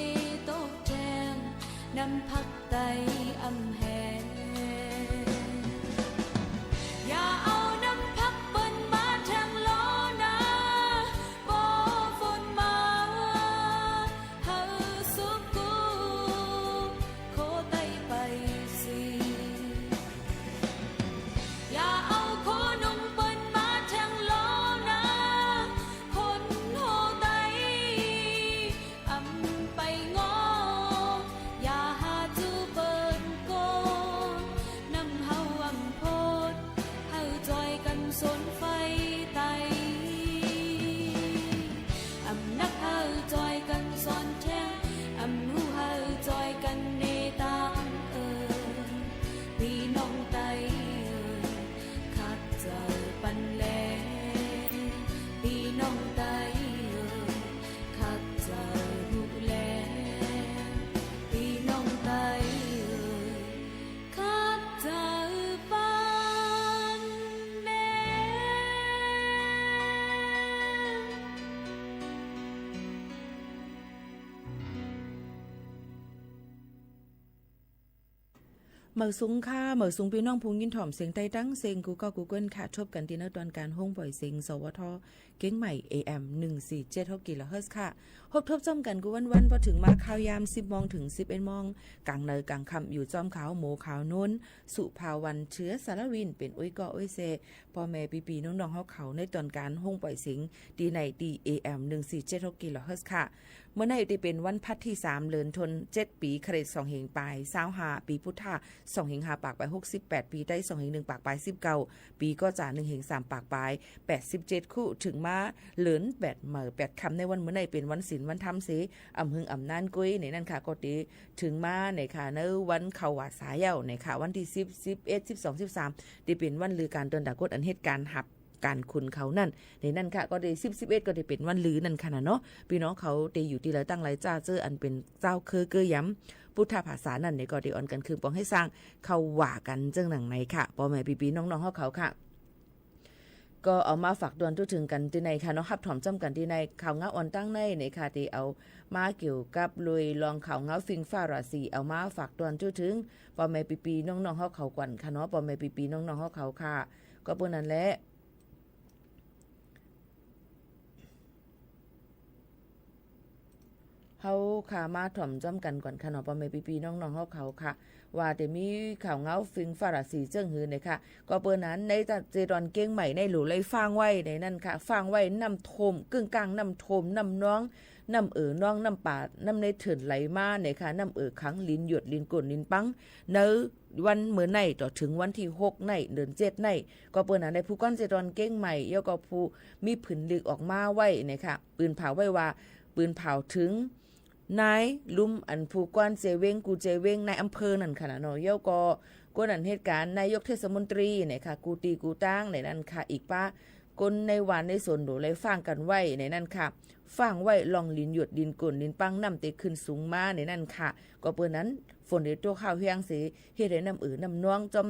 โตแจงนำพักไตอำแหงอย่าเอาน้ำพักเปิ้นมาแทงล้อนะบ่ฝนมาเฮาสุกูโคไตไปสิอย่าเอาโคนมเปิ้นมาแทงล้อนะคนโหไตอำไปงออย่าหาจูเปิ้นโกนำเฮาอำโพดเฮาจอยกันสนไฟไตอำนักเฮาจอยกันสอนแท้อำหูเฮาจอยกันเนตางพี่น้องไตคักเจอปันแลพี่น้องไตคักเจอดูแลพี่น้องไตคักเจอปันแล เหมอสูงค่ะเหมอสูงพี่น้องพุงยินถ่อมเสียงไต้ตั้งเสียงกูก็กูเกิลค่ะชบกันที่นักตอนการห้องปล่อยเสียงสวทเก้งใหม่ AM 147กิโลเฮิรตซ์ค่ะพบทบจอมกันกูวันพอถึงมาข่าวยาม 10 โมงถึง 11 โมงกลางเนยกลางค่ำอยู่จอมขาวหมูขาวนุ่นสุภาวันเชื้อสารวินเป็นอุ้ยก็อุ้ยเซพ่อแม่ปีๆน้องๆเฮาเขาในตอนการห้องปล่อยเสียงดีในดี AM 147กิโลเฮิรตซ์ค่ะเมื่อในที่เป็นวันพัดที่3เดือนธันวาคม7ปีคริสต์2เฮงปลาย25ปีพุทธา2เฮง5ปากไป68ปีได้2เฮง1ปากไป19ปีก็จ่า1เฮง3ปากไป87คู่ถึงมาเหลือน8เหม่อ8คำในวันเมื่อในเป็นวันศีลวันธรรมเสอำหึงอำนานกุ้ยในนั่นค่ะก็ตีถึงมาในค่ะในวันเข้าวัดสายเย้าในค่ะวันที่10 11 12 13ที่เป็นวันลือการเดินดากดอันเหตุการณ์หับการคุณเขานั่นในนั่นค่ะก็ได้10 11ก็ได้เป็นวันลือนั่นค่ะนะเนาะพี่น้องเขาได้อยู่ที่ไรตั้งไรจ้าเจออันเป็นเจ้าเคอเกยย้ำพุทธภาษานั่นในก็ได้อ่อนกันคือปองให้สร้างเขาว่ากันเจังหนังไหนค่ะพ่อแม่พี่ๆน้องๆเขาค่ะก็เอามาฝากดวนทุกถึงกันที่ในค่ะเนาะฮับถอมจำกันที่ในข่าวเงาอ่อนตั้งในค่ะที่เอามาเกี่ยวกับลุยลองข่าวเงาฟิงฟ้าราศีเอามาฝากดวนทุกถึงพ่อแม่พี่ๆน้องๆเขากวนค่ะเนาะพ่อแม่พี่ๆน้องๆเขาค่ะก็เปิ้นนั่นแหละเฮาค่ะมาถ่อมจ้ำกันก่อนค่ะเนาะพ่อแม่พี่ๆน้องๆเขาค่ะว่าแต่มีข่าวเงาฟิงฟ้าราศีเจิ้งหือเนี่ยค่ะก็เปิ้นนั้นในเจดอนเก้งใหม่ในหลูเลยฟางไว้ในนั่นค่ะฟางไว้น้ำทมกึ่งกลางน้ำทมน้ำน้องน้ำน้องน้ำปาดน้ำในเถินไหลมาเนี่ยค่ะน้ำขังลิ้นหยดลิ้นกลลิ้นปังเนื้อวันเมื่อในต่อถึงวันที่6ในเดือน7ในก็เปิ้นนั้นได้ผู้ก้อนเจดอนเก้งใหม่เยาก็ผู้มีผืนลึกออกมาไว้เนี่ยค่ะปืนเผาไว้ว่าปืนเผาถึงนายลุมอันผู้กวนเจเวงกูเจเวงในอำเภอนั่นค่ะเนาะเย้าก็กวนอันเหตุการณ์นายกเทศมนตรีเนี่ยค่ะกูตีกูตั้งในนั้นค่ะอีกป้ากนในวันในสนโดเลยฟังกันไว้ในนั้นค่ะฟังไว้ลองลิ้นหยดดินกลลิ้นปังน้ำเตขึ้นสูงมาในนั้นค่ะก็เปิ้นนั้นฝนได้ตัวข้าวเฮียงสิเฮ็ดให้น้ำน้ำน้องจอม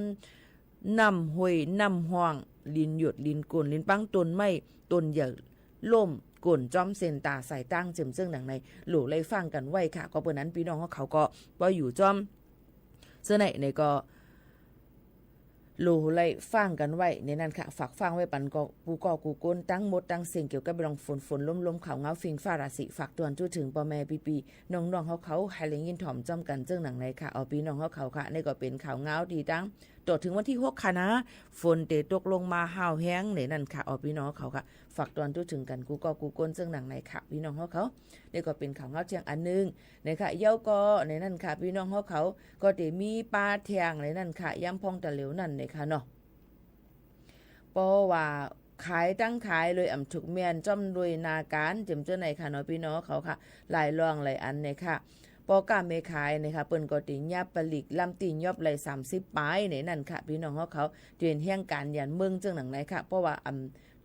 น้ำห้วยน้ำห้องลิ้นหยดลิ้นกลลิ้นปังต้นไม้ต้นใหญ่ล่มก่นจอมเซนตาใส่ตั้งเจิมเจิงหนังในหลู่เลยฟังกันไว้ค่ะก็เปิ้นนั้นพี่น้องเขาก็บ่อยู่จอมเสื้อในก็หลู่เลยฟังกันไว้ในนั้นค่ะฝากฟังไว้ปันก็ปูกอกูก้นตั้งหมดตั้งเสียงเกี่ยวกับรองฝนล้มข่าวเงาฟิงฟ้าราศีฝากตวนจุถึงพ่อแม่พี่ๆน้องๆเขาให้เลยยินถ่อมจ้อมกันเจิงหนังในค่ะเอาพี่น้องเขาค่ะนี่ก็เป็นข่าวเงาดีตั้งต่อถึงวันที่6ค่ะนะฝนเตตกลงมาห้าวแห้งในนั่นค่ะเอาพี่น้องเขาค่ะฝากตอนทุกถึงกันกูก็กูก้นเจิงหนังในค่ะพี่น้องเขานี่ก็เป็นข่าวเงาเทียงอันนึงในค่ะเย้าก็ในนั่นค่ะพี่น้องเขาก็ได้มีปลาเทียงในนั่นค่ะย่ำพองตะเหลวนั่นในค่ะเนาะเพราะว่าขายตั้งขายเลยอ่ำถูกเมียนจ้อมด้วยนาการเจิมเจ้าในค่ะเนาะพี่น้องเขาค่ะหลายรองหลายอันในค่ะปอกาเมขายนะคะเปิ้นก็ติยับปลิกลำตีนยอบไหล30ปลายในนั่นค่ะพี่น้องเขาเตียนแห่งการยันเมืองจังหนังไหนค่ะเพราะว่า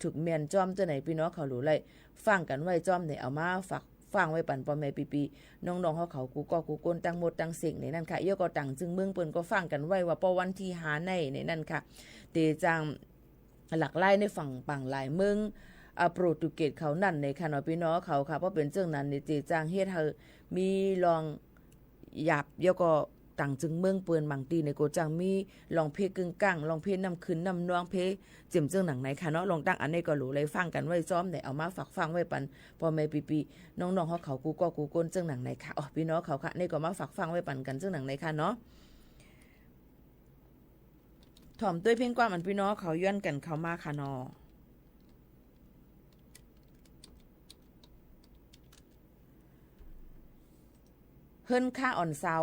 ถูกเมียนจ้อมเจ้าไหนพี่น้องเขารู้เลยฟังกันไว้จ้อมเนี่ยเอามาฝากฟังไว้ปั่นพ่อแม่ปีๆน้องๆเขากูก็กูก้นตั้งหมดตั้งเสียงในนั่นค่ะเยอะก็ตั้งจึงเมืองเปิ้นก็ฟังกันไว้ว่าปอวันที่หาในนั่นค่ะเตจังหลักไล่ในฝั่งปังหลายเมือง โปรตุเกสเขานั่นในค่ะเนาะพี่น้องเขาค่ะเพราะเป็นเจ้งนั้นนี่จีจางเฮ็ดให้มีลองหยับแล้วก็ต่างจึงเมืองเปิ้นบางตีในโกจังมีลองเพกึ่งก้างลองเพน้ำขึ้นน้ำนวงเพจิ่มเจ้งหนังไหนค่ะเนาะลองตั้งอันนี้ก็รู้เลยฟังกันไว้ซ้อมได้เอามาฝากฟังไว้ปันพ่อแม่ปีๆน้องๆเขากูก็กูก้นเจ้งหนังไหนค่ะอ๋อพี่น้องเขาค่ะนี่ก็มาฝากฟังไว้ปันกันเจ้งหนังไหนค่ะเนาะถ่อมด้วยเพ่งกว่ามันพี่น้องเขาย้อนกันเข้ามาค่ะเนาะเฮิรนค่าอ่อนเซา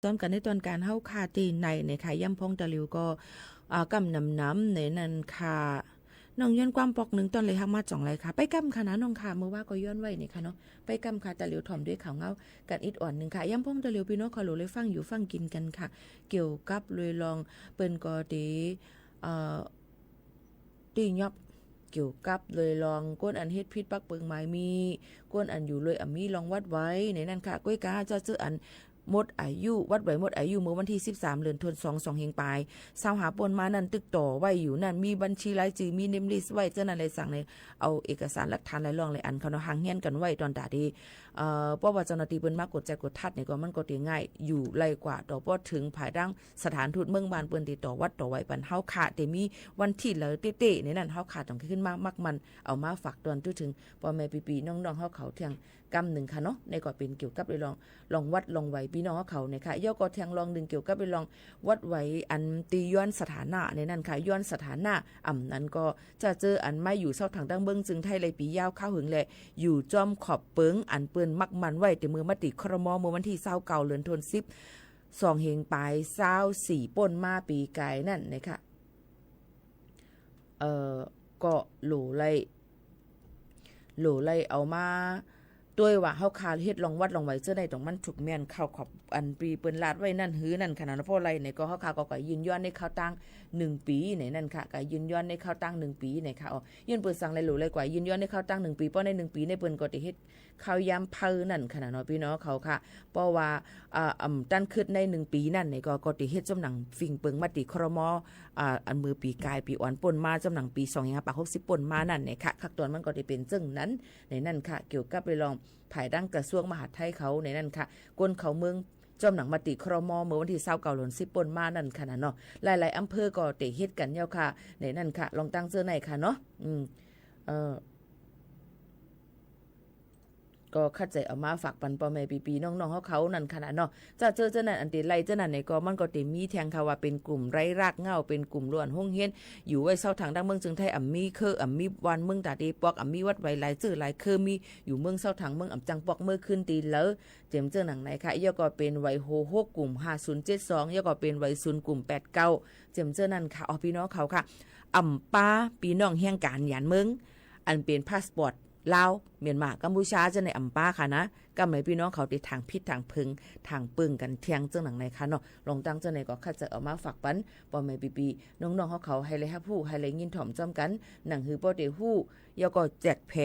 ซ้อมกันในตอนการเฮาคาตีในค่ะย่ำพงตะลิวก็กำน้ำในนั้นค่ะน้องย้อนความปอกหนึ่งตอนเลยหักมาจ่องไรค่ะไปกำค่ะนะน้องค่ะเมื่อว่าก็ย้อนไว้นี่ค่ะเนาะไปกำค่ะตะลิวถ่อมด้วยข่าวเงากันอิดอ่อนหนึ่งค่ะย่ำพงตะลิวพี่น้องขอหลูเลยฟังอยู่ฟังกินกันค่ะเกี่ยวกับเลยลองเปิ้นก็ดีตียอบเกี่ยวกับเลยลองก้นอันเฮ็ดพิษปักเปิงไม้มีก้นอันอยู่เลยมีลองวัดไว้ในนั้นค่ะก้อยกาจะซื้ออันหมดอายุวัดไว้หมดอายุเมื่อวันที่13เดือนธันวาคม2เฮงปลายสาวหาปนมานั่นตึกต่อไว้อยู่นั่นมีบัญชีรายชื่อมีเนมลิสต์ไว้เจ้านั่นเลยสั่งเลยเอาเอกสารหลักฐานหลายรองหลายอันเขาเนาะหางเฮียนกันไว้ตอนตาดีเพราะว่าเจ้าหน้าที่เปิ้นมากดใจกดทัดเนี่ยก็มันก็ตีง่ายอยู่ไล่กว่าต่อพอถึงภายดังสถานทูตเมืองบ้านเปิ้นติดต่อวัดต่อไว้ปันเฮาขาดแต่มีวันที่แล้วเต้ๆในนั้นเฮาขาดต้องขึ้นมามักมันเอามาฝากตอนถึงพ่อแม่ปีๆน้องๆเฮาเขาเที่ยงกำหนึ่งค่ะเนาะในก็เป็นเกี่ยวกับไปลองวัดลองไหวพี่น้องเขาเนี่ยค่ะย่อก็แทงลองดึงเกี่ยวกับไปลองวัดไหวอันตีย้อนสถานะในนั้นค่ะย้อนสถานะนั้นก็จะเจออันไม่อยู่เศร้าถังดังเบิ้งจึงไทยเลยปียาวข้าวหึงแหละอยู่จอมขอบเปิงอันเปิ้นมักมันไว้แต่มือมติครมเมื่อวันที่29เดือนธันวาคม2เฮงปลาย24ป่นมาปีกายนั่นนะคะก็โหลไล่เอามาด้วยว่าเฮาคาเฮ็ดลองวัดลองไว้เจ้าได้ตรงมันถูกแม่นเข้าขอบอันปีเปิ้นลาดไว้นั่นหือนั่นขนาดนั้นเพราะอะไรเนี่ยก็เฮาคาก็ยืนย้อนในข้าวตั้ง1ปีในนั่นค่ะก็ยืนย้อนในข้าวตั้ง1ปีในค่ะยืนเปิ้นสั่งเลยหลูเลยกว่ายืนย้อนในข้าวตั้ง1ปีเพราะใน1ปีในเปิ้นก็ได้เฮ็ดข้าวยามเพิ่นนั่นขนาดเนาะพี่น้องเขาค่ะเพราะว่าตั้นขึ้นใน1ปีนั่นเนี่ยก็ได้เฮ็ดจำหนังฟิงเปิงมติครมอันมือปีกายปีอ่อนป่นมาจำหนังปี2560ป่นมานั่นเนี่ยค่ะคักตอนมันก็ได้เป็นจึงนั้นในนั่นค่ะเกี่ยวกับไปลองภายดังกระทรวงมหาดไทยเขาในนั่นค่ะก้นเขาเมืองจอมหนังมติครมเมื่อวันที่29เดือน10ป่นมานั่นค่ะเนาะหลายๆอำเภอก็ได้เฮ็ดกันยาวค่ะในนั่นค่ะลองตั้งเสื้อในค่ะเนาะก็คัดใจเอามาฝากปันพ่อแม่ปีๆน้องๆเขานั่นขนาดเนาะจะเจอเจ้านั่นอันติไล่เจ้านั่นเนี่ยก็มันก็ติมีแทงค่ะว่าเป็นกลุ่มไร้รากเหง้าเป็นกลุ่มล้วนห้องเฮียนอยู่ไว้เศร้าทางดังเมืองจึงไทยมีมีวันเมืองตาดีปอกมีวัดไว้หลายชื่อหลายมีอยู่เมืองเศร้าทางเมืองจังปอกเมื่อขึ้นตีแล้วเจมเจ้าหนังไหนค่ะย่อก็เป็นไว้โฮโฮกลุ่ม5072ย่อก็เป็นไว้0กลุ่ม89เจมเจ้านั่นค่ะพี่น้องเขาค่ะป้าพี่น้องแห่งการหยานเมืองอันเป็นพาสปอร์ตลาวเมียนมากัมพูชาจะในป้าค่ะนะกำไหนพี่น้องเขาติดทางพิษทางพึงทางปึงกันเทียงเจ้าหนังในค่ะเนาะลองตั้งเจ้าในก็คัดจะเอามาฝากปันปอแม่ปีน้องๆเขาให้เลยฮับผู้ให้เลยยินถ่อมจอมกันหนังหือปอเตฮู้ยาก็แจกแผล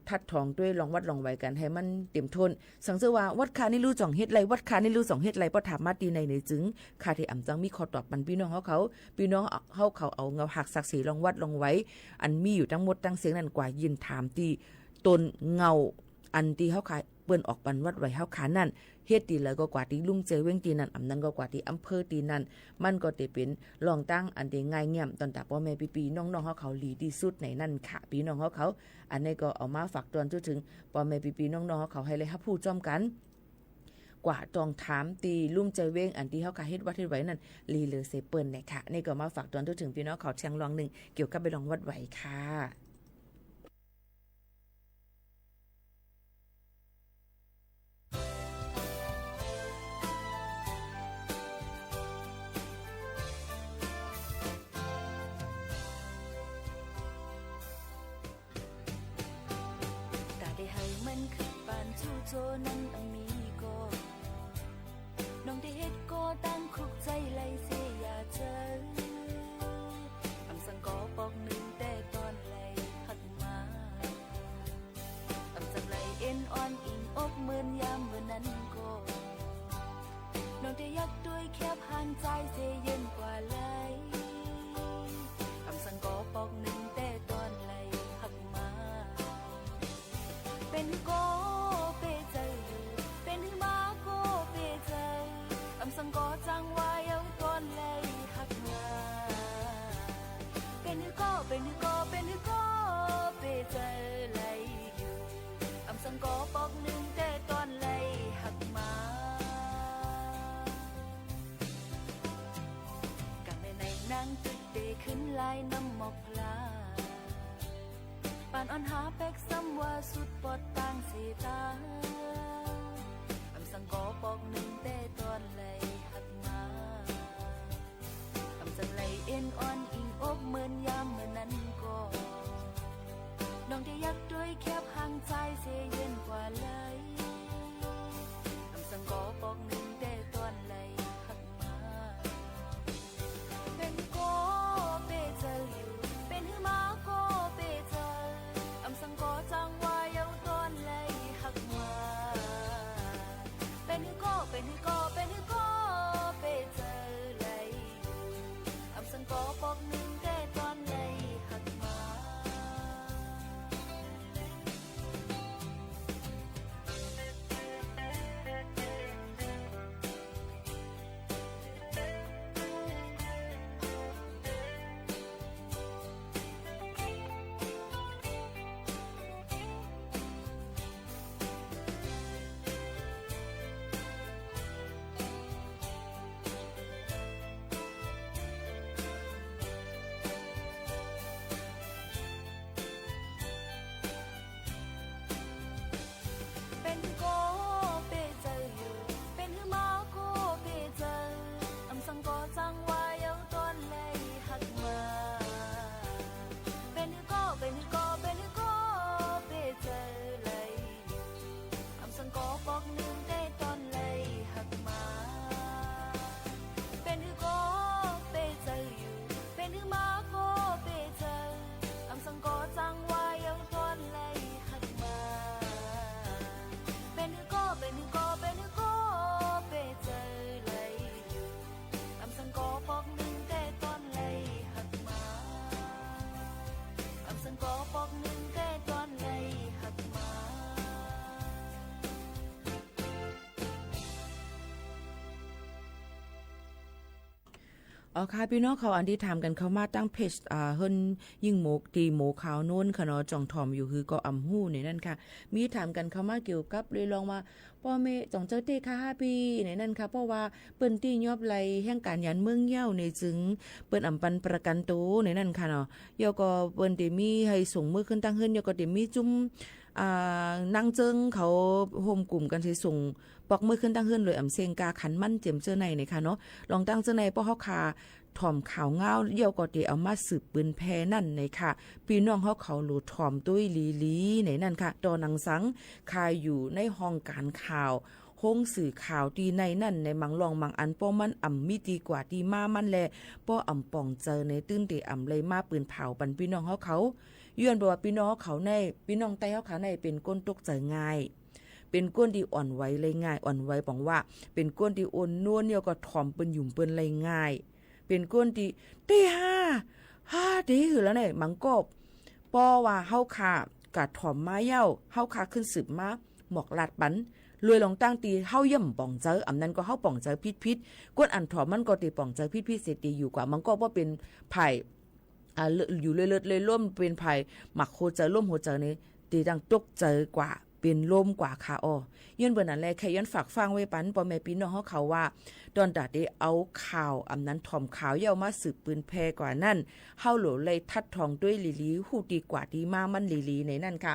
ทัดทองด้วยลองวัดลองไว้กันให้มันเต็มทนสังเสว่าวัดคานี่รู้จ่องเฮ็ดไรวัดคานี่รู้จ่องเฮ็ดไรพอถามมาตีในจึงคาที่จังมีข้อตอบปันพี่น้องเขาพี่น้องเขาเอาเงาหักศักดิ์ศรีลองวัดลองไว้อันมีอยู่ทั้งหมดทั้งเสียงนั่นกว่ายินถามตีตนเงาอันที่เขาขายเปิ้นออกปันวัดไว้เฮาขานั่นเฮ็ดตีเลยก็กว่าที่ลุงเจเว้งตีนั่นนั้นก็กว่าที่อำเภอตีนั่นมันก็จะเป็นรองตั้งอันที่ง่ายเงี่ยมตอนตาพ่อแม่ปีๆน้องๆเขาหลีที่สุดในนั่นค่ะพี่น้องเขาอันนี้ก็เอามาฝากตอนถึงพ่อแม่ปีๆน้องๆเขาให้เลยฮับผู้จ้อมกันกว่าจองถามตีลุ่มใจเว้งอันที่เขาขายเฮ็ดวัดเฮ็ดไว้นั่นลีเลอเซเปิ้นเนี่ยค่ะนี่ก็มาฝากตอนถึงพี่น้องเขาเชียงรอง1เกี่ยวกับไปลองวัดไว้ค่ะโจนั้นมีก็น้องได้เฮ็ดก็ตั้งคุกใจไล่เสียอย่าเจอสังก็ปอกหนึ่งแต่ตอนไล่หักมาจังไล่เอ็นอ่อนอิงอกเหมือนยามเมื่อนั้นก็น้องได้ยักด้วยแคบห่างใจเสียเย็นกว่าไล่สังก็ปอกหนึ่งแต่ตอนไล่หักมาเป็นก็สังก็จังว่ายังตอนเลยหักมาเป็นก็เปใจไหลอยู่สังก็ปอกหนึ่งแต่ตอนเลยหักมากันในนั่งตึกเดขึ้นลายน้ำหมอกพลาปานอ่อนหาแป๊กซ้ำว่าสุดปอดต่างสีตาสัง กอปอกหนึ่งแต่ตอนไหลหักมาอำจังไหลเอ็นอ่อนอิงอกเหมือนยามเมื่อนั้นก็น้องได้ยักด้วยแคบห่างใจเสียเย็นกว่าเลยอำจังกอปอกหนึ่งแต่ตอนไหลหักมาเป็นก็เปเจออยู่เป็นหือมาก็เปเจออำจังก็จังว่าเยาตอนไหลหักมาเป็นหือก็เป็นหือก็เป็นหือก็เปเจอไหลอำจังก็ปอกหนึ่งแต่ตอนไหลหักมาเป็นก็เปเจออยู่เป็นหือมาก็เปเจออำสังก็จังว่าเยาตอนไหลหักมาเป็นหือก็เป็นหือก็เป็นหือก็เปเจอไหลอำสังก็ปอกหนึ่งแต่ตอนไหลหักมาเป็นหือก็เปเจออยู่เป็นหือมาก็เปเจออำสังก็จังว่าเยาตอนไหลหักมาเป็นหือก็เป็นหือก็เป็นหือก็เปเจอไหลอยู่อำสังก็ปอกหนึ่งแต่ตอนไหลหักมาอำสังก็ปอกหนึ่งแต่ตอนไหลหักมา เอาค่ะพี่น้องเขาอันที่ถามกันเข้ามาตั้งเพจเฮิรนยิ่งหมูตีหมูขาวโน้นค่ะเนาะจ่องถ่อมอยู่คือก็อำหู้ในนั่นค่ะมีถามกันเข้ามาเกี่ยวกับเลยลองมาพ่อแม่จ่องเจ้าเต้ค่ะ5ปีในนั่นค่ะเพราะว่าเปิ้นตี้ยอบไหลแห่งการยันเมืองเย้าในจึงเปิ้นอำปันประกันตัวในนั่นค่ะเนาะยอก็เปิ้นได้มีให้ส่งมือขึ้นตั้งเฮิรนยอก็ได้มีจุ่มนางเจิงเขาโฮมกลุ่มกันสิส่งปอกมือขึ้นตั้งเฮิรนเลยอำเซงกาขันมั่นเจียมเจอในค่ะเนาะลองตั้งเจอในเพราะเฮาคาถ่อมข่าวเงาเยี่ยวก็ได้เอามาสืบปืนแพนั่นในค่ะพี่น้องเขาหลูถ่อมตุ้ยลีในนั่นค่ะตอหนังสังคายอยู่ในห้องการข่าวห้องสื่อข่าวดีในนั่นในมังลองมังอันป้อมันอ่ำมีดีกว่าดีมามันแลป้ออ่ำป่องเจอในตื้นเตอ่ำเลยมาปืนเผาปันพี่น้องเขาย้อนบอกว่าพี่น้องเขาในพี่น้องใต้เขาในเป็นก้นตกใจง่ายเป็นก้นที่อ่อนไหวเลยง่ายอ่อนไหวบอกว่าเป็นก้นที่อ่อนนวลเนี่ยก็ถ่อมเปิ้นหยุ่มเปิ้นเลยง่ายเป็นก้นที่ตี5ตีหือแล้วเนี่ยมังกบป้อว่าเฮาค่ะกะถ่อมมาเย้าเฮาค่ะขึ้นสืบมาหมอกลาดปันรวยลองตั้งตีเฮาย่ำป่องเจออำนั้นก็เฮาป่องเจอพิษก้นอันถ่อมมันก็ตีป่องเจอพิษเสตีอยู่กว่ามังก็บ่เป็นไผ่อยู่เลิศเลยล่มเป็นไผ่หมักโคเจอล่มโหเจอนี่ตีดังตกเจอกว่าเป็นลมกว่าค่ะย้อนเบิ่นนั่นแหละแค่ย้อนฝากฟังไว้ปันพ่อแม่พี่น้องเขาว่าตอนตัดได้เอาข่าวอำนั้นถ่อมข่าวเย้ามาสืบปืนแพกว่านั่นเฮาโหลเลยทัดทองด้วยลีฮู้ดีกว่าดีมามันลีในนั่นค่ะ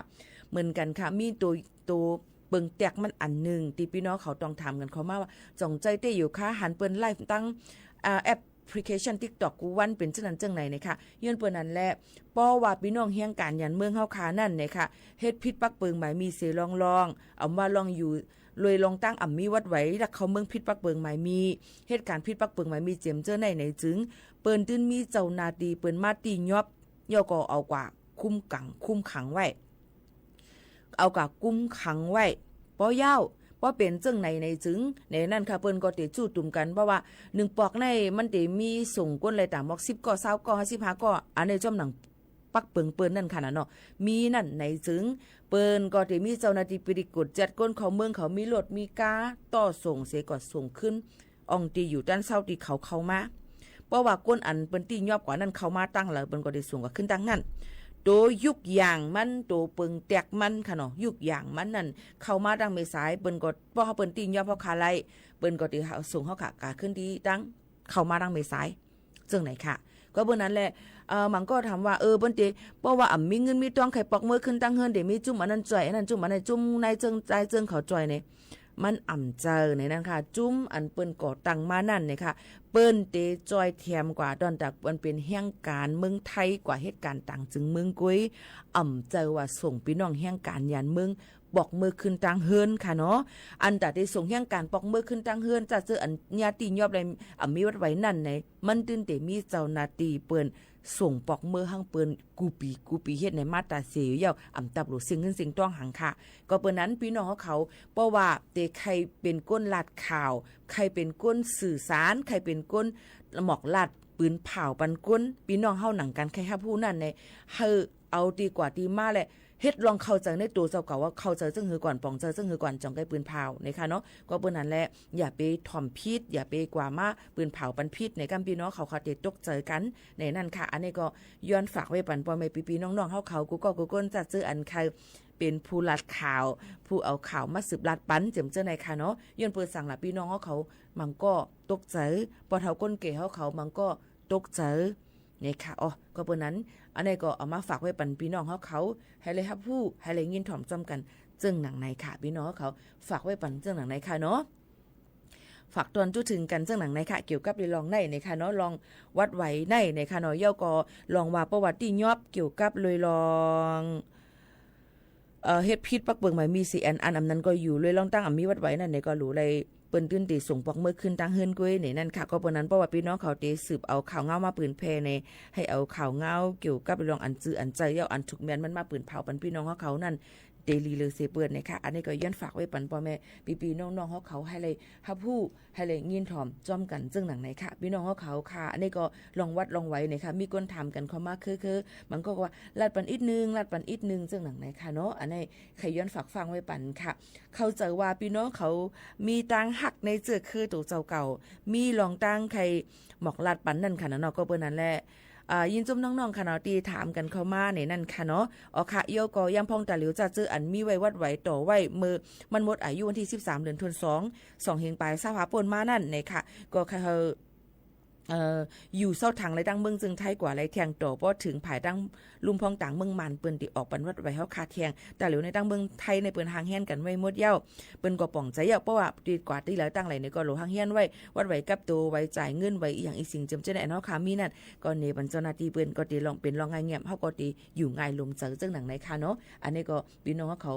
เหมือนกันค่ะมีตัวเบิ่งแตกมันอันนึงที่พี่น้องเขาต้องถามกันเขามาว่าจ่องใจเต้อยู่ค่ะหันเปิ้นไลฟ์ตั้งแอปพลิเคชัน TikTok กูวันเป็นจังนั้นจังไหนนะคะย้อนเปิ้นนั่นแหละป้อว่าพี่น้องเฮียงการยันเมืองเฮาคานั่นนะคะเฮ็ดพิษปักเปิงหมายมีเสลองเอามาลองอยู่เลยลองตั้งอ่ำมีวัดไว้แล้วเขาเมืองพิษปักเปิงหมายมีเหตุการณ์พิษปักเปิงหมายมีเจมเจอในจึงเปิ้นตื้นมีเจ้านาตีเปิ้นมาตียอบย่อก็เอากว่าคุมขังไว้เอากว่ากุมขังไว้ป้อยาวว่าเป็นจังในจึงในนั่นค่ะเปิ้นก็เตจู้ตุ่มกันเพราะว่า1ปอกในมันเตมีส่งก้นเลยต่างบอก10ก็20ก็55ก็อันในจ้อมหนังปักเปิงเปิ้นนั่นค่ะเนาะมีนั่นในจึงเปิ้นก็เตมีเจ้าหน้าที่ปฏิกฎจัดก้นเขาเมืองเขามีรถมีกาต่อส่งเสก็ส่งขึ้นอ่องตีอยู่ด้านเซาที่เขามาเพราะว่าก้นอันเปิ้นตียอบกว่านั้นเขามาตั้งแล้วเปิ้นก็ได้ส่งก็ขึ้นตั้งนั่นโดยยุกอย่างมันโตเปิงแตกมันค่ะเนาะยุกอย่างมันนั่นเข้ามาดังเมษายเปิ้นก็บ่เฮาเปิ้นตียอบเฮาคาไลเปิ้นก็สิส่งเฮาค่ะกาขึ้นที่ดังเข้ามาดังเมษายจังไหนค่ะก็เบิ่นนั้นแหละมันก็ถามว่าเปิ้นติเพราะว่ามีเงินมีทองไข่ปอกมือขึ้นตั้งเฮิรนเดี๋ยวมีจุ่มอันนั้นจ่อยอันนั้นจุ่มอันนั้นจุ่มในเจิงใจเจิงเขาจ่อยนี่ มันอ่ำเจอในนั้นค่ะจุ้มอันเปิ้นก่อตั้งมานั่นเนี่ยค่ะเปิ้นเตจอยแถมกว่าดอนดักมันเป็นแห่งการเมืองไทยกว่าเหตุการณ์ต่างจึงเมืองกุ้ยอ่ำเจอว่าส่งพี่น้องแห่งการยานเมืองปอกมือขึ้นตังเฮินค่ะเนาะอันแต่ได้ส่งแห่งการปอกมือขึ้นตังเฮินจะเจออันญาติยอบอะไรมีวัดไว้นั่นในมันตื่นเตมีเจ้านาตีเปิ้นส่งปอกมือหังเปิ้นกูปีเฮ็ดในมาตรา4ยาวอำตับหรือสิ่งขึ้นสิ่งต้องหังค่ะก็เปิ้นนั้นพี่น้องเขาเพราะว่าเตใครเป็นก้นลาดข่าวใครเป็นก้นสื่อสารใครเป็นก้นหมอกลาดปืนเผาปันก้นพี่น้องเฮาหนังกันใครหาผู้นั้นในเฮาเอาดีกว่าดีมาแหละเฮ็ดลองเข้าใจในตัวเจ้าเก่าว่าเข้าใจจึงหือก่อนป่องใจจึงหือก่อนจ่องได้ปืนเผานะคะเนาะก็เปิ้นนั้นแหละอย่าไปถ่อมพิษอย่าไปกว่ามาปืนเผาปันพิษในกำพี่น้องเขาเตตกใจกันในนั้นค่ะอันนี้ก็ย้อนฝากไว้ปันพ่อแม่พี่ๆน้องๆเฮาเขากูก็กูก้นจะซื้ออันใครเป็นผู้ลัดข่าวผู้เอาข่าวมาสืบลัดปันเจิมเจ้าในค่ะเนาะย้อนเปิดสั่งล่ะพี่น้องเขามันก็ตกใจพอเฒ่าก้นเก๋เขามันก็ตกใจนี่ค่ะอ๋อก็เปิ้นนั้นอันนี้ก็เอามาฝากไว้ปันพี่น้องเขาให้เลยครับผู้ให้เลยยินถ่อมจำกันจึงหนังในค่ะพี่น้องเขาฝากไว้ปันจึงหนังในค่ะเนาะฝากตอนจุถึงกันจึงหนังในค่ะเกี่ยวกับลองในค่ะเนาะลองวัดไหวในค่ะเนาะเย่าก็ลองว่าประวัติที่ยอบเกี่ยวกับเลยลองเฮ็ดพิษปักเบิงหมายมี4อันอำนั้นก็อยู่เลยลองตั้งมีวัดไหวนั่นในก็รู้เลยเปิ้นตื่นตีส่งปอกมือขึ้นตั้งเฮือนกุ้ยนี่นั่นค่ะก็เปิ้นนั้นเพราะว่าพี่น้องเขาเตสืบเอาข่าวเงามาปืนแพในให้เอาข่าวเงาเกี่ยวกับเรื่องอันจื้ออันใจเย้าอันถูกแม่นมันมาปืนเผาปันพี่น้องเขานั่นเดลีเลยเสเปิ้นนะคะอันนี้ก็ย้อนฝากไว้ปันพ่อแม่พี่ๆน้องๆเขาให้เลยฮับผู้ให้เลยยินถ่อมจ้อมกันจึงหนังไหนค่ะพี่น้องเขาค่ะอันนี้ก็ลองวัดลองไว้นะคะมีคนถามกันเข้ามาคือมันก็ว่าลาดปันอีกนึงจึงหนังไหนค่ะเนาะอันนี้ใครย้อนฝากฟังไว้ปันค่ะเข้าใจว่าพี่น้องเขามีตังหักในเจือคือตัวเจ้าเก่ามีลองตั้งใครหมอกลาดปันนั่นค่ะเนาะก็เปิ้นนั่นแหละยินจมน้องๆค่ะเนาะตีถามกันเข้ามาในนั่นค่ะเนาะอ๋อค่ะโยก็ยังพองตาหลิวจะเจออันมีไว้วัดไว้ต่อไว้มือมันหมดอายุวันที่13เดือนธันวาคม2เฮงปลายสภาปนมานั่นในค่ะก็ค่ะอยู่เศร้าทางไรดังเมืองจึงไทยกว่าไรแทงต่อเพราะถึงภายดังลุมพองต่างเมืองมันเปิ้นติออกปันวัดไว้เฮาคาแทงแต่เหลียวในดังเมืองไทยในเปิ้นหางแฮนกันไว้หมดเย้าเปิ้นก็ป่องใจเย้าเพราะว่าดีกว่าที่แล้วตั้งไหลในก็โหลหางแฮนไว้วัดไว้กับตัวไว้จ่ายเงินไว้อีหยังอีสิ่งจำเป็นเฮาคามีนั่นก็ในบรรเจ้าหน้าที่เปิ้นก็ติลองเป็นลองง่ายเงียบเฮาก็ติอยู่ง่ายลมเจอจังหนังในค่ะเนาะอันนี้ก็พี่น้องเขา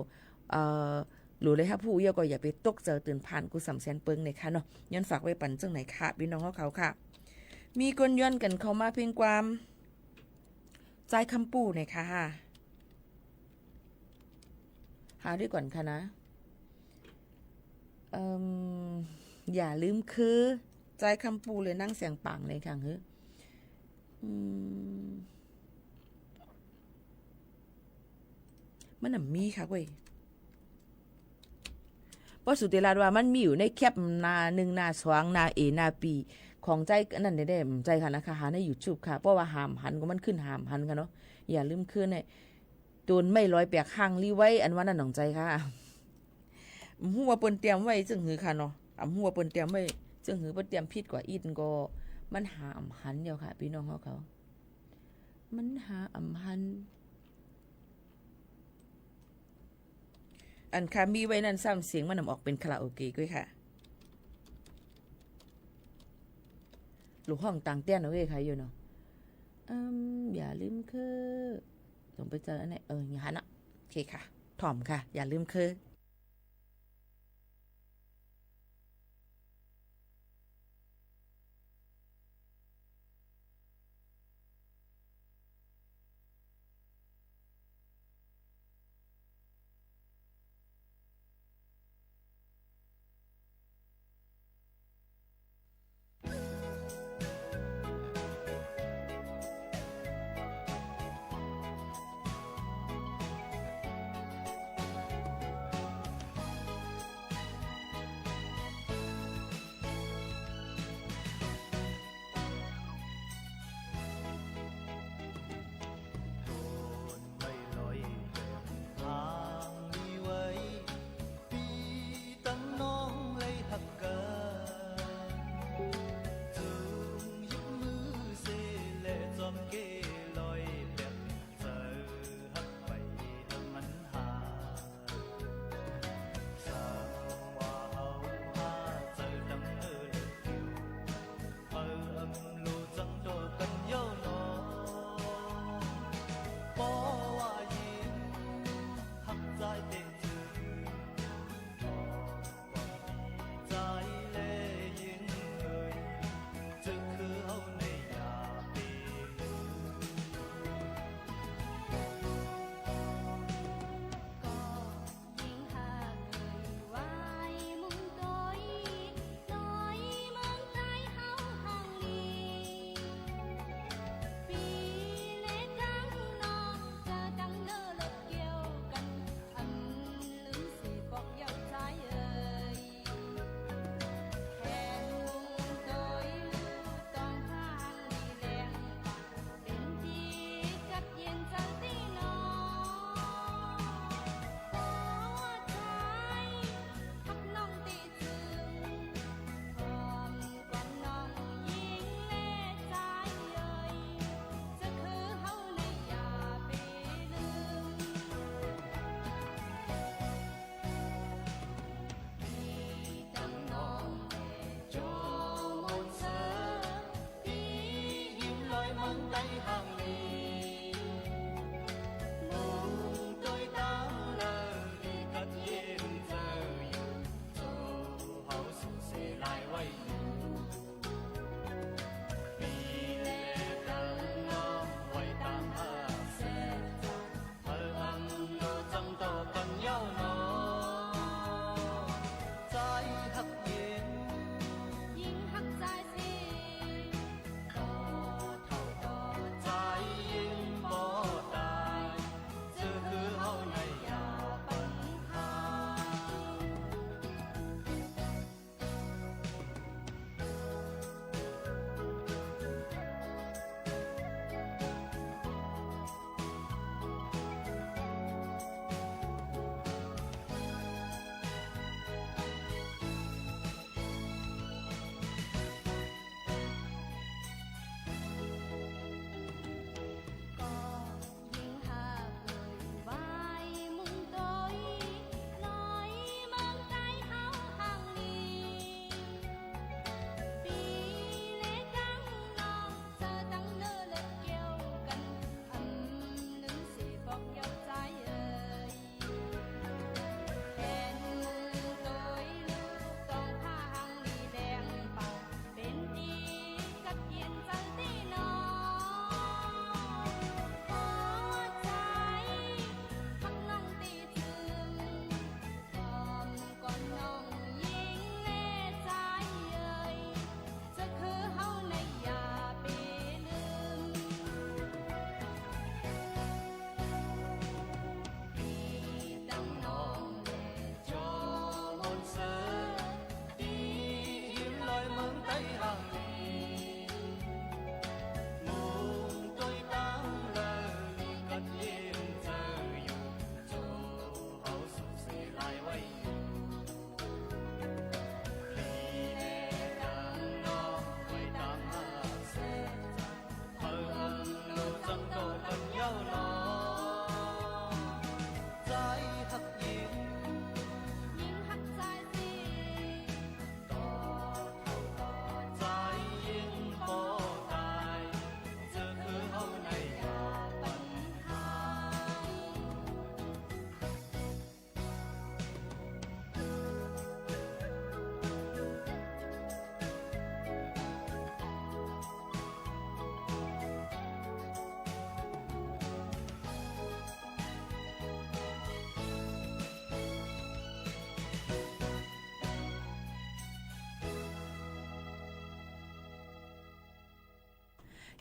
หรือเลยครับผู้เยาก็อย่าไปตกเจอตื่นผ่านกูสำแสนเปิงในค่ะเนาะย้อนฝากไว้ปันจังไหนค่ะพี่น้องเขาค่ะมีคนย้อนกันเข้ามาเพียงความใจคำปู่ในค่ะหาด้วยก่อนค่ะนะอย่าลืมคือใจคำปู่เลยนั่งเสียงปังเลยค่ะมันมีค่ะเว้ยเพราะสุดท้ายว่ามันมีอยู่ในแคปนา1นา2นานาปีของใจนั่นได้ใจค่ะนะคะหาใน YouTube ค่ะเพราะว่าหามหันก็มันขึ้นหามหันกันเนาะอย่าลืมคืนในโดนไม่ร้อยแปกข้างรีไว้อันว่านั่นของใจค่ะหัวเปิ้นเตรียมไว้จึงหือค่ะเนาะหัวเปิ้นเตรียมไว้จึงหือเปิ้นเตรียมผิดกว่าอีนก็มันหามหันเดียวค่ะพี่น้องเขามันหาหันอันค่ะมีไว้นั่นซ้ำเสียงมันนำออกเป็นคาราโอเกะด้วยค่ะลูกห้องต่างเตี้ยนเอาไว้ใครอยู่เนาะอย่าลืมคือต้องไปเจออันไหนอย่าหันอ่ะโอเคค่ะถ่อมค่ะอย่าลืมคือ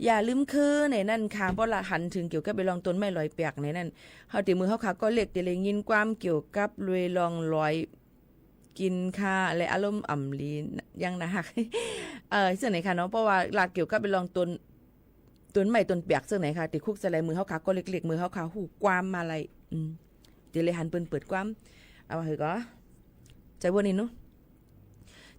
อย่าลืมคือในนั่นค่ะเพราะละหันถึงเกี่ยวกับไปลองต้นไม้ลอยเปียกในนั่นเฮาติมือเฮาค่ะก็เล็กติเลยยินความเกี่ยวกับรวยลองลอยกินค่ะและอารมณ์อ่ำลียังนะฮักซึ่งไหนค่ะเนาะเพราะว่าหลักเกี่ยวกับไปลองต้นไม้ต้นเปียกซึ่งไหนค่ะติคุกสลายมือเฮาค่ะก็เล็กๆมือเฮาค่ะหูความมาอะไรติเลยหันเปิดความเอาเหก็ใจบ่นี่เนาะ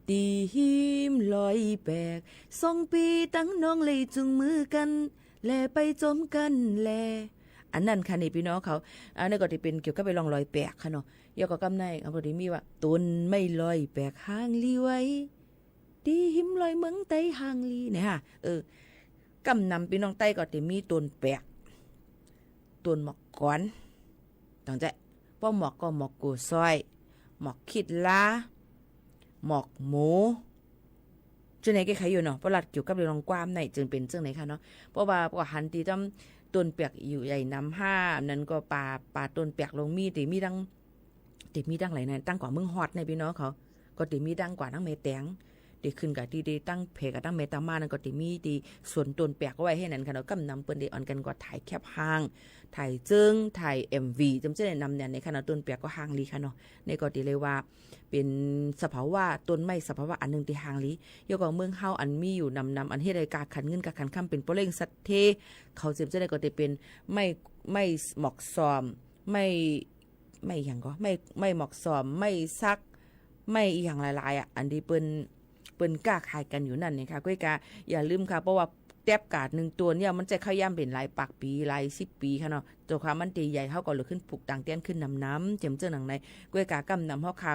ตีหิมลอยแปก2 ปีตั้งน้องเลยจุงมือกันแลไปจมกันแลอันนั้นค่ะนี่พี่น้องเขาอันนั้นก็ที่เป็นเกี่ยวกับไปลองลอยแปกค่ะเนาะยกก็กำในเอาพอดีมีว่าต้นไม่ลอยแปกห่างลีไว้ตีหิมลอยเมืองไต้ห่างลีเนี่ยฮะกำนำพี่น้องไต้ก็ที่มีต้นแปกต้นหมอกก้อนตั้งใจป้อหมอกก็หมอกกูซอยหมอกคิดลาหมอกหมูจังไหนก็ใครอยู่เนาะประหลัดเกี่ยวกับเรื่องความไหนจึงเป็นจังไหนคะเนาะเพราะว่าหันตีต้นเปียกอยู่ใหญ่น้ำห้านั้นก็ป่าต้นเปียกลงมีตีมีดังไหลนั่นตั้งกว่ามึงฮอดในพี่น้องเขาก็ตีมีดังกว่าทั้งเมแตงตีขึ้นกับที่ตั้งเพกับตั้งเมตามานั่นก็ตีมีตีส่วนต้นเปียกไว้ให้นั่นค่ะเนาะกำนำเปิ้นได้ออนกันก็ถ่ายแคบห่างถ่ายจึงถ่าย MV จำจะได้นำเนี่ยในขณะต้นเปียกก็ห่างลีค่ะเนาะในก็ตีเลยว่าเป็นสภาวะต้นไม้สภาวะอันนึงที่ห่างลียกเอาเมืองเฮาอันมีอยู่นำอันเฮ็ดให้การขันเงินกับขันค่ำเป็นโปรเล่งสัตเทเขาจำจะได้ก็ได้เป็นไม่หมอกซอมไม่อย่างก็ไม่หมอกซอมไม่ซักไม่อีหยังหลายๆอันที่เปิ้นกล้าขายกันอยู่นั่นนี่ค่ะก้อยกาอย่าลืมค่ะเพราะว่าแตบกาด1ตัวเนี่ยมันจะเข้าย่ำเป็นหลายปากปีหลาย10 ปีค่ะเนาะตัวความมันตีใหญ่เฮาก็เลยขึ้นผูกต่างเตี้ยนขึ้นน้ำเจิมเจ้าหนังในก้อยกากำนำเฮาค่ะ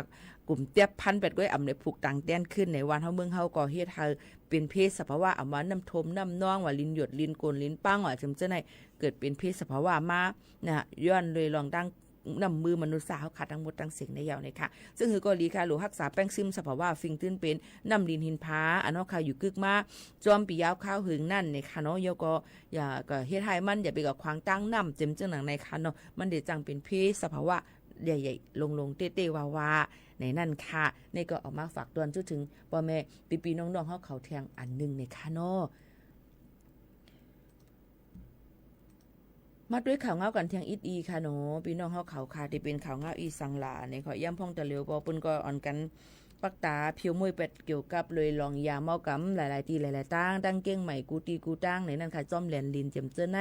กลุ่มแตบพันเป็ดก้อยอ่ำเลยผูกต่างเตี้ยนขึ้นในวันเฮาเมืองเฮาก็เฮ็ดให้เป็นเพศสภาวะอ่ำว่าน้ำทมน้ำน้องว่าลิ้นหยดลิ้นโกนลิ้นปังว่าเจิมเจ้าในเกิดเป็นเพศสภาวะมานะย้อนเลยลองดังนำมือมนุษย์สาวขาดทั้งหมดทั้งสิ่งในยาวเนี่ยค่ะซึ่งคือก็ดีค่ะหลูรักษาแป้งซึมสภาวะฟิงตื้นเป็นน้ำลินหินพาอันเนาะค่ะอยู่กึกมาจอมปียาวข้าวหึงนั่นในค่ะเนาะโยก็อย่าก็เฮ็ดให้มันอย่าไปกับควางตั้งน้ำเจ็มจังหนังในค่ะเนาะมันเดี๋ยวจังเป็นเพศสภาวะใหญ่ๆลงเต้ๆวาในนั่นค่ะนี่ก็ออกมาฝากตอนถึงพ่อแม่ปีๆน้องๆเขาแทงอันนึงในค่ะเนาะมาด้วยข่าวเงากันเที่ยงอีค่ะเนาะพี่น้องเฮาข่าวค่ะที่เป็นข่าวเงาอีสังหลาในขอย่ำพ่องตะเหลียวบ่เปิ้นก็อ่อนกันปักตาผิวมวยเป็ดเกี่ยวกับเลยลองยาเมากำหลายๆที่หลายๆตั้งตั้งเก้งใหม่กูตีกูตั้งในนั้นค่ะจ้อมแหลนลินเจียมเจ้อใน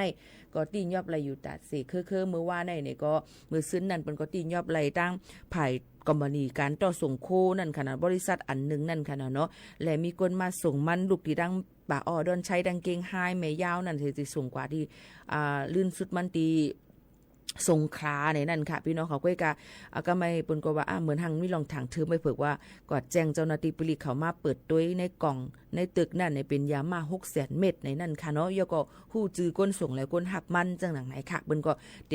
ก็ตียอบไหลอยู่ตัดเสคือมื้อว่าในนี่ก็มื้อซึ้นนั่นเปิ้นก็ตียอบไหลตั้งไผ่กรณีการต่อส่งโคนั่นขนาดบริษัทอันนึงนั่นขนาดเนาะและมีคนมาส่งมันลูกที่ดังป่าอ้อดอนใช้ดังเกงไฮแม่ยาวนั่นสิสูงกว่าที่ลื่นสุดมันตีสงขลาในนั่นค่ะพี่น้องเขาก็ไม่ปนก็ว่าเหมือนทางมีลองถังถือไม่เผิกว่ากอดแจ้งเจ้าหน้าที่ปลีกเขามาเปิดด้วยในกล่องในตึกนั่นในเป็นยามา600,000 เม็ดในนั่นค่ะเนาะยก็ฮู้จื้อก้นส่งแล้วก้นหับมันจังหนังไหนค่ะเปิ้นก็เต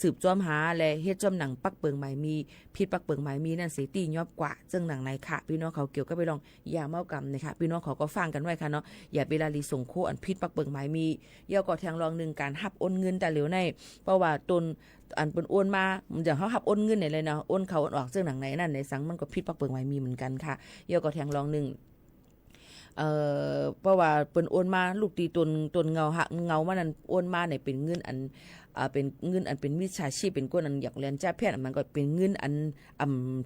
สืบจ้อมหาและเฮ็ดจ้อมหนังปักเปิงหมายมีพิษปักเปิงหมายมีนั่นสิตียอบกว่าจังหนังไหนค่ะพี่น้องเขาเกี่ยวกับไปลองยาเมากำนะคะพี่น้องเขาก็ฟังกันไว้ค่ะเนาะอย่าเวลาลีส่งโคอันพิษปักเปิงหมายมียก็แทงรองนึงการหับโอนเงินแต่เหลียวในเพราะว่าตนอันเป็นโอนมาอย่างเขาหับโอนเงินไหนเลยเนาะโอนเขาออกซึ่งหนังไหนนั่นในสังมันก็พิษปักเปิงไว้มีเหมือนกันค่ะเยอะก็แทงรองหนึ่งเพราะว่าเป็นโอนมาลูกตีตนเงามันนั้นโอนมาเนี่ยเป็นเงินอันเป็นเงินอันเป็นวิชาชีพเป็นก้นอันอยากเรียนจ้าแพทย์มันก็เป็นเงินอัน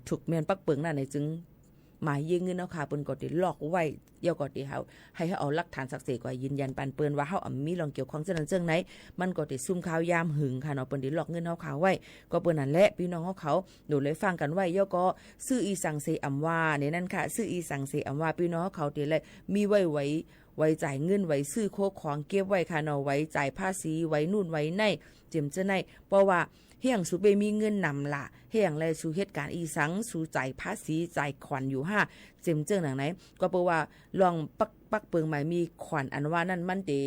ถูกแม่นปักเปิงนั่นในจึงหมายยืมเงินเนาะค่ะเปิ้นก็ได้ล็อกไว้เดี๋ยวก็ได้เฮาให้เอาหลักฐานศักดิ์สิทธิ์กว่ายืนยันปันเปิ้นว่าเฮามีลองเกี่ยวข้องเรื่องไหนมันก็ได้ซุ่มข่าวยามหึงค่ะเนาะเปิ้นได้ล็อกเงินเฮาขาวไว้ก็เปิ้นนั่นแหละพี่น้องเขาดูเลยฟังกันไว้เดี๋ยวก็ซื้ออีสังเสอำว่าในนั้นค่ะซื้ออีสังเสอำว่าพี่น้องเขาได้เลยมีไว้จ่ายเงินไว้ซื้อโคของเก็บไว้ค่ะเนาะไว้จ่ายภาษีไว้นู่นไว้ในเจ็มจะในเพราะว่าเฮียงสูเบมีเงินนำละเฮียงแลสูเหตุการณ์อีสังสูจ่ายภาษีจ่ายขวัญอยู่5เจ็มเจิงหนังไหนก็เพราะว่าลองปักเปิงหมายมีขวัญอันว่านั่นมันติ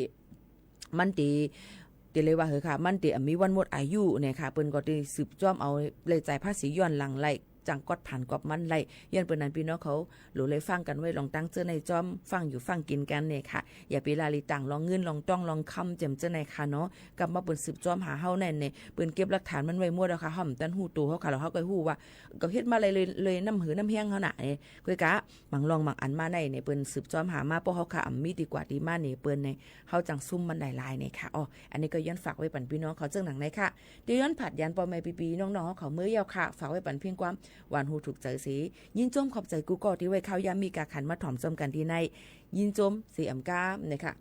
เลยว่าเหรอค่ะมันติมีวันหมดอายุเนี่ยค่ะเปิ้นก็ได้สืบจ้อมเอาเลยจ่ายภาษีย้อนหลังไล่ จังกอดผ่านกอบมันไหลย้อนเปิ้นนั้นพี่น้องเขาหรือเลยฟังกันไว้ลองตั้งเจอในจอมฟังอยู่ฟังกินกันเนี่ยค่ะอย่าไปลาลีต่างลองเงินลองต้องลองคำเจ็มเจอในค่ะเนาะกลับมาเปิ้นสืบจอมหาเฮาแน่นเนี่ยเปิ้นเก็บหลักฐานมันไว้มั่วแล้วค่ะห่อมตันฮู้ตัวเฮาค่ะแล้วเฮาก็ฮู้ว่าก็เฮ็ดมาเลยน้ำหือน้ำแห้งเฮาน่ะนี่คุยกะบางลองบางอันมาในเนี่ยเปิ้นสืบจอมหามาเพราะเฮาค่ะมีดีกว่าดีมาเนี่ยเปิ้นเนี่ยเฮาจังซุ่มมันหลายๆเนี่ยค่ะอ๋ออันนี้ก็ย้อนฝากไว้ปันพี่น้องเขาเจ้งหนังในค่ะเดี๋ยวย้อนผัดยันปอแม่ปีๆน้องๆเขามื้อยาวค่ะฝากไว้ปันเพียงความหวานหูถูกใจสียินจมขอบใจกูก็ที่ไว้ข้าวยามมีกาขันมาถ่อมจมกันที่ในยินจมสีอำกาเนี่ยค่ะ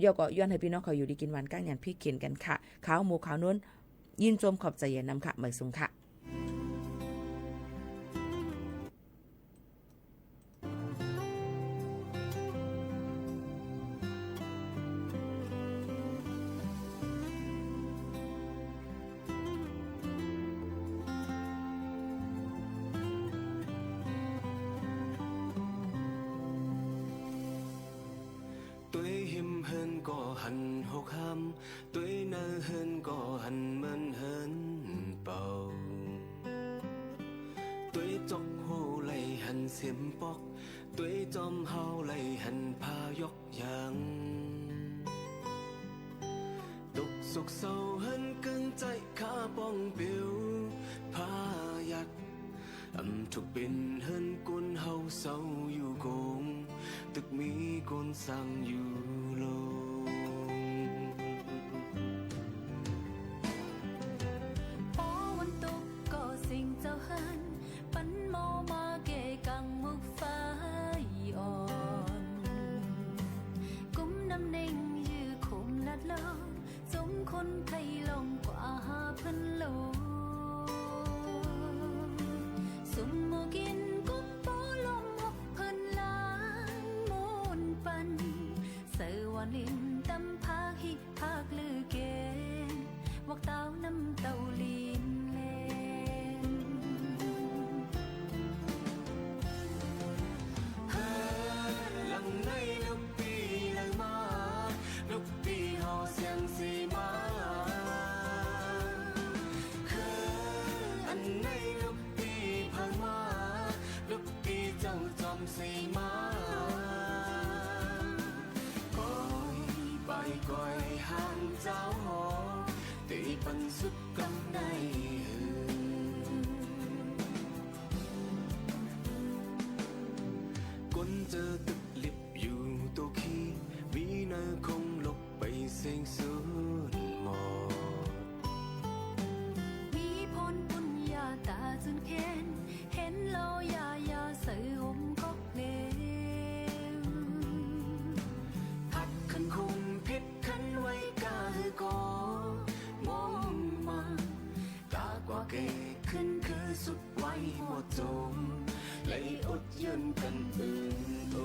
ย่อก็ย้อนให้พี่น้องเขาอยู่ดีกินหวานก้างยันพี่เขียนกันค่ะข้าวหมูข้าวนุ่นยินจมขอบใจอย่านำค่ะเหมยสูงค่ะhành hộc ham tuổi nơ hơn có hành mơn hơn bầu tuổi chọc hồ lầy hành xiêm bọc tuổi chom hao lầy hành pha dọc yang tục sục sâu hơn cơnใจขาป้องเปียวพายัดถูกเป็นเฮินกุนเฮาเศร้าอยู่กงตึกมีกุนสั่งอยู่โลคนไทยลงกว่าพันโลสุ่มโมกินกุ๊บโปลมหกพันล้านมูนปันเสือวันลินตำพาฮิพากลือเกณฑ์วักเต้าน้ำเต้าลินเลนเฮ้หลังในลูกปีเลยมาลูกปีหอเสียงสีมาสีมาก้อยใบก้อยห่างเจ้าหอตีปันสุดกำในก้นเจอตึกลิบอยู่ตัวขี้มีเนื้อคงลบไปเสียงสูญหมดมีพรปุญญาตาจนเข็นเห็นโลยายาใส่หมคงพิษขันไว้กาหือก็มองมาตากว่าเกขึ้นคือสุดไว้หมดจมเลยอดยืนกันอื่นโอ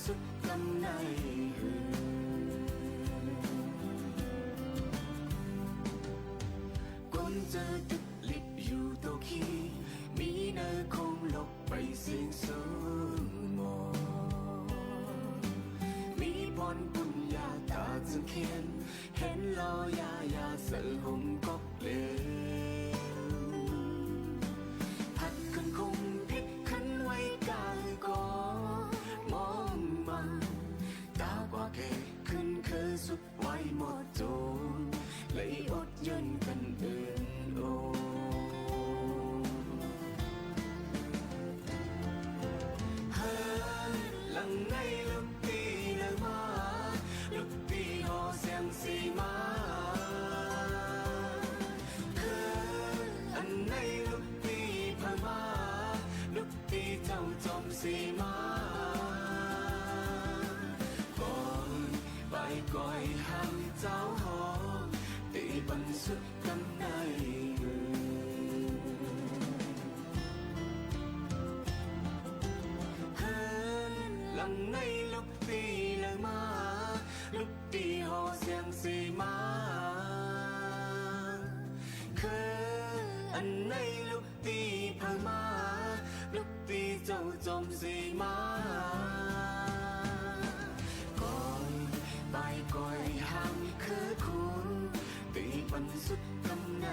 สุดกำในก้นเจอตึกลิบอยู่ตัวขี้มีเนื้อคงหลบไปเสียงสูญหมดมีพรปุญญาตาจึงเขียนเห็นลอยายาเสือห่มกอกเลพัดขึ้นคงพิษขันไว้กาก็ขึ้นคือสุดไว้หมดโจมเลยอดยืนกันอื่นโอเฮ้หลังในลมปีละ อันในลูกตีพม่าลูกตีเจ้าจอมสีมาก่อยบายก่อยห้ามคือคุณตีปันสุดกำใน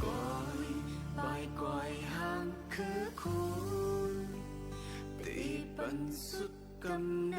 ก่อยบายก่อยห้ามคือคุณตีปันสุดกำใน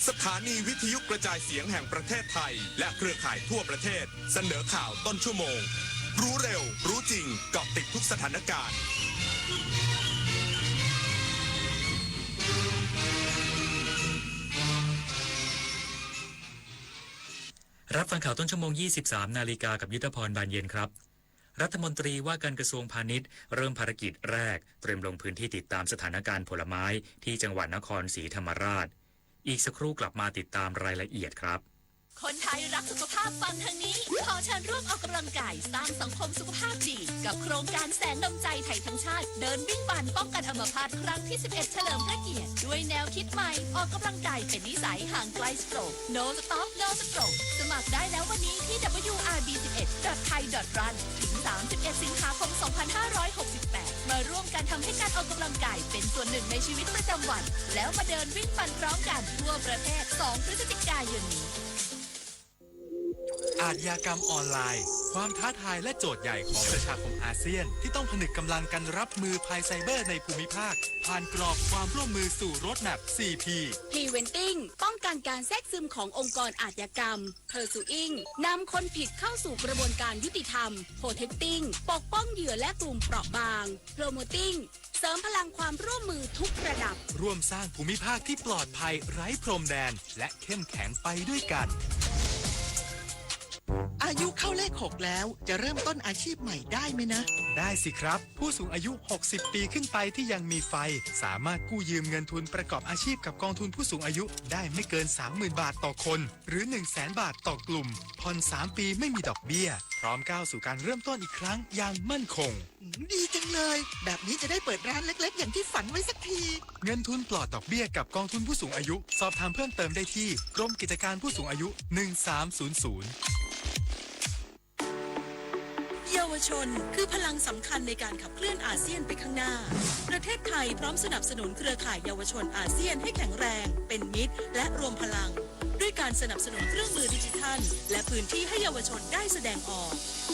สถานีวิทยุกระจายเสียงแห่งประเทศไทยและเครือข่ายทั่วประเทศเสนอข่าวต้นชั่วโมงรู้เร็วรู้จริงเกาะติดทุกสถานการณ์รับฟังข่าวต้นชั่วโมง 23 นาฬิกากับยุทธพรบานเย็นครับรัฐมนตรีว่าการกระทรวงพาณิชย์เริ่มภารกิจแรกเตรียมลงพื้นที่ติดตามสถานการณ์ผลไม้ที่จังหวัดนครศรีธรรมราชอีกสักครู่กลับมาติดตามรายละเอียดครับ คนไทยรักสุขภาพฟังทางนี้ขอเชิญร่วมออกกำลังกายสร้างสังคมสุขภาพดีกับโครงการแสนนำใจไทยทั้งชาติเดินวิ่งบันป้องกันอัมพาตครั้งที่ 11 เฉลิมพระเกียรติด้วยแนวคิดใหม่ออกกำลังกายเป็นนิสัยห่างไกลสโตรก No Stop No Stroke สมัครได้แล้ววันนี้ที่ wrb11.thai.run ถึง 31 สิงหาคม 2568 มาร่วมกันทำให้การออกกำลังกายเป็นส่วนหนึ่งในชีวิตประจำวันแล้วมาเดินวิ่งบันพร้อมกันทั่วประเทศ 2 พฤศจิกายนนี้ อาชญากรรมออนไลน์ความท้าทายและโจทย์ใหญ่ของประชาคมอาเซียนที่ต้องผนึกกำลังกันรับมือภัยไซเบอร์ในภูมิภาคผ่านกรอบความร่วมมือสู่รถแมพ 4P Preventing ป้องกันการแทรกซึมขององค์กรอาชญากรรม Pursuing นำคนผิดเข้าสู่กระบวนการยุติธรรม Protecting ปกป้องเหยื่อและกลุ่มเปราะบาง Promoting เสริมพลังความร่วมมือทุกระดับร่วมสร้างภูมิภาคที่ปลอดภัยไร้พรมแดนและเข้มแข็งไปด้วยกันอายุเข้าเลข 6 แล้วจะเริ่มต้นอาชีพใหม่ได้ไหมนะได้สิครับผู้สูงอายุ 60 ปีขึ้นไปที่ยังมีไฟสามารถกู้ยืมเงินทุนประกอบอาชีพกับกองทุนผู้สูงอายุได้ไม่เกิน 30,000 บาทต่อคนหรือ 100,000 บาทต่อกลุ่มผ่อน 3 ปีไม่มีดอกเบี้ยพร้อมก้าวสู่การเริ่มต้นอีกครั้งอย่างมั่นคงดีจังเลยแบบนี้จะได้เปิดร้านเล็กๆอย่างที่ฝันไว้สักทีเงินทุนปลอดดอกเบี้ยกับกองทุนผู้สูงอายุสอบถามเพิ่มเติมได้ที่กรมกิจการผู้สูงอายุ 1300เยาวชนคือพลังสำคัญในการขับเคลื่อนอาเซียนไปข้างหน้าประเทศไทยพร้อมสนับสนุนเครือข่ายเยาวชนอาเซียนให้แข็งแรงเป็นมิตรและรวมพลังด้วยการสนับสนุนเครื่องมือดิจิทัลและพื้นที่ให้เยาวชนได้แสดงออก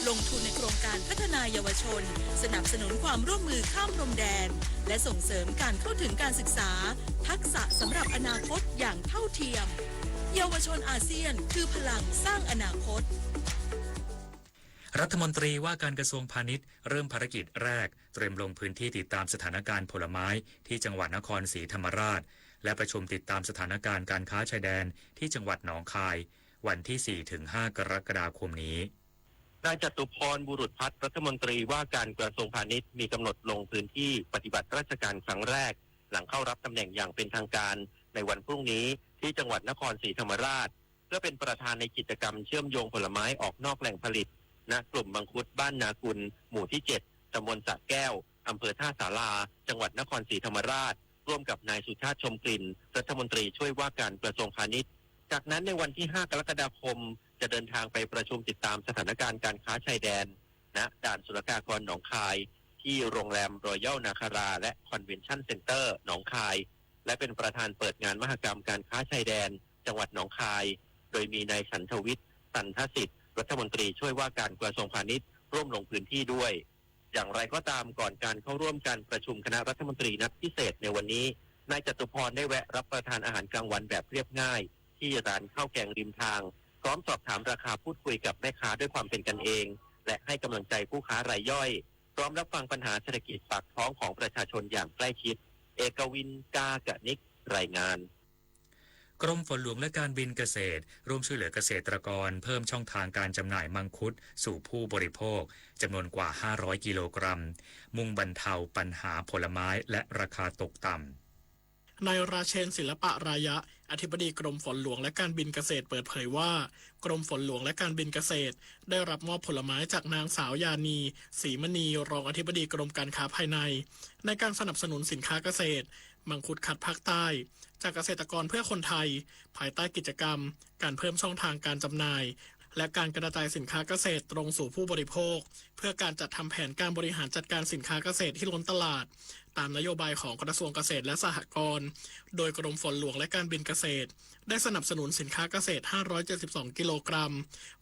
ลงทุนในโครงการพัฒนาเยาวชนสนับสนุนความร่วมมือข้ามพรมแดนและส่งเสริมการเข้าถึงการศึกษาทักษะสำหรับอนาคตอย่างเท่าเทียมเยาวชนอาเซียนคือพลังสร้างอนาคตรัฐมนตรีว่าการกระทรวงพาณิชย์เริ่มภารกิจแรกเตรียมลงพื้นที่ติดตามสถานการณ์ผลไม้ที่จังหวัดนครศรีธรรมราชและประชุมติดตามสถานการณ์การค้าชายแดนที่จังหวัดหนองคายวันที่ 4-5 กรกฎาคมนี้ นายจตุพรบุรุษพัฒน์รัฐมนตรีว่าการกระทรวงพาณิชย์มีกำหนดลงพื้นที่ปฏิบัติราชการครั้งแรกหลังเข้ารับตำแหน่งอย่างเป็นทางการในวันพรุ่งนี้ที่จังหวัดนครศรีธรรมราชเพื่อเป็นประธานในกิจกรรมเชื่อมโยงผลไม้ออกนอกแหล่งผลิตณกลุ่มมังคุดบ้านนากุลหมู่ที่ 7 ตำบลสระแก้วอำเภอท่าสาราจังหวัดนครศรีธรรมราชร่วมกับนายสุชาติชมกลิ่นรัฐมนตรีช่วยว่าการกระทรวงพาณิชย์จากนั้นในวันที่ 5 กรกฎาคมจะเดินทางไปประชุมติดตามสถานการณ์การค้าชายแดนณด่านศุลกากรหนองคายที่โรงแรมรอยัลนาคาราและคอนเวนชั่นเซ็นเตอร์หนองคายและเป็นประธานเปิดงานมหกรรมการค้าชายแดนจังหวัดหนองคายโดยมีนายสันทวิทย์สันทสิทธิ์รัฐมนตรีช่วยว่าการกระทรวงพาณิชย์ร่วมลงพื้นที่ด้วยอย่างไรก็ตามก่อนการเข้าร่วมการประชุมคณะรัฐมนตรีนัดพิเศษในวันนี้นายจตุพรได้แวะรับประทานอาหารกลางวันแบบเรียบง่ายที่ร้านข้าวแกงริมทางพร้อมสอบถามราคาพูดคุยกับแม่ค้าด้วยความเป็นกันเองและให้กำลังใจผู้ค้ารายย่อยพร้อมรับฟังปัญหาเศรษฐกิจปากท้องของประชาชนอย่างใกล้ชิดเอกวินกากนิกรายงานกรมฝนหลวงและการบินเกษตรร่วมช่วยเหลือเกษตรกรเพิ่มช่องทางการจำหน่ายมังคุดสู่ผู้บริโภคจำนวนกว่า500กิโลกรัมมุ่งบรรเทาปัญหาผลไม้และราคาตกต่ำนายราเชนศิลปะรายะอธิบดีกรมฝนหลวงและการบินเกษตรเปิดเผยว่ากรมฝนหลวงและการบินเกษตรได้รับมอบผลไม้จากนางสาวยานีศรีมณีรองอธิบดีกรมการค้าภายในในการสนับสนุนสินค้าเกษตรมังคุดคัดภาคใต้จากเกษตรกรเพื่อคนไทยภายใต้กิจกรรมการเพิ่มช่องทางการจำหน่ายและการกระจายสินค้าเกษตรตรงสู่ผู้บริโภคเพื่อการจัดทำแผนการบริหารจัดการสินค้าเกษตรที่ล้นตลาดตามนโยบายของกระทรวงเกษตรและสหกรณ์โดยกรมฝนหลวงและการบินเกษตรได้สนับสนุนสินค้าเกษตร572กิโลกรัม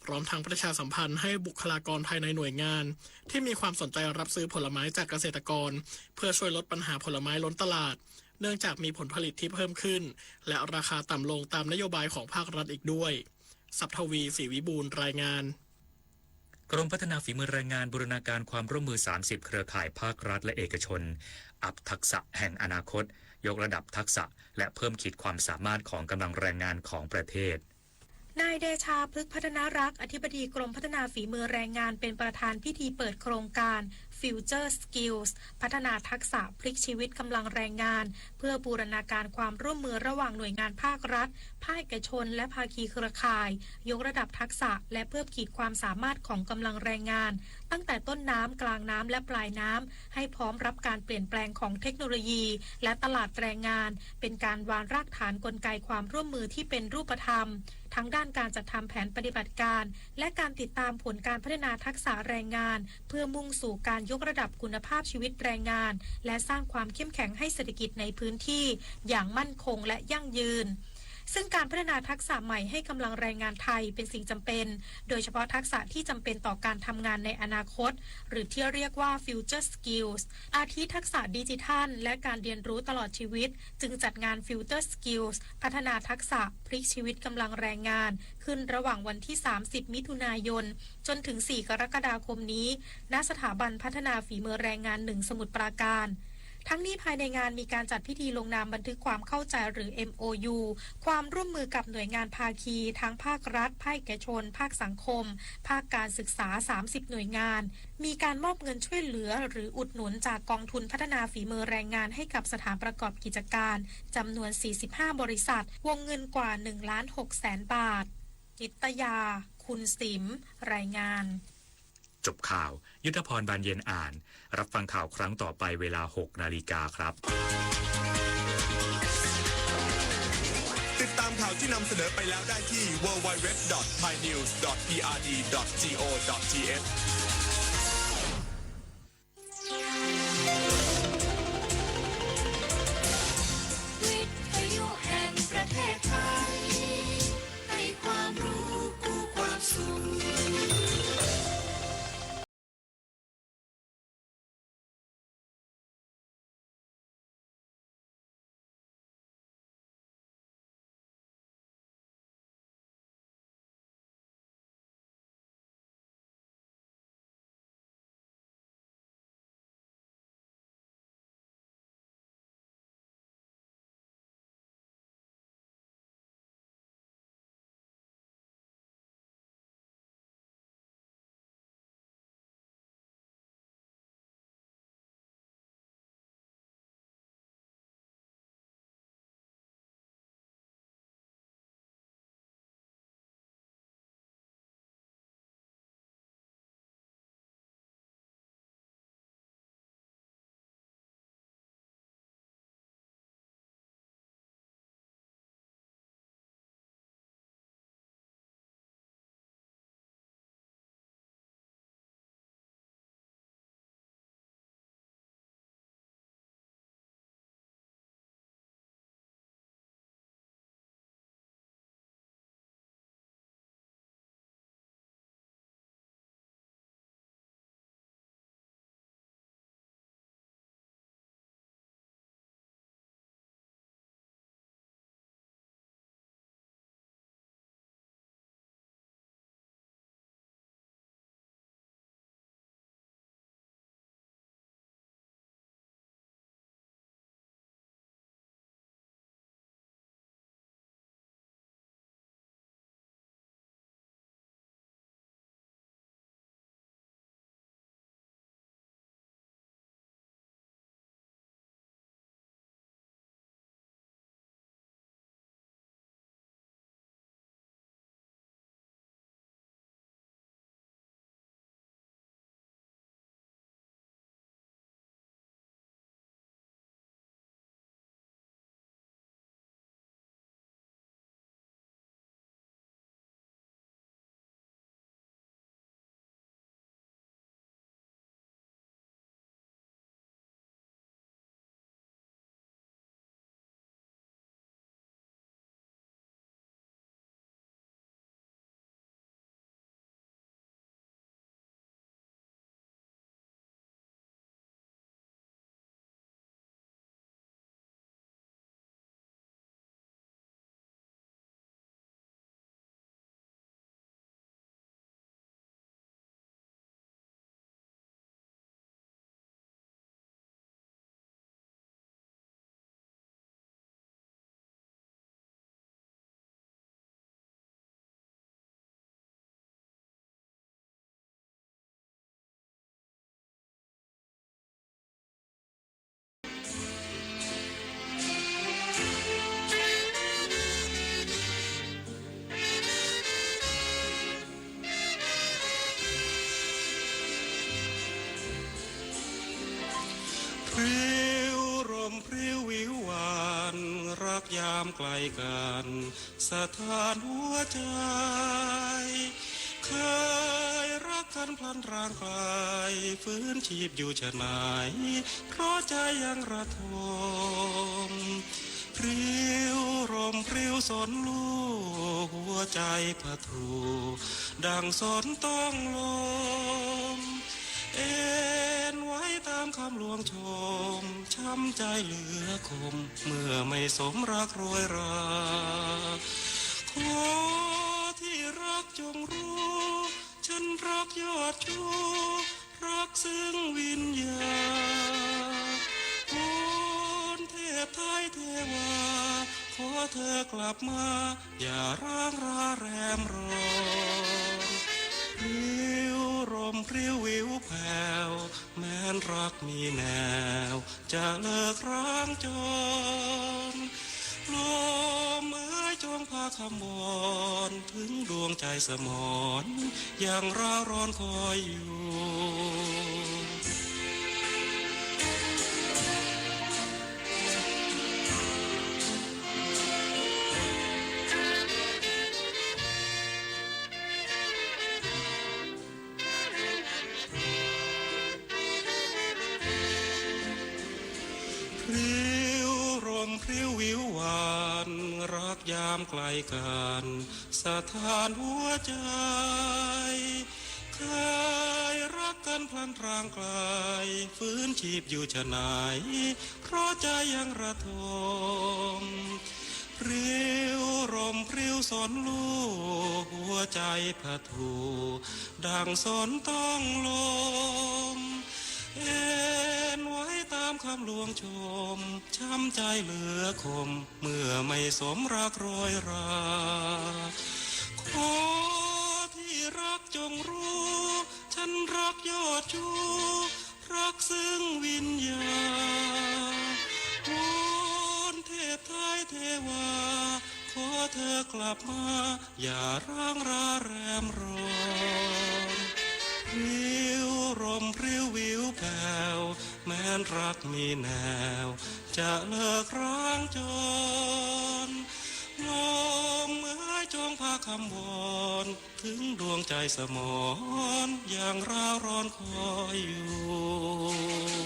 พร้อมทั้งประชาสัมพันธ์ให้บุคลากรภายในหน่วยงานที่มีความสนใจรับซื้อผลไม้จากเกษตรกรเพื่อช่วยลดปัญหาผลไม้ล้นตลาดเนื่องจากมีผลผลิตที่เพิ่มขึ้นและราคาต่ำลงตามนโยบายของภาครัฐอีกด้วยสัพทวีศรีวิบูลย์รายงานกรมพัฒนาฝีมือแรงงานบูรณาการความร่วมมือ30เครือข่ายภาครัฐและเอกชนอัพทักษะแห่งอนาคตยกระดับทักษะและเพิ่มขีดความสามารถของกำลังแรงงานของประเทศนายเดชาพฤกษ์พัฒนารักษ์อธิบดีกรมพัฒนาฝีมือแรงงานเป็นประธานพิธีเปิดโครงการ Future Skills พัฒนาทักษะพลิกชีวิตกำลังแรงงานเพื่อบูรณาการความร่วมมือระหว่างหน่วยงานภาครัฐภาคเอกชนและภาคีเครือข่ายยกระดับทักษะและเพิ่มขีดความสามารถของกำลังแรงงานตั้งแต่ต้นน้ำกลางน้ำและปลายน้ำให้พร้อมรับการเปลี่ยนแปลงของเทคโนโลยีและตลาดแรงงานเป็นการวางรากฐานกลไกความร่วมมือที่เป็นรูปธรรมทั้งด้านการจัดทำแผนปฏิบัติการและการติดตามผลการพัฒนาทักษะแรงงานเพื่อมุ่งสู่การยกระดับคุณภาพชีวิตแรงงานและสร้างความเข้มแข็งให้เศรษฐกิจในพื้นที่อย่างมั่นคงและยั่งยืนซึ่งการพัฒนาทักษะใหม่ให้กำลังแรงงานไทยเป็นสิ่งจำเป็นโดยเฉพาะทักษะที่จำเป็นต่อการทำงานในอนาคตหรือที่เรียกว่า Future Skills อาทิทักษะดิจิทัลและการเรียนรู้ตลอดชีวิตจึงจัดงาน Future Skills พัฒนาทักษะพลิกชีวิตกำลังแรงงานขึ้นระหว่างวันที่30มิถุนายนจนถึง4กรกฎาคมนี้ณสถาบันพัฒนาฝีมือแรงงาน1สมุทรปราการทั้งนี้ภายในงานมีการจัดพิธีลงนามบันทึกความเข้าใจหรือ MOU ความร่วมมือกับหน่วยงานภาคีทั้งภาครัฐภาคเอกชนภาคสังคมภาคการศึกษา30หน่วยงานมีการมอบเงินช่วยเหลือหรืออุดหนุนจากกองทุนพัฒนาฝีมือแรงงานให้กับสถานประกอบกิจการจำนวน45บริษัทวงเงินกว่า1,600,000 บาทนิตยาคุณสิมรายงานจบข่าวยุทธพรบานเย็นอ่านรับฟังข่าวครั้งต่อไปเวลา 6 นาฬิกาครับติดตามข่าวที่นำเสนอไปแล้วได้ที่ www.thainews.prd.go.th ยามไกลกันสถานหัวใจเคยรักกันพลันร่างกายฟื้นชีพอยู่ชะไหนเพราะใจยังระทมพริ้วรมพริ้วสนลูกหัวใจผะทูดังสนต้องลมเอ็นไว้ตามคำลวงชมช้ำใจเหลือคมเมื่อไม่สมรักโรยราขอที่รักจงรู้ฉันรักยอดชูรักซึ่งวิญญาณโอนเทพไทยเทวาขอเธอกลับมาอย่าร้างราแรมรอนพริ้วรมพริ้ววิวแผ่วแม้นรักมีแนวจะเลิกร้างจรลมเอ้ยจงพาคำบอนถึงดวงใจสมรยังร้าวร้อนคอยอยู่พริ้วรมพริ้ววิวหวานรักยามไกลกันสถานหัวใจเคยรักกันพลันพรางไกลฟื้นชีพอยู่ชะไหนเพราะใจยังระทมพริ้วรมพริ้วสนลูกหัวใจผะทูดังสนต้องลมเอ็นไว้ตามคำลวงชมช้ำใจเหลือคมเมื่อไม่สมรักโรยราขอที่รักจงรู้ฉันรักยอดชูรักซึ่งวิญญาณวอนเทพไทยเทวาขอเธอกลับมาอย่าร้างราแรมรอนพริ้วรมพริ้ววิวแผ่วแม้นรักมีแนวจะเลิกร้างจรลมเมื่อจงพาคำวอนถึงดวงใจสมรอย่างร้าวร้อนคอยอยู่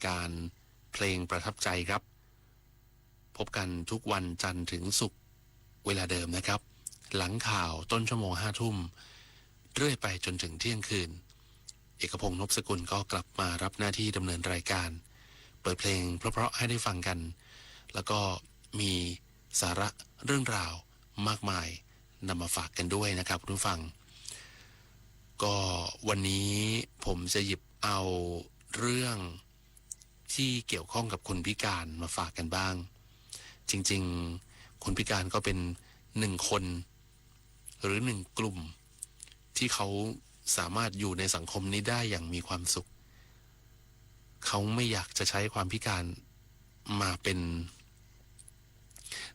การเพลงประทับใจครับพบกันทุกวันจันทร์ถึงศุกร์เวลาเดิมนะครับหลังข่าวต้นชั่วโมง5 ทุ่มเรื่อยไปจนถึงเที่ยงคืนเอกพงษ์ นพสกุลก็กลับมารับหน้าที่ดำเนินรายการเปิดเพลงเพราะๆให้ได้ฟังกันแล้วก็มีสาระเรื่องราวมากมายนำมาฝากกันด้วยนะครับคุณผู้ฟังก็วันนี้ผมจะหยิบเอาเรื่องที่เกี่ยวข้องกับคนพิการมาฝากกันบ้างจริงๆคนพิการก็เป็น1 คนหรือ1 กลุ่มที่เขาสามารถอยู่ในสังคมนี้ได้อย่างมีความสุขเขาไม่อยากจะใช้ความพิการมาเป็น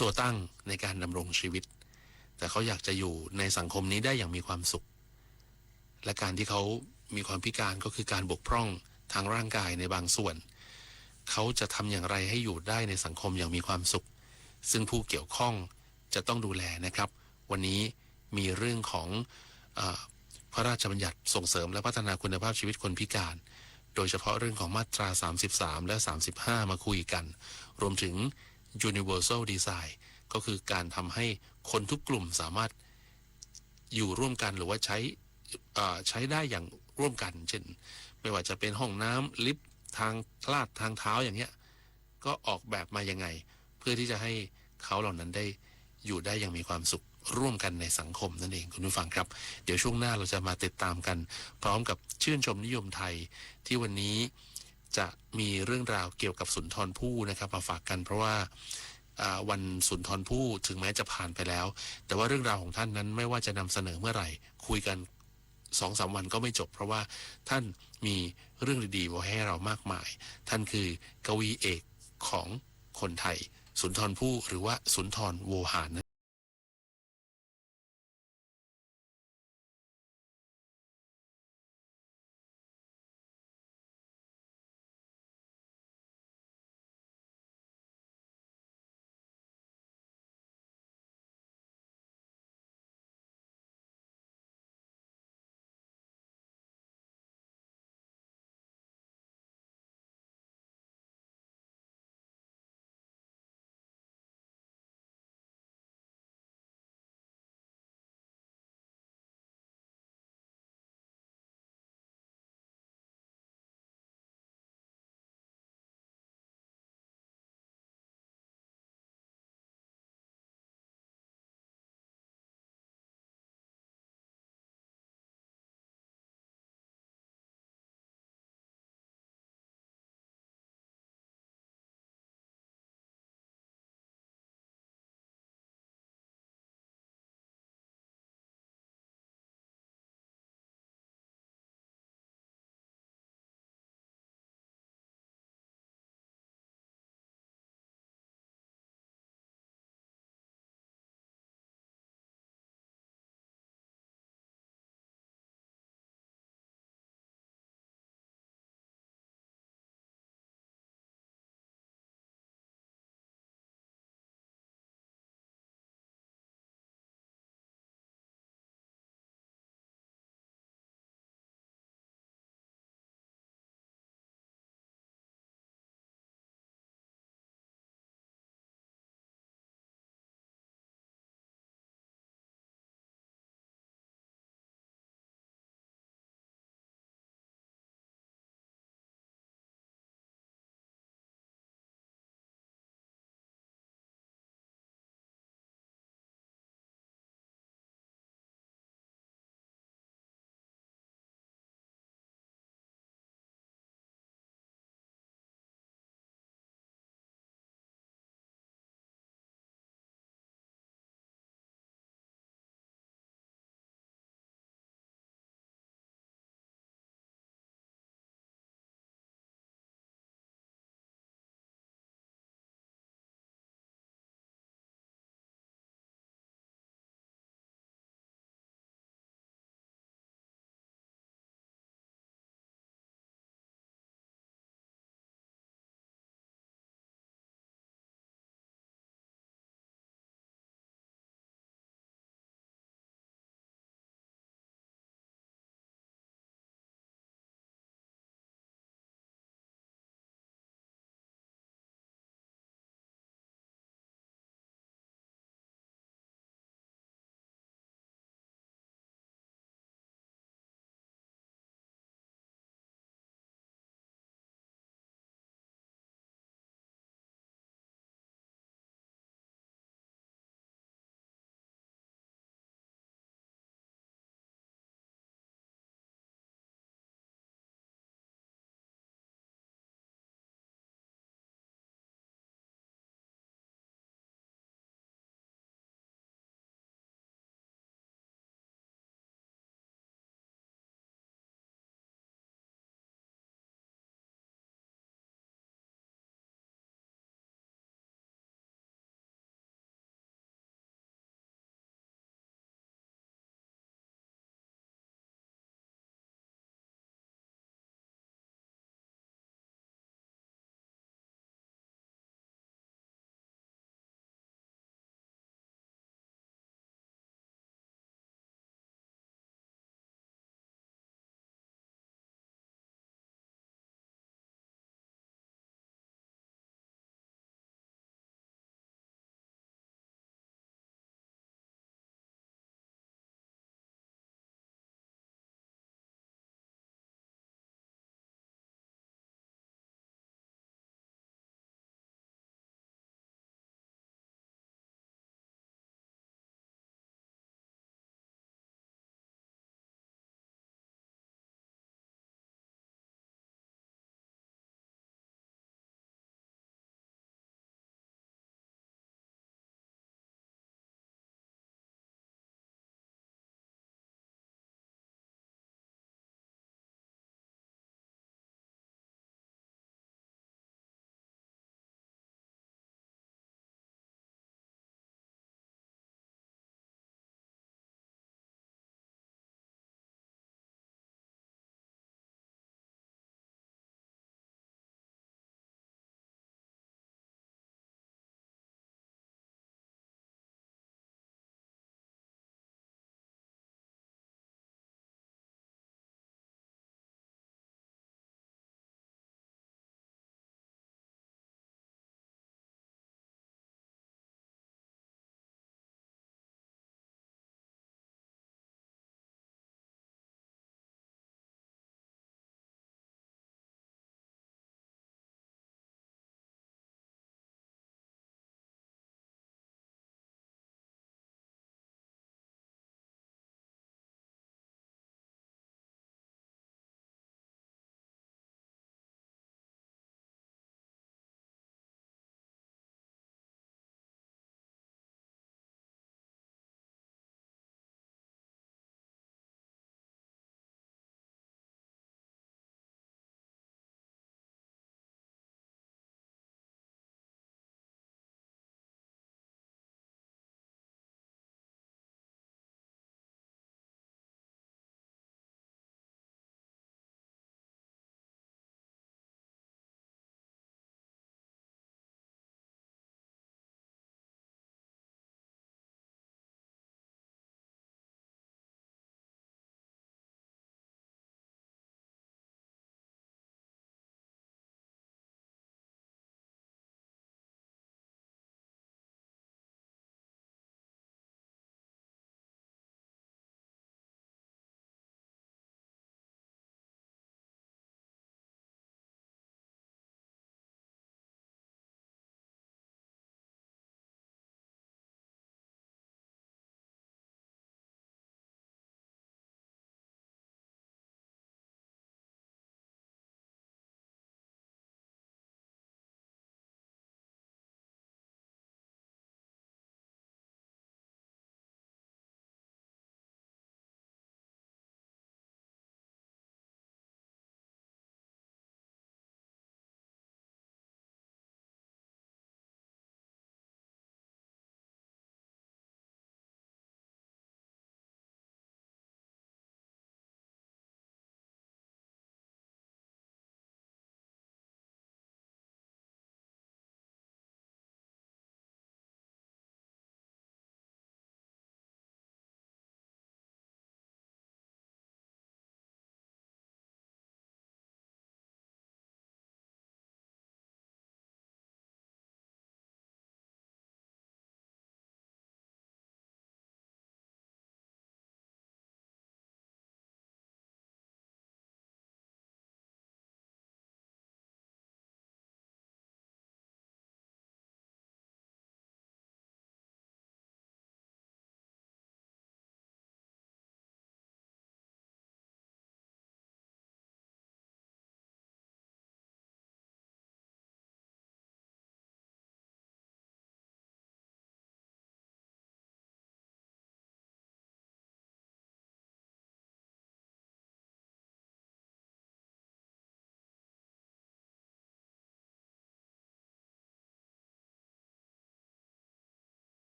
ตัวตั้งในการดำรงชีวิตแต่เขาอยากจะอยู่ในสังคมนี้ได้อย่างมีความสุขและการที่เขามีความพิการก็คือการบกพร่องทางร่างกายในบางส่วนเขาจะทำอย่างไรให้อยู่ได้ในสังคมอย่างมีความสุขซึ่งผู้เกี่ยวข้องจะต้องดูแลนะครับวันนี้มีเรื่องของพระราชบัญญัติส่งเสริมและพัฒนาคุณภาพชีวิตคนพิการโดยเฉพาะเรื่องของมาตรา33และ35มาคุยกันรวมถึง Universal Design ก็คือการทำให้คนทุกกลุ่มสามารถอยู่ร่วมกันหรือว่าใช้ได้อย่างร่วมกันเช่นไม่ว่าจะเป็นห้องน้ำลิฟต์ทางลาดทางเท้าอย่างเงี้ยก็ออกแบบมายังไงเพื่อที่จะให้เขาเหล่านั้นได้อยู่ได้อย่างมีความสุขร่วมกันในสังคมนั่นเองคุณผู้ฟังครับเดี๋ยวช่วงหน้าเราจะมาติดตามกันพร้อมกับชื่นชมนิยมไทยที่วันนี้จะมีเรื่องราวเกี่ยวกับสุนทรภู่นะครับมาฝากกันเพราะว่าวันสุนทรภู่ถึงแม้จะผ่านไปแล้วแต่ว่าเรื่องราวของท่านนั้นไม่ว่าจะนำเสนอเมื่อไหร่คุยกัน 2-3 วันก็ไม่จบเพราะว่าท่านมีเรื่องดีๆไว้ให้เรามากมายท่านคือกวีเอกของคนไทยสุนทรภู่หรือว่าสุนทรโวหาร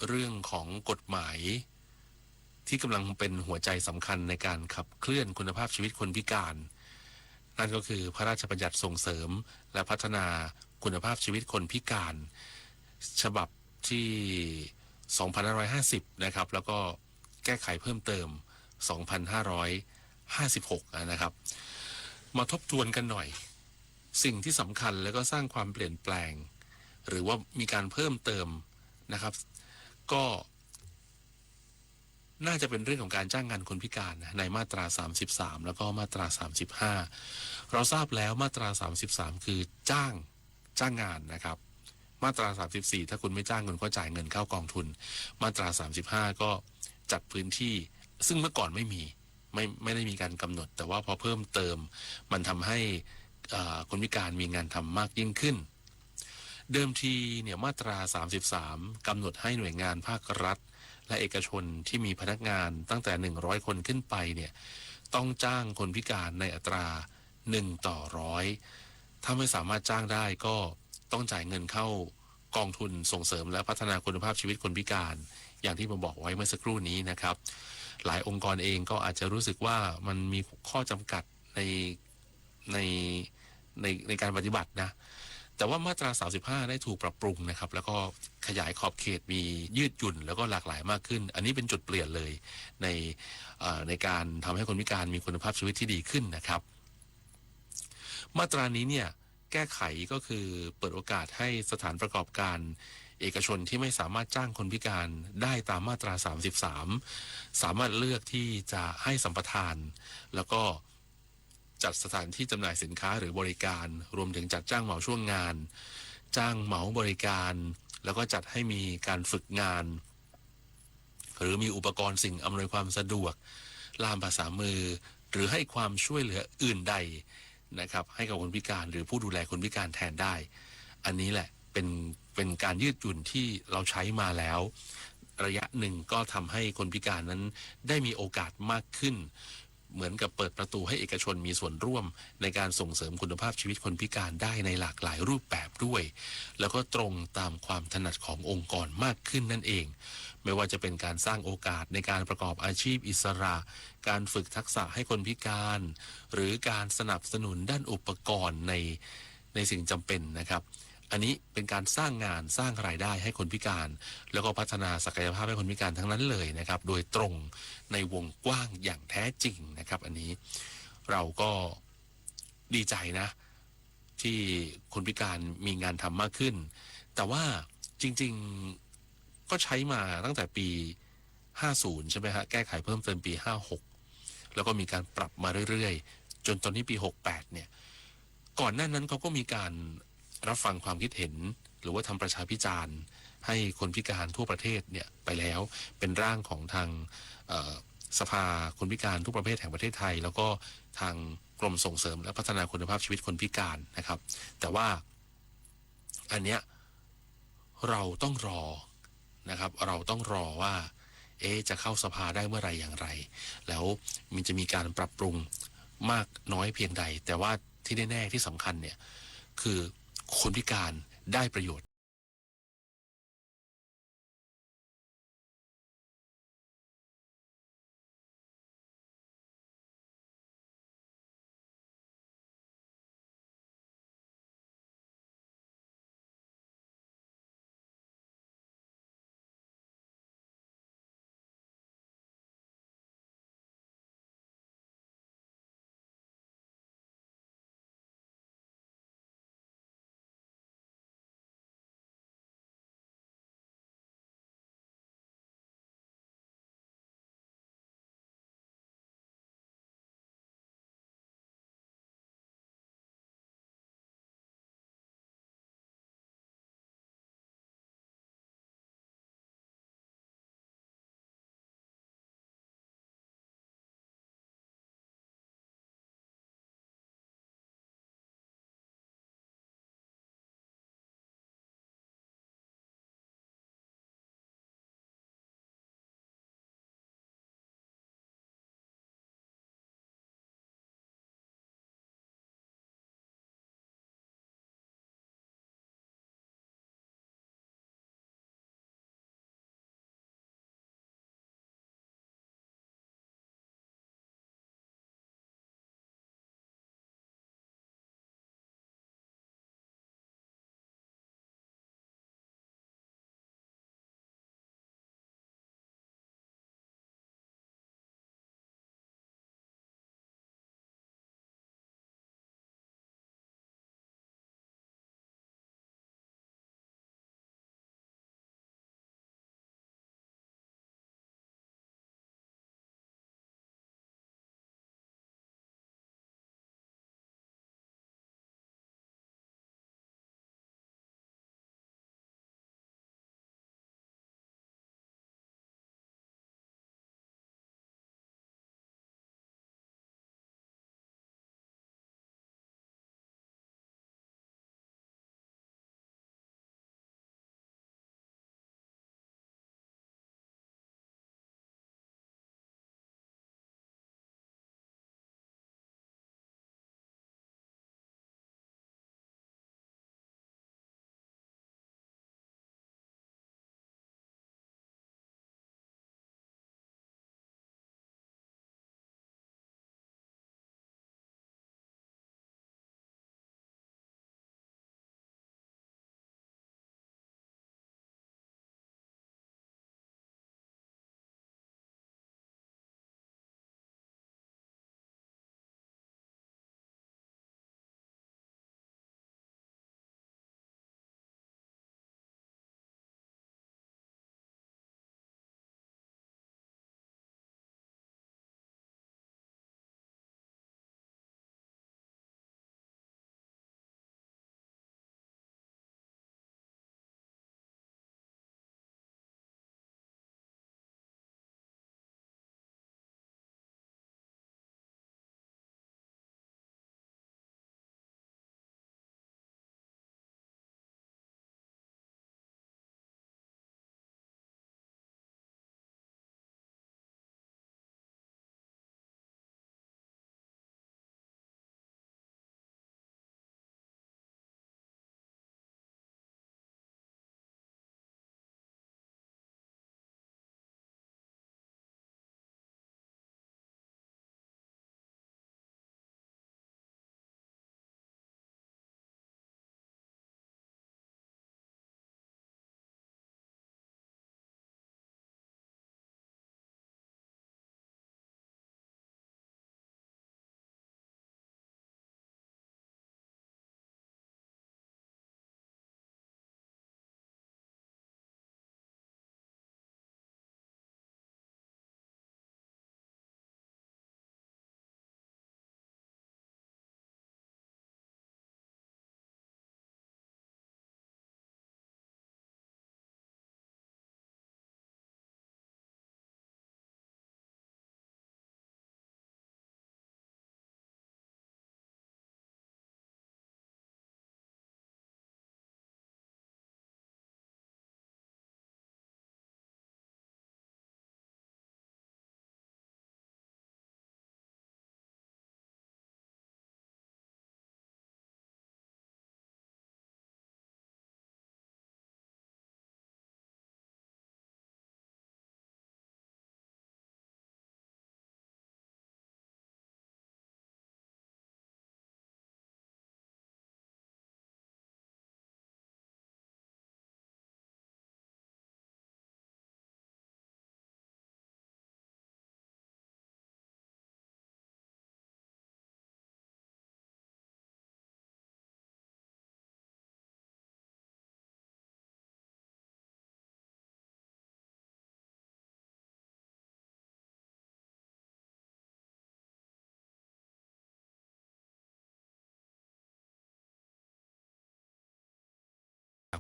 เรื่องของกฎหมายที่กำลังเป็นหัวใจสำคัญในการขับเคลื่อนคุณภาพชีวิตคนพิการนั่นก็คือพระราชบัญญัติส่งเสริมและพัฒนาคุณภาพชีวิตคนพิการฉบับที่2550นะครับแล้วก็แก้ไขเพิ่มเติม2556นะครับมาทบทวนกันหน่อยสิ่งที่สำคัญแล้วก็สร้างความเปลี่ยนแปลงหรือว่ามีการเพิ่มเติมนะครับก็น่าจะเป็นเรื่องของการจ้างงานคนพิการในมาตรา33แล้วก็มาตรา35เราทราบแล้วมาตรา33คือจ้างงานนะครับมาตรา34ถ้าคุณไม่จ้างคุณก็จ่ายเงินเข้ากองทุนมาตรา35ก็จัดพื้นที่ซึ่งเมื่อก่อนไม่ได้มีการกำหนดแต่ว่าพอเพิ่มเติมมันทำให้คนพิการมีงานทำมากยิ่งขึ้นเดิมทีเนี่ยมาตรา33กำหนดให้หน่วยงานภาครัฐและเอกชนที่มีพนักงานตั้งแต่100คนขึ้นไปเนี่ยต้องจ้างคนพิการในอัตรา1ต่อ100ถ้าไม่สามารถจ้างได้ก็ต้องจ่ายเงินเข้ากองทุนส่งเสริมและพัฒนาคุณภาพชีวิตคนพิการอย่างที่ผมบอกไว้เมื่อสักครู่นี้นะครับหลายองค์กรเองก็อาจจะรู้สึกว่ามันมีข้อจำกัดในการปฏิบัตินะแต่ว่ามาตรา35ได้ถูกปรับปรุงนะครับแล้วก็ขยายขอบเขตมียืดหยุ่นแล้วก็หลากหลายมากขึ้นอันนี้เป็นจุดเปลี่ยนเลยในการทำให้คนพิการมีคุณภาพชีวิตที่ดีขึ้นนะครับมาตรานี้เนี่ยแก้ไขก็คือเปิดโอกาสให้สถานประกอบการเอกชนที่ไม่สามารถจ้างคนพิการได้ตามมาตรา33สามารถเลือกที่จะให้สัมปทานแล้วก็จัดสถานที่จำหน่ายสินค้าหรือบริการรวมถึงจัดจ้างเหมาช่วงงานจ้างเหมาบริการแล้วก็จัดให้มีการฝึกงานหรือมีอุปกรณ์สิ่งอำนวยความสะดวกล่ามภาษามือหรือให้ความช่วยเหลืออื่นใดนะครับให้กับคนพิการหรือผู้ดูแลคนพิการแทนได้อันนี้แหละเป็นการยืดหยุ่นที่เราใช้มาแล้วระยะหนึ่งก็ทำให้คนพิการนั้นได้มีโอกาสมากขึ้นเหมือนกับเปิดประตูให้เอกชนมีส่วนร่วมในการส่งเสริมคุณภาพชีวิตคนพิการได้ในหลากหลายรูปแบบด้วยแล้วก็ตรงตามความถนัดขององค์กรมากขึ้นนั่นเองไม่ว่าจะเป็นการสร้างโอกาสในการประกอบอาชีพอิสระการฝึกทักษะให้คนพิการหรือการสนับสนุนด้านอุปกรณ์ในสิ่งจำเป็นนะครับอันนี้เป็นการสร้างงานสร้างรายได้ให้คนพิการแล้วก็พัฒนาศักยภาพให้คนพิการทั้งนั้นเลยนะครับโดยตรงในวงกว้างอย่างแท้จริงนะครับอันนี้เราก็ดีใจนะที่คนพิการมีงานทำมากขึ้นแต่ว่าจริงๆก็ใช้มาตั้งแต่ปี50ใช่ไหมฮะแก้ไขเพิ่มเติมปี56แล้วก็มีการปรับมาเรื่อยๆจนตอนนี้ปี68เนี่ยก่อนหน้านั้นเขาก็มีการรับฟังความคิดเห็นหรือว่าทำประชาพิจารณ์ให้คนพิการทั่วประเทศเนี่ยไปแล้วเป็นร่างของทางสภาคนพิการทุกประเภทแห่งประเทศไทยแล้วก็ทางกรมส่งเสริมและพัฒนาคุณภาพชีวิตคนพิการนะครับแต่ว่าอันเนี้ยเราต้องรอนะครับเราต้องรอว่าจะเข้าสภาได้เมื่อไรอย่างไรแล้วมันจะมีการปรับปรุงมากน้อยเพียงใดแต่ว่าที่แน่ๆที่สำคัญเนี่ยคือคนพิการได้ประโยชน์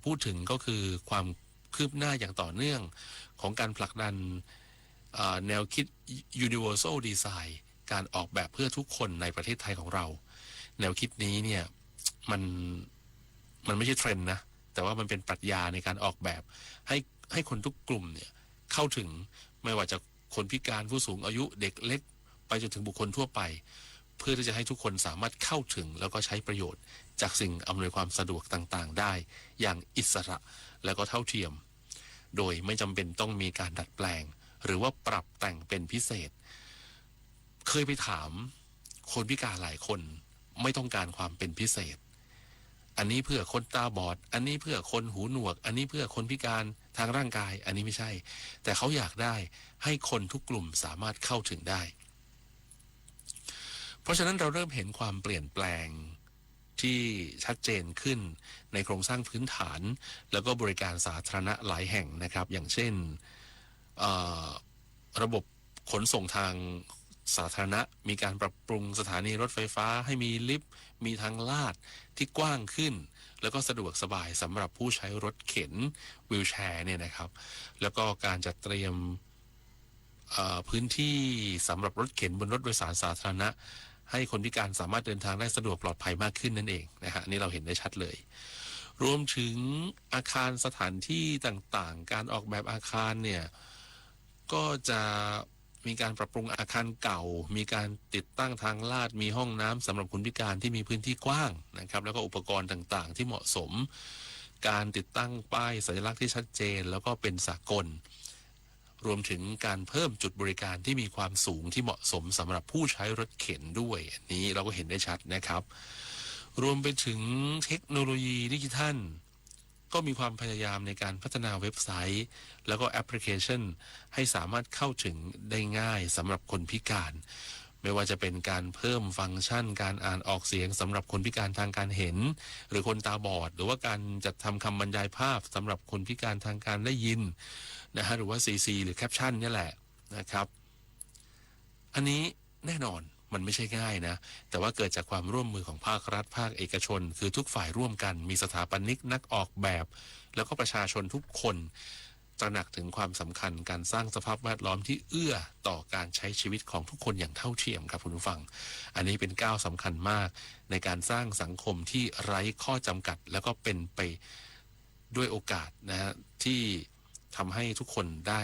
พูดถึงก็คือความคืบหน้าอย่างต่อเนื่องของการผลักดันแนวคิด Universal Design การออกแบบเพื่อทุกคนในประเทศไทยของเราแนวคิดนี้เนี่ยมันไม่ใช่เทรนด์นะแต่ว่ามันเป็นปรัชญาในการออกแบบให้คนทุกกลุ่มเนี่ยเข้าถึงไม่ว่าจะคนพิการผู้สูงอายุเด็กเล็กไปจนถึงบุคคลทั่วไปเพื่อที่จะให้ทุกคนสามารถเข้าถึงแล้วก็ใช้ประโยชน์จากสิ่งอำนวยความสะดวกต่างๆได้อย่างอิสระและก็เท่าเทียมโดยไม่จำเป็นต้องมีการดัดแปลงหรือว่าปรับแต่งเป็นพิเศษเคยไปถามคนพิการหลายคนไม่ต้องการความเป็นพิเศษอันนี้เพื่อคนตาบอดอันนี้เพื่อคนหูหนวกอันนี้เพื่อคนพิการทางร่างกายอันนี้ไม่ใช่แต่เขาอยากได้ให้คนทุกกลุ่มสามารถเข้าถึงได้เพราะฉะนั้นเราเริ่มเห็นความเปลี่ยนแปลงที่ชัดเจนขึ้นในโครงสร้างพื้นฐานแล้วก็บริการสาธารณะหลายแห่งนะครับอย่างเช่นระบบขนส่งทางสาธารณะมีการปรับปรุงสถานีรถไฟฟ้าให้มีลิฟต์มีทางลาดที่กว้างขึ้นแล้วก็สะดวกสบายสำหรับผู้ใช้รถเข็นวีลแชร์เนี่ยนะครับแล้วก็การจัดเตรียมพื้นที่สำหรับรถเข็นบนรถโดยสารสาธารณะให้คนพิการสามารถเดินทางได้สะดวกปลอดภัยมากขึ้นนั่นเองนะฮะนี่เราเห็นได้ชัดเลยรวมถึงอาคารสถานที่ต่างๆการออกแบบอาคารเนี่ยก็จะมีการปรับปรุงอาคารเก่ามีการติดตั้งทางลาดมีห้องน้ำสำหรับคนพิการที่มีพื้นที่กว้างนะครับแล้วก็อุปกรณ์ต่างๆที่เหมาะสมการติดตั้งป้ายสัญลักษณ์ที่ชัดเจนแล้วก็เป็นสากลรวมถึงการเพิ่มจุดบริการที่มีความสูงที่เหมาะสมสำหรับผู้ใช้รถเข็นด้วยอันนี้เราก็เห็นได้ชัดนะครับรวมไปถึงเทคโนโลยีดิจิทัลก็มีความพยายามในการพัฒนาเว็บไซต์แล้วก็แอปพลิเคชันให้สามารถเข้าถึงได้ง่ายสำหรับคนพิการไม่ว่าจะเป็นการเพิ่มฟังก์ชันการอ่านออกเสียงสำหรับคนพิการทางการเห็นหรือคนตาบอดหรือว่าการจัดทำคำบรรยายภาพสำหรับคนพิการทางการได้ยินนะฮะหรือว่า CC หรือแคปชั่นนี่แหละนะครับอันนี้แน่นอนมันไม่ใช่ง่ายนะแต่ว่าเกิดจากความร่วมมือของภาครัฐภาคเอกชนคือทุกฝ่ายร่วมกันมีสถาปนิกนักออกแบบแล้วก็ประชาชนทุกคนตระหนักถึงความสำคัญการสร้างสภาพแวดล้อมที่เอื้อต่อการใช้ชีวิตของทุกคนอย่างเท่าเทียมครับคุณผู้ฟังอันนี้เป็นก้าวสำคัญมากในการสร้างสังคมที่ไร้ข้อจำกัดแล้วก็เป็นไปด้วยโอกาสนะฮะที่ทำให้ทุกคนได้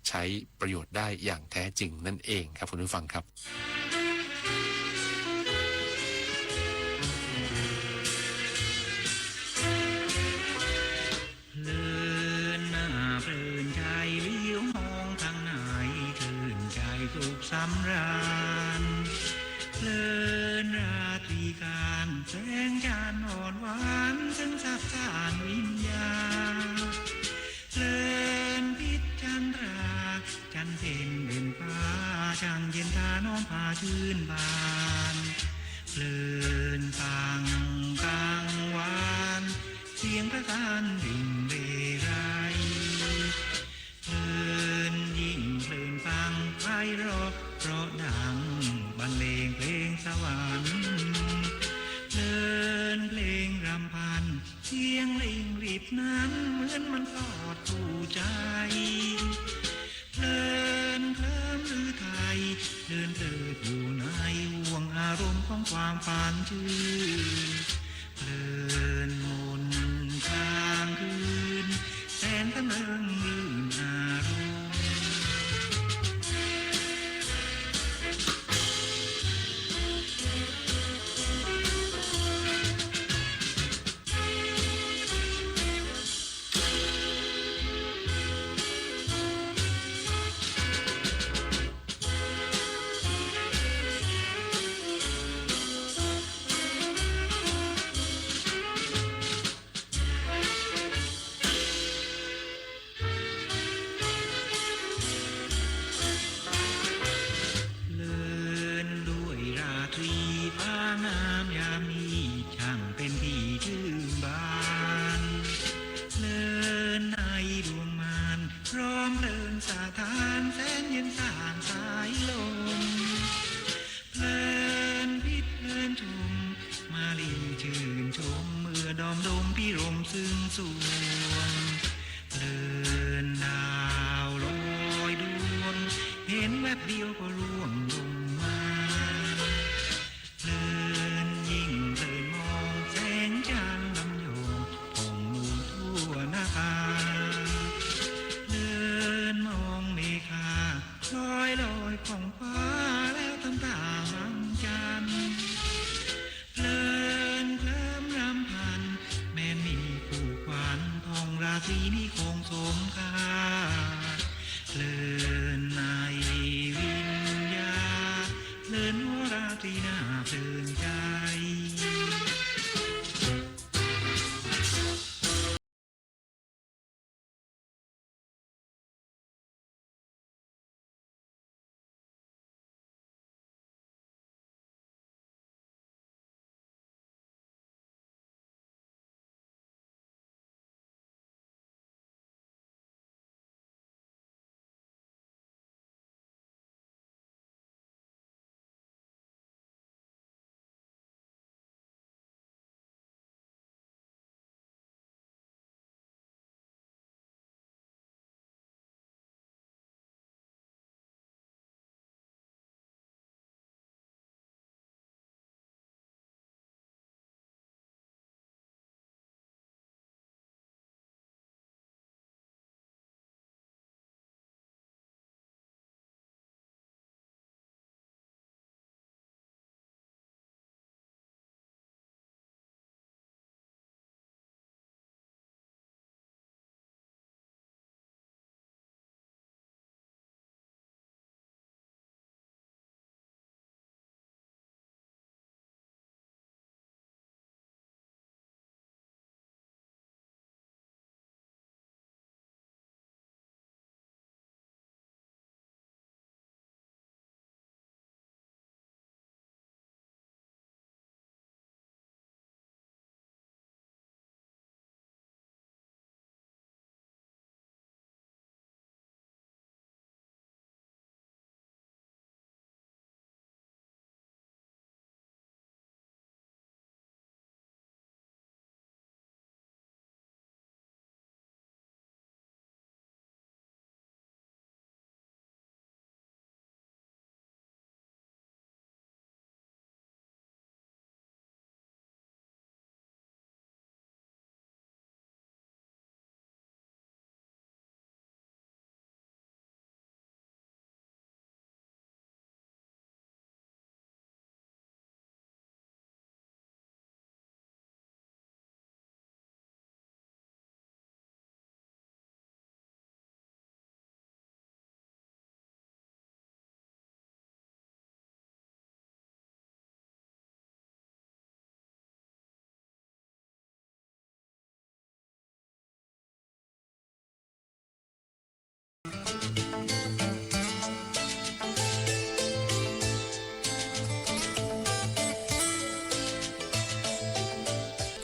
ใช้ประโยชน์ได้อย่างแท้จริงนั่นเองครับคุณผู้ฟังครับสุขสำราญเพลินราตรีการแสงจันทร์อ่อนหวานซึ่งสับสานวิญญาณเพลินพิจันทราจันเพ็ญเด่นฟ้าช่างเย็นตาน้องพาชื่นบานเพลินฟังกลางวานเสียงประสานดิ่งเรไรเพลินยิ่งเพลินฟังไพเราะเพราะดังบรรเลงเพลงสวรรค์เพลินเพลงรำพันเสียงลิงรีบนั้นเหมือนมันกอดคู่ใจเพลินเคลิ้มหรือไทยเดินเติดอยู่ในห่วงอารมณ์ของความฝันชื่นเพลินมนทางคืนแสนตะเลิงลื่นอารมณ์ ดอมดมพี่รมซึ่งสวงเดินดาวลอยดวงเห็นแวบเดียวก็ร่วงลงมาเดินยิ่งเดินมองแสงจันทร์ลำโยงผ่องนูนทั่วหน้าผาเดินมองเมฆาลอยลอยของฟ้าแล้วทำตาบังจันทร์เพลินเคลิ้มรำพันแม้มีผู้ควันทองราตรีนี้คงสมค่าเพลินในวิญญาเพลินหัวราตรีน่าเพลินใจ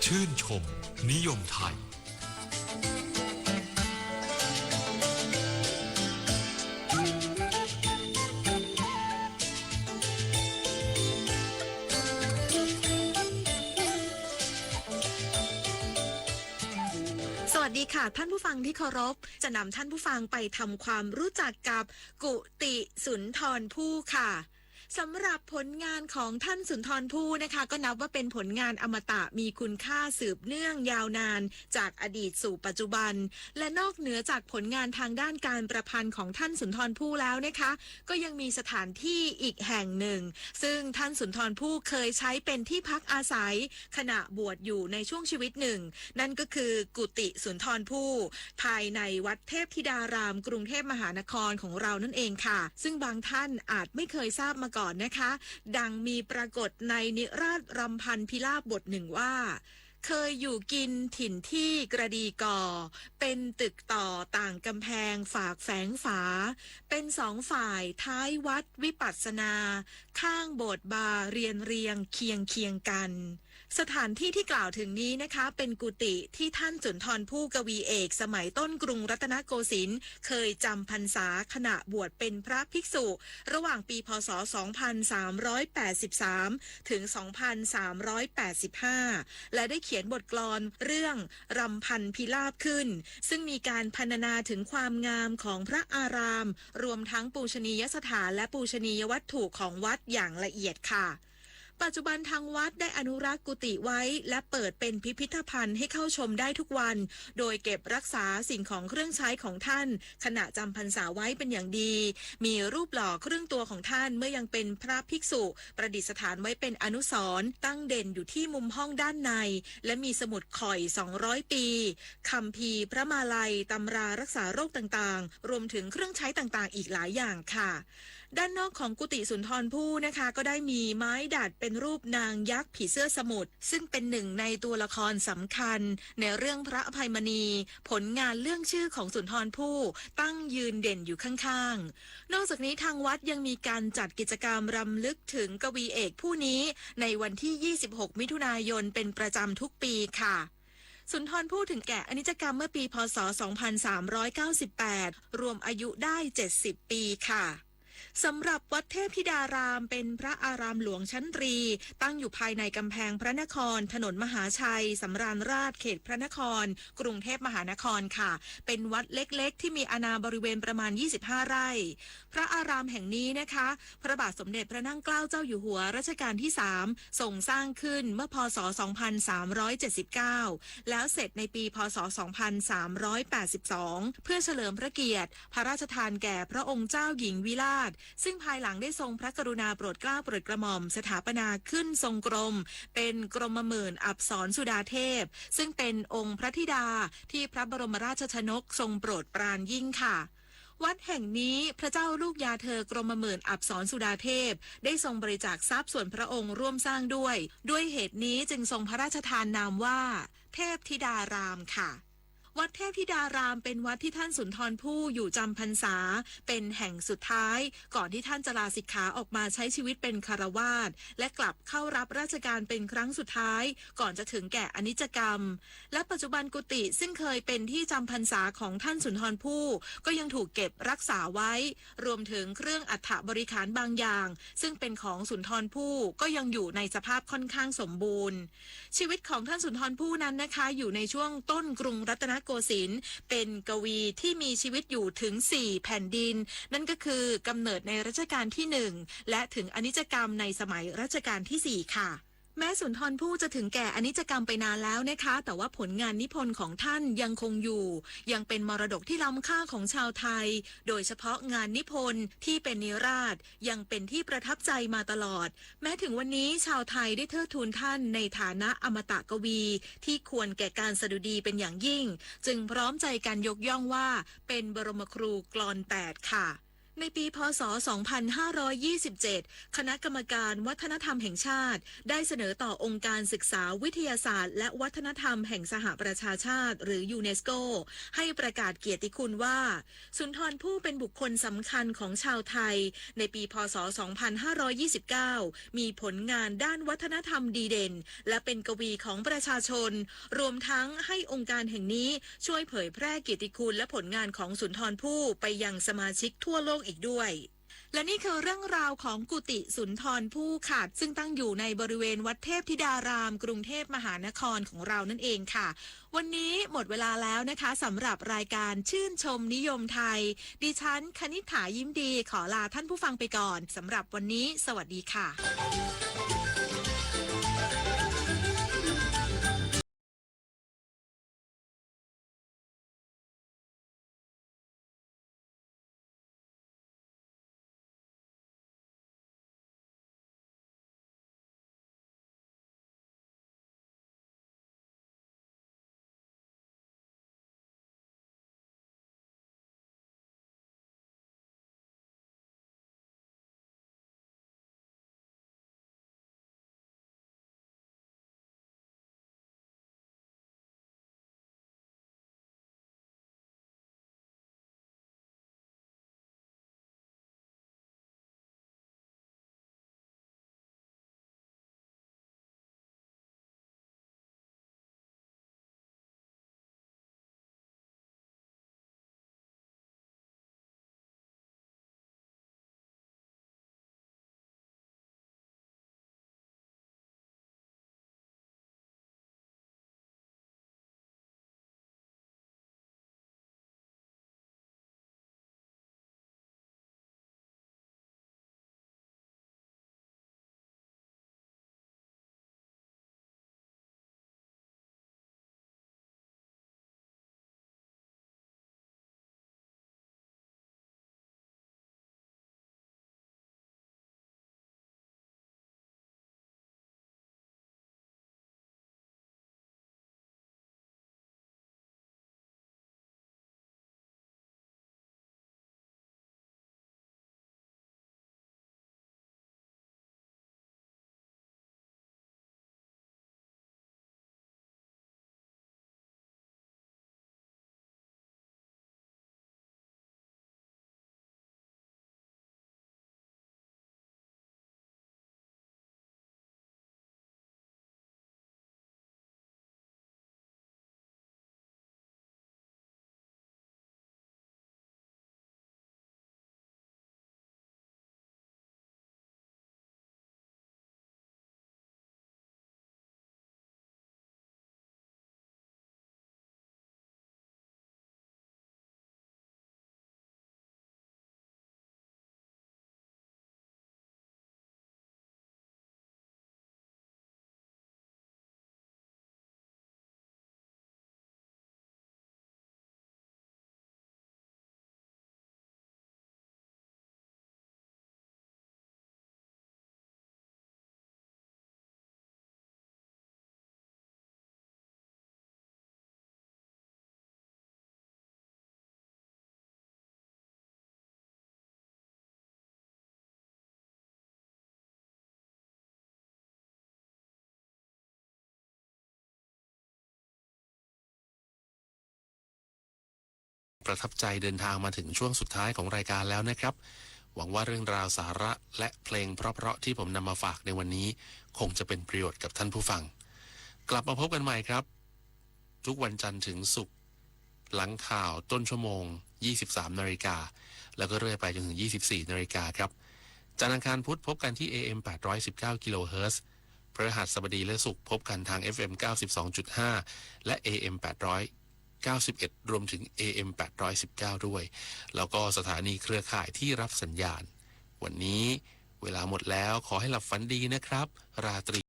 ชื่นชมนิยมไทย สวัสดีค่ะท่านผู้ฟังที่เคารพจะนำท่านผู้ฟังไปทำความรู้จักกับกุติสุนทรภู่ค่ะสำหรับผลงานของท่านสุนทรภู่นะคะก็นับว่าเป็นผลงานอมตะมีคุณค่าสืบเนื่องยาวนานจากอดีตสู่ปัจจุบันและนอกเหนือจากผลงานทางด้านการประพันธ์ของท่านสุนทรภู่แล้วนะคะก็ยังมีสถานที่อีกแห่งหนึ่งซึ่งท่านสุนทรภู่เคยใช้เป็นที่พักอาศัยขณะบวชอยู่ในช่วงชีวิตหนึ่งนั่นก็คือกุฏิสุนทรภู่ภายในวัดเทพธิดารามกรุงเทพมหานครของเรานั่นเองค่ะซึ่งบางท่านอาจไม่เคยทราบมาก่อนนะคะดังมีปรากฏในนิราศรำพันพิลาภบทหนึ่งว่าเคยอยู่กินถิ่นที่กระดีก่อเป็นตึกต่อต่างกำแพงฝากแฝงฝาเป็นสองฝ่ายท้ายวัดวิปัสสนาข้างโบสถ์บาเรียนเรียงเคียงกัน สถานที่ที่กล่าวถึงนี้นะคะเป็นกุฏิที่ท่านสุนทรภู่กวีเอกสมัยต้นกรุงรัตนโกสินทร์เคยจำพรรษาขณะบวชเป็นพระภิกษุระหว่างปีพ.ศ. 2383 ถึง 2385 และได้เขียนบทกลอนเรื่องรำพันพิลาภขึ้นซึ่งมีการพรรณนาถึงความงามของพระอารามรวมทั้งปูชนียสถานและปูชนียวัตถุของวัดอย่างละเอียดค่ะปัจจุบันทางวัดได้อนุรักษ์กุฏิไว้และเปิดเป็นพิพิธภัณฑ์ให้เข้าชมได้ทุกวันโดยเก็บรักษาสิ่งของเครื่องใช้ของท่านขณะจำพรรษาไว้เป็นอย่างดีมีรูปหล่อครึ่งตัวของท่านเมื่อยังเป็นพระภิกษุประดิษฐานไว้เป็นอนุสรณ์ตั้งเด่นอยู่ที่มุมห้องด้านในและมีสมุดข่อย200 ปีคัมภีร์พระมาลัยตำรารักษาโรคต่างๆรวมถึงเครื่องใช้ต่างๆอีกหลายอย่างค่ะด้านนอกของกุฏิสุนทรภู่นะคะก็ได้มีไม้ดัดเป็นรูปนางยักษ์ผีเสื้อสมุทรซึ่งเป็นหนึ่งในตัวละครสำคัญในเรื่องพระอภัยมณีผลงานเรื่องชื่อของสุนทรภู่ตั้งยืนเด่นอยู่ข้างๆนอกจากนี้ทางวัดยังมีการจัดกิจกรรมรำลึกถึงกวีเอกผู้นี้ในวันที่ 26 มิถุนายนเป็นประจำทุกปีค่ะสุนทรภู่ถึงแก่อนิจกรรมเมื่อปีพ.ศ. 2398 รวมอายุได้ 70 ปีค่ะสำหรับวัดเทพธิดารามเป็นพระอารามหลวงชั้นตรีตั้งอยู่ภายในกำแพงพระนครถนนมหาชัยสำราญราชเขตพระนครกรุงเทพมหานครค่ะเป็นวัดเล็กๆที่มีอาณาบริเวณประมาณ25 ไร่พระอารามแห่งนี้นะคะพระบาทสมเด็จพระนั่งเกล้าเจ้าอยู่หัวรัชกาลที่3ทรงสร้างขึ้นเมื่อพ.ศ. 2379แล้วเสร็จในปีพ.ศ. 2382เพื่อเฉลิมพระเกียรติพระราชทานแก่พระองค์เจ้าหญิงวิลาศซึ่งภายหลังได้ทรงพระกรุณาโปรดเกล้าโปรดกระหม่อมสถาปนาขึ้นทรงกรมเป็นกรมหมื่นอับสรสุดาเทพซึ่งเป็นองค์พระธิดาที่พระบรมราชชนกทรงโปรดปรานยิ่งค่ะวัดแห่งนี้พระเจ้าลูกยาเธอกรมหมื่นอับสรสุดาเทพได้ทรงบริจาคทรัพย์ส่วนพระองค์ร่วมสร้างด้วยเหตุนี้จึงทรงพระราชทานนามว่าเทพธิดารามค่ะวัดเทพธิดารามเป็นวัดที่ท่านสุนทรภู่อยู่จำพรรษาเป็นแห่งสุดท้ายก่อนที่ท่านจะลาสิกขาออกมาใช้ชีวิตเป็นคฤหัสถ์และกลับเข้ารับราชการเป็นครั้งสุดท้ายก่อนจะถึงแก่อนิจกรรมและปัจจุบันกุฏิซึ่งเคยเป็นที่จำพรรษาของท่านสุนทรภู่ก็ยังถูกเก็บรักษาไว้รวมถึงเครื่องอัฐบริขารบางอย่างซึ่งเป็นของสุนทรภู่ก็ยังอยู่ในสภาพค่อนข้างสมบูรณ์ชีวิตของท่านสุนทรภู่นั้นนะคะอยู่ในช่วงต้นกรุงรัตนโกสินทร์เป็นกวีที่มีชีวิตอยู่ถึง4แผ่นดินนั่นก็คือกำเนิดในรัชกาลที่1และถึงอนิจกรรมในสมัยรัชกาลที่4ค่ะแม้สุนทรภู่จะถึงแก่อนิจกรรมไปนานแล้วนะคะแต่ว่าผลงานนิพนธ์ของท่านยังคงอยู่ยังเป็นมรดกที่ล้ำค่าของชาวไทยโดยเฉพาะงานนิพนธ์ที่เป็นนิราศยังเป็นที่ประทับใจมาตลอดแม้ถึงวันนี้ชาวไทยได้เทิดทูนท่านในฐานะอมตะกวีที่ควรแก่การสดุดีเป็นอย่างยิ่งจึงพร้อมใจกันยกย่องว่าเป็นบรมครูกลอน8ค่ะในปีพ.ศ. 2527 คณะกรรมการวัฒนธรรมแห่งชาติได้เสนอต่อองค์การศึกษาวิทยาศาสตร์และวัฒนธรรมแห่งสหประชาชาติหรือยูเนสโกให้ประกาศเกียรติคุณว่าสุนทรภู่เป็นบุคคลสำคัญของชาวไทยในปีพ.ศ. 2529 มีผลงานด้านวัฒนธรรมดีเด่นและเป็นกวีของประชาชนรวมทั้งให้องค์การแห่งนี้ช่วยเผยแพร่เกียรติคุณและผลงานของสุนทรภู่ไปยังสมาชิกทั่วโลกอีกด้วยและนี่คือเรื่องราวของกุฏิสุนทรภู่ค่ะซึ่งตั้งอยู่ในบริเวณวัดเทพธิดารามกรุงเทพมหานครของเรานั่นเองค่ะวันนี้หมดเวลาแล้วนะคะสำหรับรายการชื่นชมนิยมไทยดิฉันคณิษฐายิ้มดีขอลาท่านผู้ฟังไปก่อนสำหรับวันนี้สวัสดีค่ะ ประทับใจเดินทางมาถึงช่วงสุดท้ายของรายการแล้วนะครับหวังว่าเรื่องราวสาระและเพลงเพราะๆที่ผมนำมาฝากในวันนี้คงจะเป็นประโยชน์กับท่านผู้ฟังกลับมาพบกันใหม่ครับทุกวันจันทร์ถึงศุกร์หลังข่าวต้นชั่วโมง 23 นาฬิกาแล้วก็เรื่อยไปจนถึง 24 นาฬิกาครับจันทร์อังคารพุธพบกันที่ AM 819 กิโลเฮิรตซ์พฤหัสบดีและศุกร์พบกันทาง FM 92.5 และ AM 891 รวมถึง AM 819 ด้วยแล้วก็สถานีเครือข่ายที่รับสัญญาณวันนี้เวลาหมดแล้วขอให้หลับฝันดีนะครับราตรี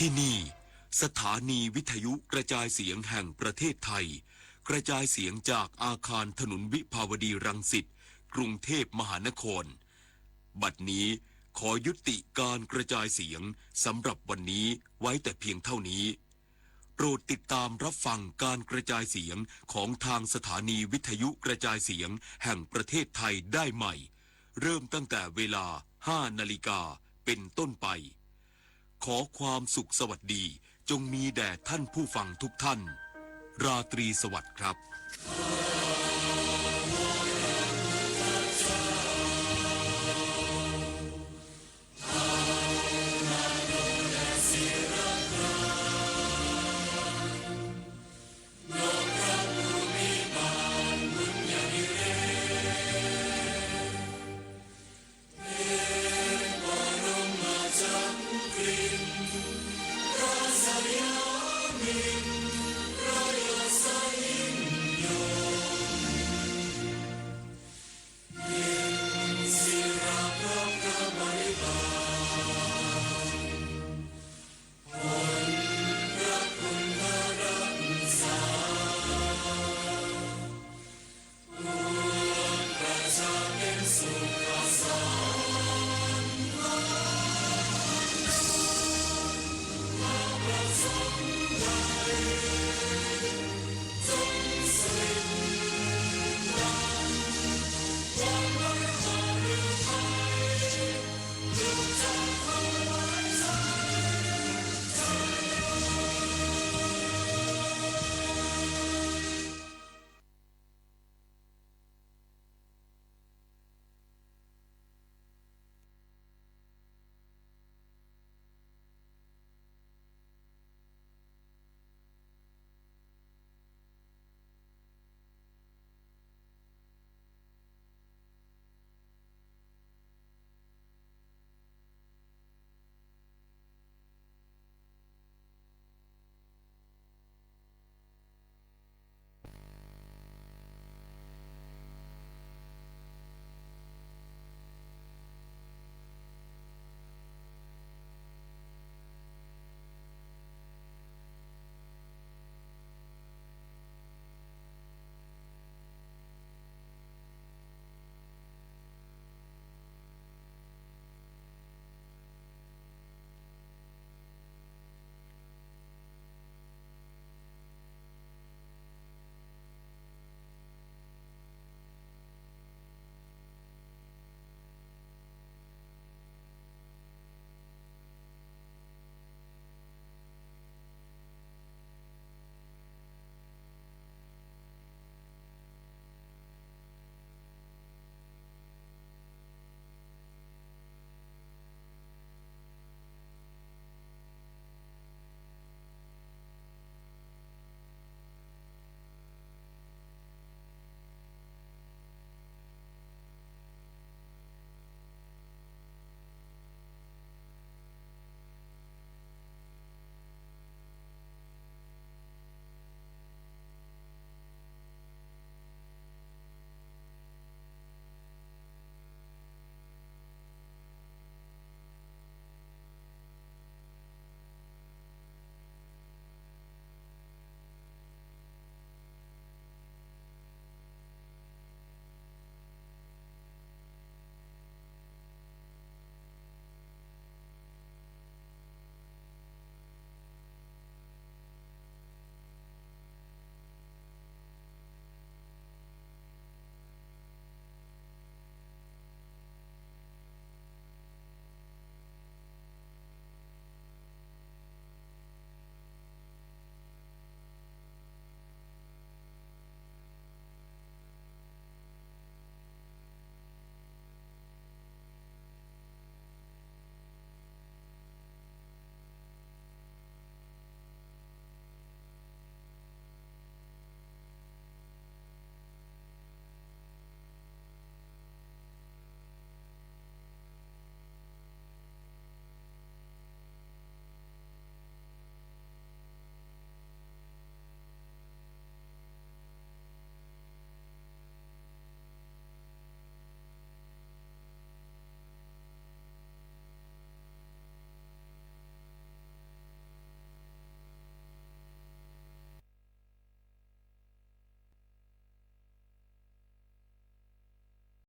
ที่นี่สถานีวิทยุกระจายเสียงแห่งประเทศไทยกระจายเสียงจากอาคารถนนวิภาวดีรังสิตกรุงเทพมหานครบัดนี้ขอยุติการกระจายเสียงสำหรับวันนี้ไว้แต่เพียงเท่านี้โปรดติดตามรับฟังการกระจายเสียงของทางสถานีวิทยุกระจายเสียงแห่งประเทศไทยได้ใหม่เริ่มตั้งแต่เวลา 5 นาฬิกาเป็นต้นไปขอความสุขสวัสดีจงมีแด่ท่านผู้ฟังทุกท่านราตรีสวัสดิ์ครับ